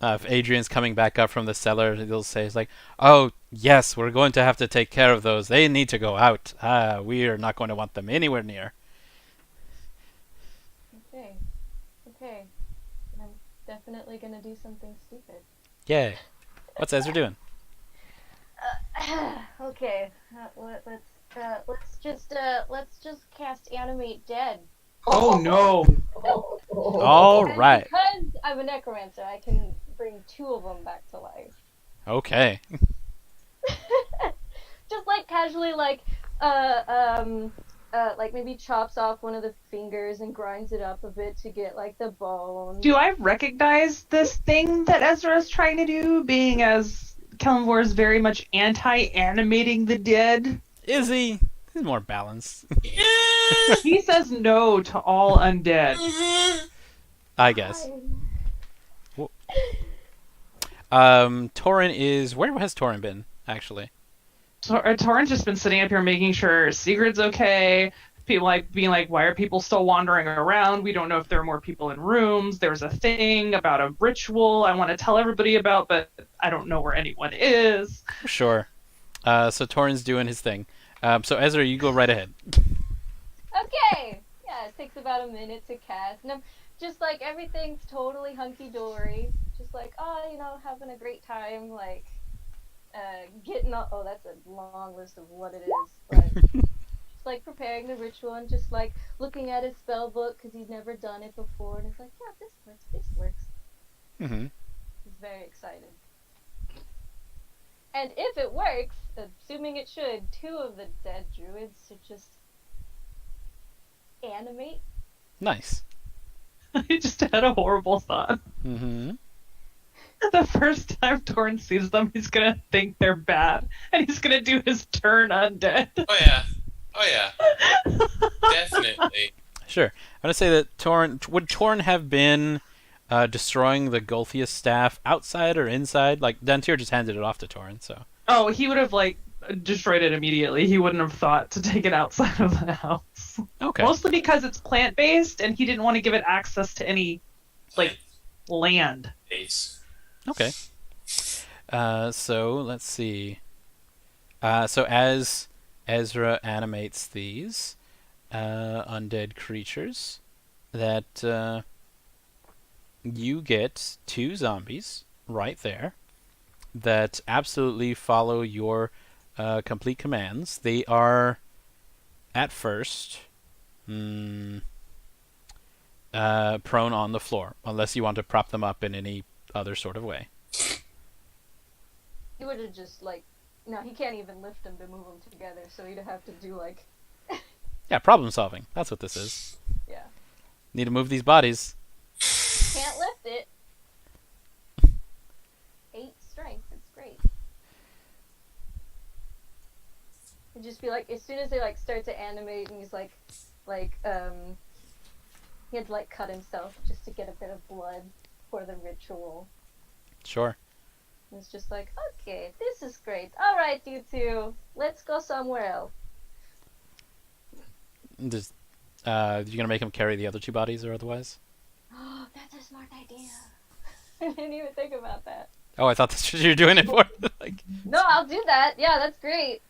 If Adrian's coming back up from the cellar, he'll say, "It's like, oh yes, we're going to have to take care of those. They need to go out. We are not going to want them anywhere near." Okay. I'm definitely gonna do something stupid. Yay! What's Ezra doing? Okay. Let's just cast animate dead. Oh no! All And right. because I'm a necromancer, I can bring 2 of them back to life. Okay. Just like casually, like like maybe chops off one of the fingers and grinds it up a bit to get like the bone. Do I recognize this thing that Ezra is trying to do, being as Kelmvor is very much anti-animating the dead? Is he? He's more balanced, Yeah. He says no to all undead. I guess. Toren is. Where has Toren been, actually? Toren's just been sitting up here making sure Sigrid's okay. People like being like, why are people still wandering around? We don't know if there are more people in rooms. There's a thing about a ritual I want to tell everybody about, but I don't know where anyone is. Sure. So Toren's doing his thing. So Ezra, you go right ahead. Okay. Yeah, it takes about a minute to cast, and I'm just like everything's totally hunky dory. Just like, having a great time, like getting all. Oh, that's a long list of what it is, but just like preparing the ritual and just like looking at his spell book because he's never done it before, and it's like, yeah, this works. This works. Mm-hmm. He's very excited. And if it works, assuming it should, 2 of the dead druids should just animate. Nice. I just had a horrible thought. Mm-hmm. The first time Toren sees them, he's gonna think they're bad, and he's gonna do his turn undead. Oh yeah. Definitely. Sure. I'm gonna say that Toren would Toren have been destroying the Golthius staff outside or inside? Like Dantiir just handed it off to Toren, so. Oh, he would have like destroyed it immediately. He wouldn't have thought to take it outside of the house. Okay. Mostly because it's plant-based, and he didn't want to give it access to any like land. Ace. Okay. So let's see. So as Ezra animates these undead creatures, that you get 2 zombies right there that absolutely follow your complete commands. They are at first prone on the floor, unless you want to prop them up in any other sort of way. He would have just like, no, he can't even lift them to move them together, so he'd have to do like, Yeah, problem solving. That's what this is. yeah, Need to move these bodies. can't lift it. 8 strength, it's great. It'd just be like, as soon as they like start to animate, and he's like, he had to like cut himself just to get a bit of blood for the ritual. Sure. And it's just like, okay, this is great. All right, you 2, let's go somewhere else. Just, you gonna make him carry the other 2 bodies or otherwise? Oh, that's a smart idea. I didn't even think about that. Oh, I thought that's what you were doing it for. Like, No, I'll do that. Yeah, that's great.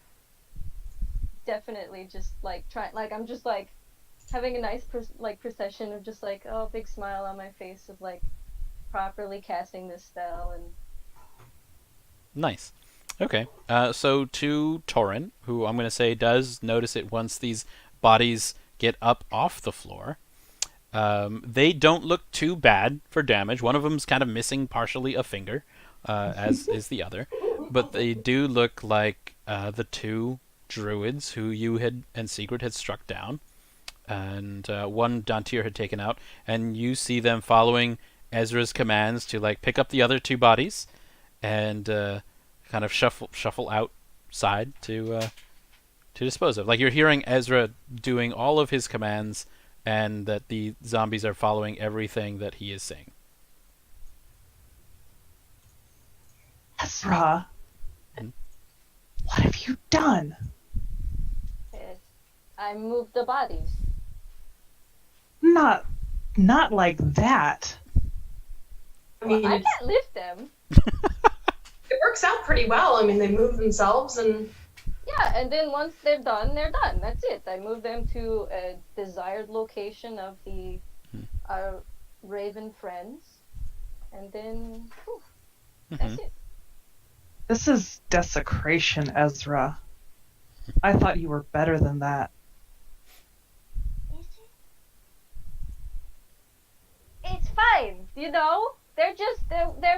Definitely, just like I'm just like having a nice procession of just like, oh, big smile on my face of like properly casting this spell. And nice. Okay. So to Toren, who I'm gonna say does notice it once these bodies get up off the floor. They don't look too bad for damage. One of them's kind of missing partially a finger, as is the other. But they do look like the 2 druids who you and Segrid had struck down. And one Dantiir had taken out. And you see them following Ezra's commands to like pick up the other 2 bodies and kind of shuffle outside to dispose of. Like you're hearing Ezra doing all of his commands, and that the zombies are following everything that he is saying. Ezra, what have you done? I moved the bodies. Not like that. I mean, Well, I can't lift them. it works out pretty well. I mean, they move themselves, and Yeah, and then once they're done, they're done. That's it. I move them to a desired location of the Raven friends, and then that's it. This is desecration, Ezra. I thought you were better than that. Is it? It's fine, you know? They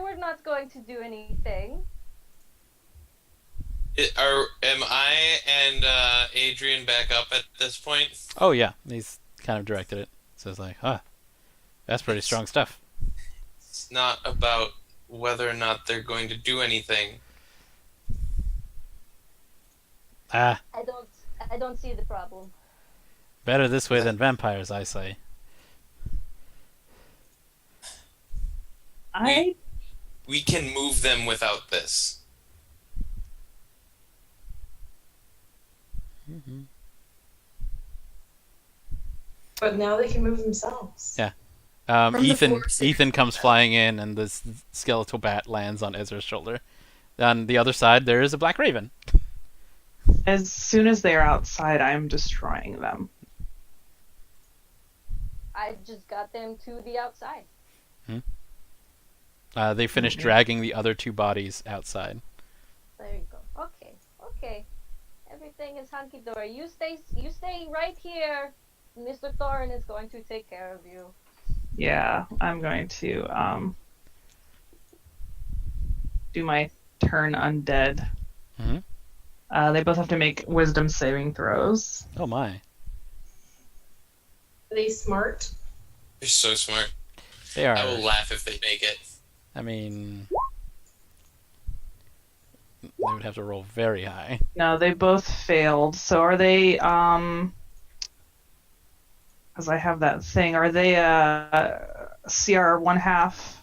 were not going to do anything. Am I and Adrian back up at this point? Oh yeah, he's kind of directed it. So it's like, that's pretty strong stuff. It's not about whether or not they're going to do anything. Ah, I don't see the problem. better this way than vampires, I say. We can move them without this. Mm-hmm. But now they can move themselves. Yeah. From the Ethan force. Ethan comes flying in, and this skeletal bat lands on Ezra's shoulder. On the other side, there is a black raven. As soon as they're outside, I'm destroying them. I just got them to the outside. They finished dragging the other two bodies outside. There you go. Okay. Everything is hunky dory. You stay right here. Mr. Thorin is going to take care of you. Yeah, I'm going to do my turn undead. Mhm. They both have to make wisdom saving throws. Oh my. Are they smart? They're so smart. They are. I will laugh if they make it. I mean, they would have to roll very high. No, they both failed. So are they because I have that thing. Are they CR 1/2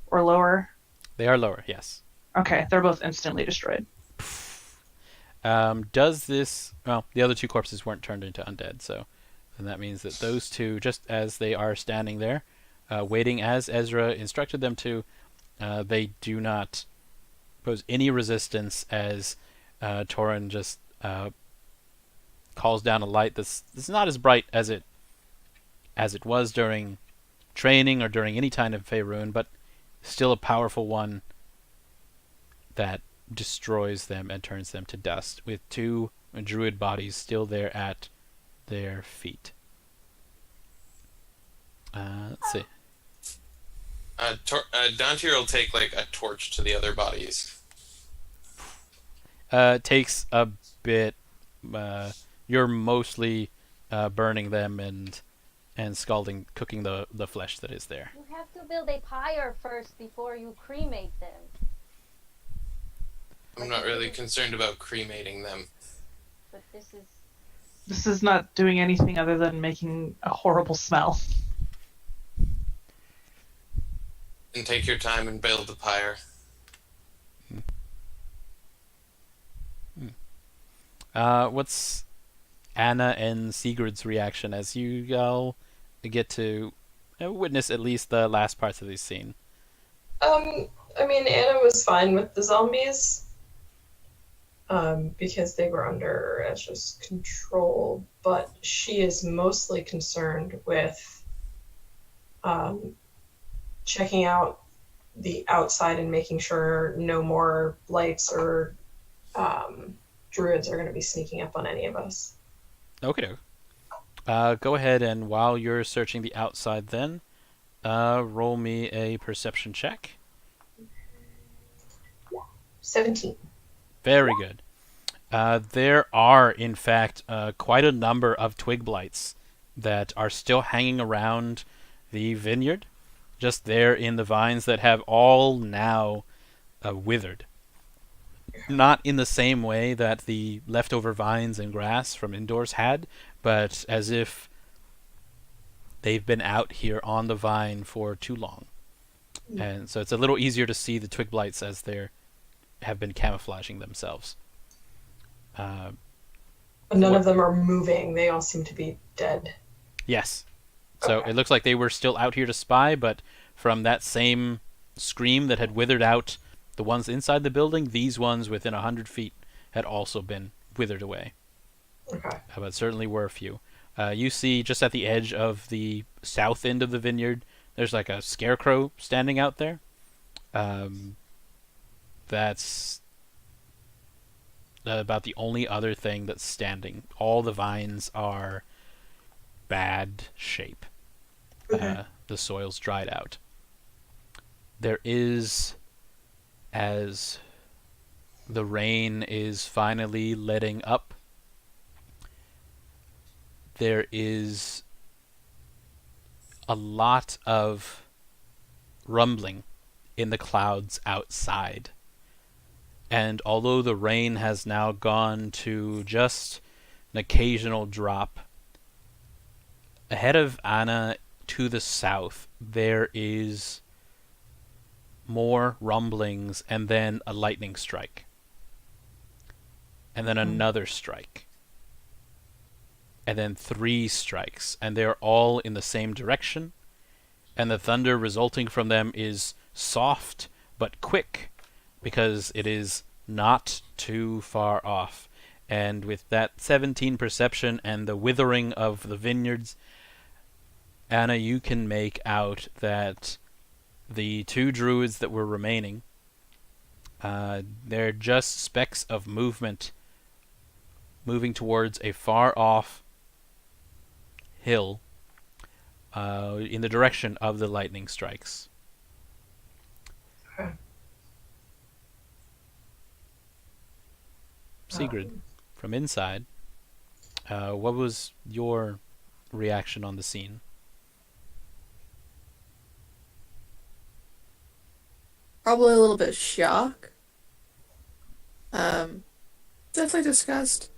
or lower? They are lower, yes. Okay, they're both instantly destroyed. Does this... Well, the other two corpses weren't turned into undead, so... And that means that those two, just as they are standing there, waiting as Ezra instructed them to, they do not pose any resistance as Toren just calls down a light that's not as bright as it was during training or during any time of Faerun, but still a powerful one that destroys them and turns them to dust, with two druid bodies still there at their feet. Let's see. Dantiir will take like a torch to the other bodies. Takes a bit. You're mostly burning them and scalding, cooking the flesh that is there. You have to build a pyre first before you cremate them. I'm not really concerned about cremating them. But this is... This is not doing anything other than making a horrible smell. And take your time and build the pyre. What's Anna and Sigurd's reaction as you all get to witness at least the last parts of this scene? I mean, Anna was fine with the zombies. Because they were under Ezra's control, but she is mostly concerned with checking out the outside and making sure no more lights or druids are going to be sneaking up on any of us. Okay. Go ahead, and while you're searching the outside then, roll me a perception check. 17. Very good. There are, in fact, quite a number of twig blights that are still hanging around the vineyard, just there in the vines that have all now withered. Not in the same way that the leftover vines and grass from indoors had, but as if they've been out here on the vine for too long. And so it's a little easier to see the twig blights as they have been camouflaging themselves. But none of them are moving. They all seem to be dead. Yes. So Okay. it looks like they were still out here to spy, but from that same scream that had withered out the ones inside the building, these ones within 100 feet had also been withered away. Okay. But certainly were a few. You see just at the edge of the south end of the vineyard, there's like a scarecrow standing out there. That's about the only other thing that's standing. All the vines are bad shape. Okay. The soil's dried out. There is, as the rain is finally letting up, there is a lot of rumbling in the clouds outside. And although the rain has now gone to just an occasional drop, ahead of Anna to the south, there is more rumblings and then a lightning strike. And then another strike. And then 3 strikes. And they're all in the same direction. And the thunder resulting from them is soft but quick, because it is not too far off. And with that 17 perception and the withering of the vineyards, Anna, you can make out that the 2 druids that were remaining, they're just specks of movement moving towards a far off hill in the direction of the lightning strikes. Okay. Segrid, from inside, what was your reaction on the scene? Probably a little bit of shock. Definitely disgust.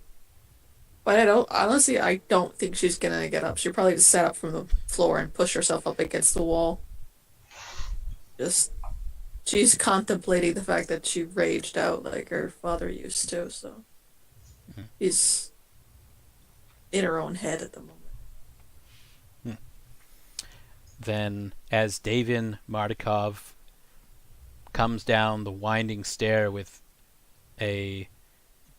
But I don't think she's gonna get up. She'll probably just set up from the floor and push herself up against the wall. She's contemplating the fact that she raged out like her father used to, so she's in her own head at the moment. Then, as Davian Mardikov comes down the winding stair with a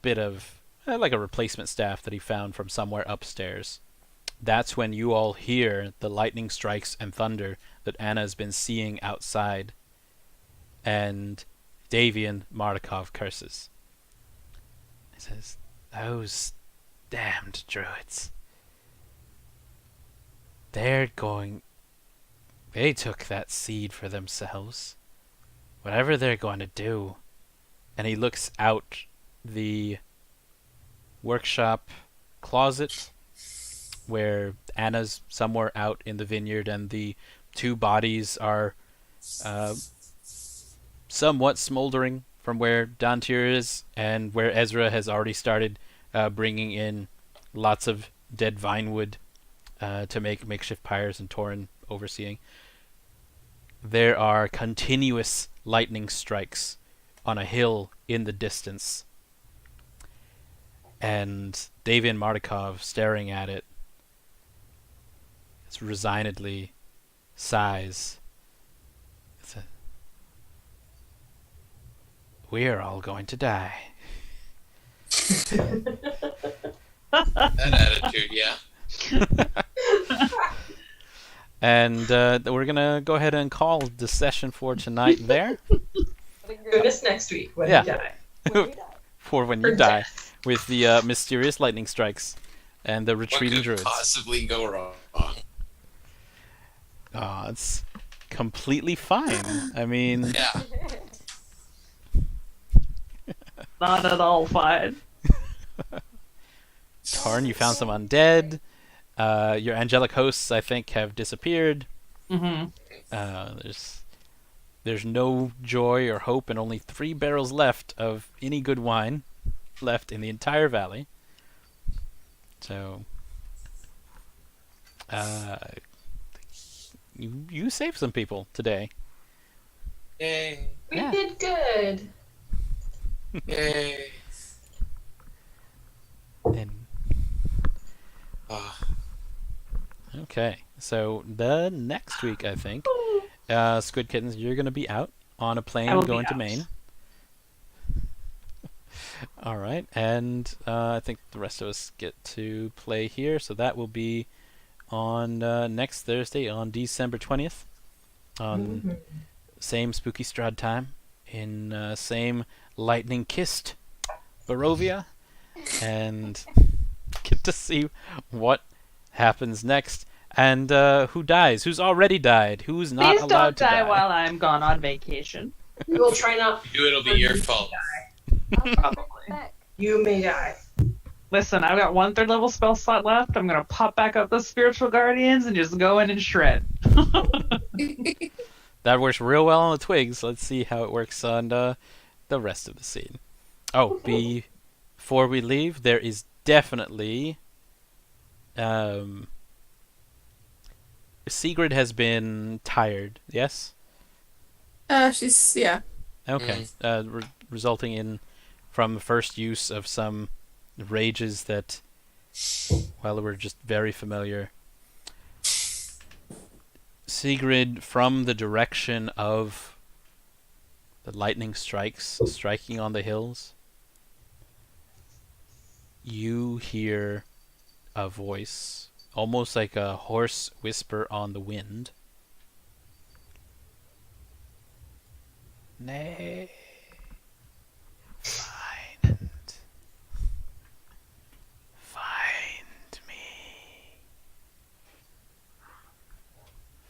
bit of like a replacement staff that he found from somewhere upstairs, that's when you all hear the lightning strikes and thunder that Anna's been seeing outside, and Davian Mardikov curses. He says, "Those damned druids. They took that seed for themselves. Whatever they're going to do." And he looks out the workshop closet where Anna's somewhere out in the vineyard, and the 2 bodies are somewhat smoldering from where Dantiir is, and where Ezra has already started bringing in lots of dead vine wood to make makeshift pyres, and Toren overseeing. There are continuous lightning strikes on a hill in the distance, and Davian Mardikov, staring at it, resignedly sighs. "We're all going to die." That attitude, yeah. And we're going to go ahead and call the session for tonight there. Join us next week when Yeah. we die. When we die. For when Or you die, death. with the mysterious lightning strikes and the What retreating could druids. possibly go wrong? Oh, it's completely fine. I mean, Yeah. Not at all fine. Tarn, you found some undead. Your angelic hosts, I think, have disappeared. Mm-hmm. There's no joy or hope, and only 3 barrels left of any good wine left in the entire valley. So, you saved some people today. Yay. We Yeah. did good. Yay. And Ah, okay, so the next week, I think, Squid Kittens, you're going to be out on a I plane will be going to out. Maine. All right, and I think the rest of us get to play here, so that will be on next Thursday, on December 20th, on Mhm. same spooky Strahd time, in same lightning-kissed Barovia and get to see what happens next. And who dies? Who's already died? Who's not Please allowed don't to die die? while I'm gone on vacation. We will try not. You, it'll be your fault. I'll Probably. back. You may die. Listen, I've got 1 third level spell slot left. I'm gonna pop back up the spiritual guardians and just go in and shred. That works real well on the twigs. Let's see how it works on the rest of the scene. Oh, before we leave, there is definitely Segrid has been tired. Yes. She's yeah. Okay. Resulting in from the first use of some rages that, well, were just very familiar. Segrid, from the direction of the lightning strikes striking on the hills, you hear a voice, almost like a hoarse whisper on the wind. Nay, find me.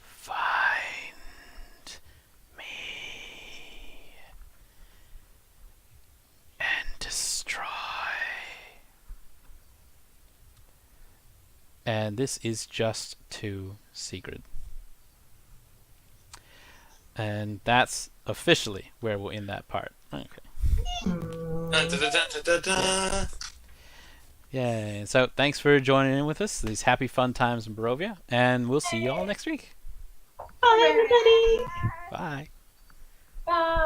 Find me and destroy. And this is just to Segrid. And that's officially where we'll end that part. Okay. Yeah. So thanks for joining in with us. These happy fun times in Barovia, and we'll see you all next week. Bye, everybody. Bye. Bye.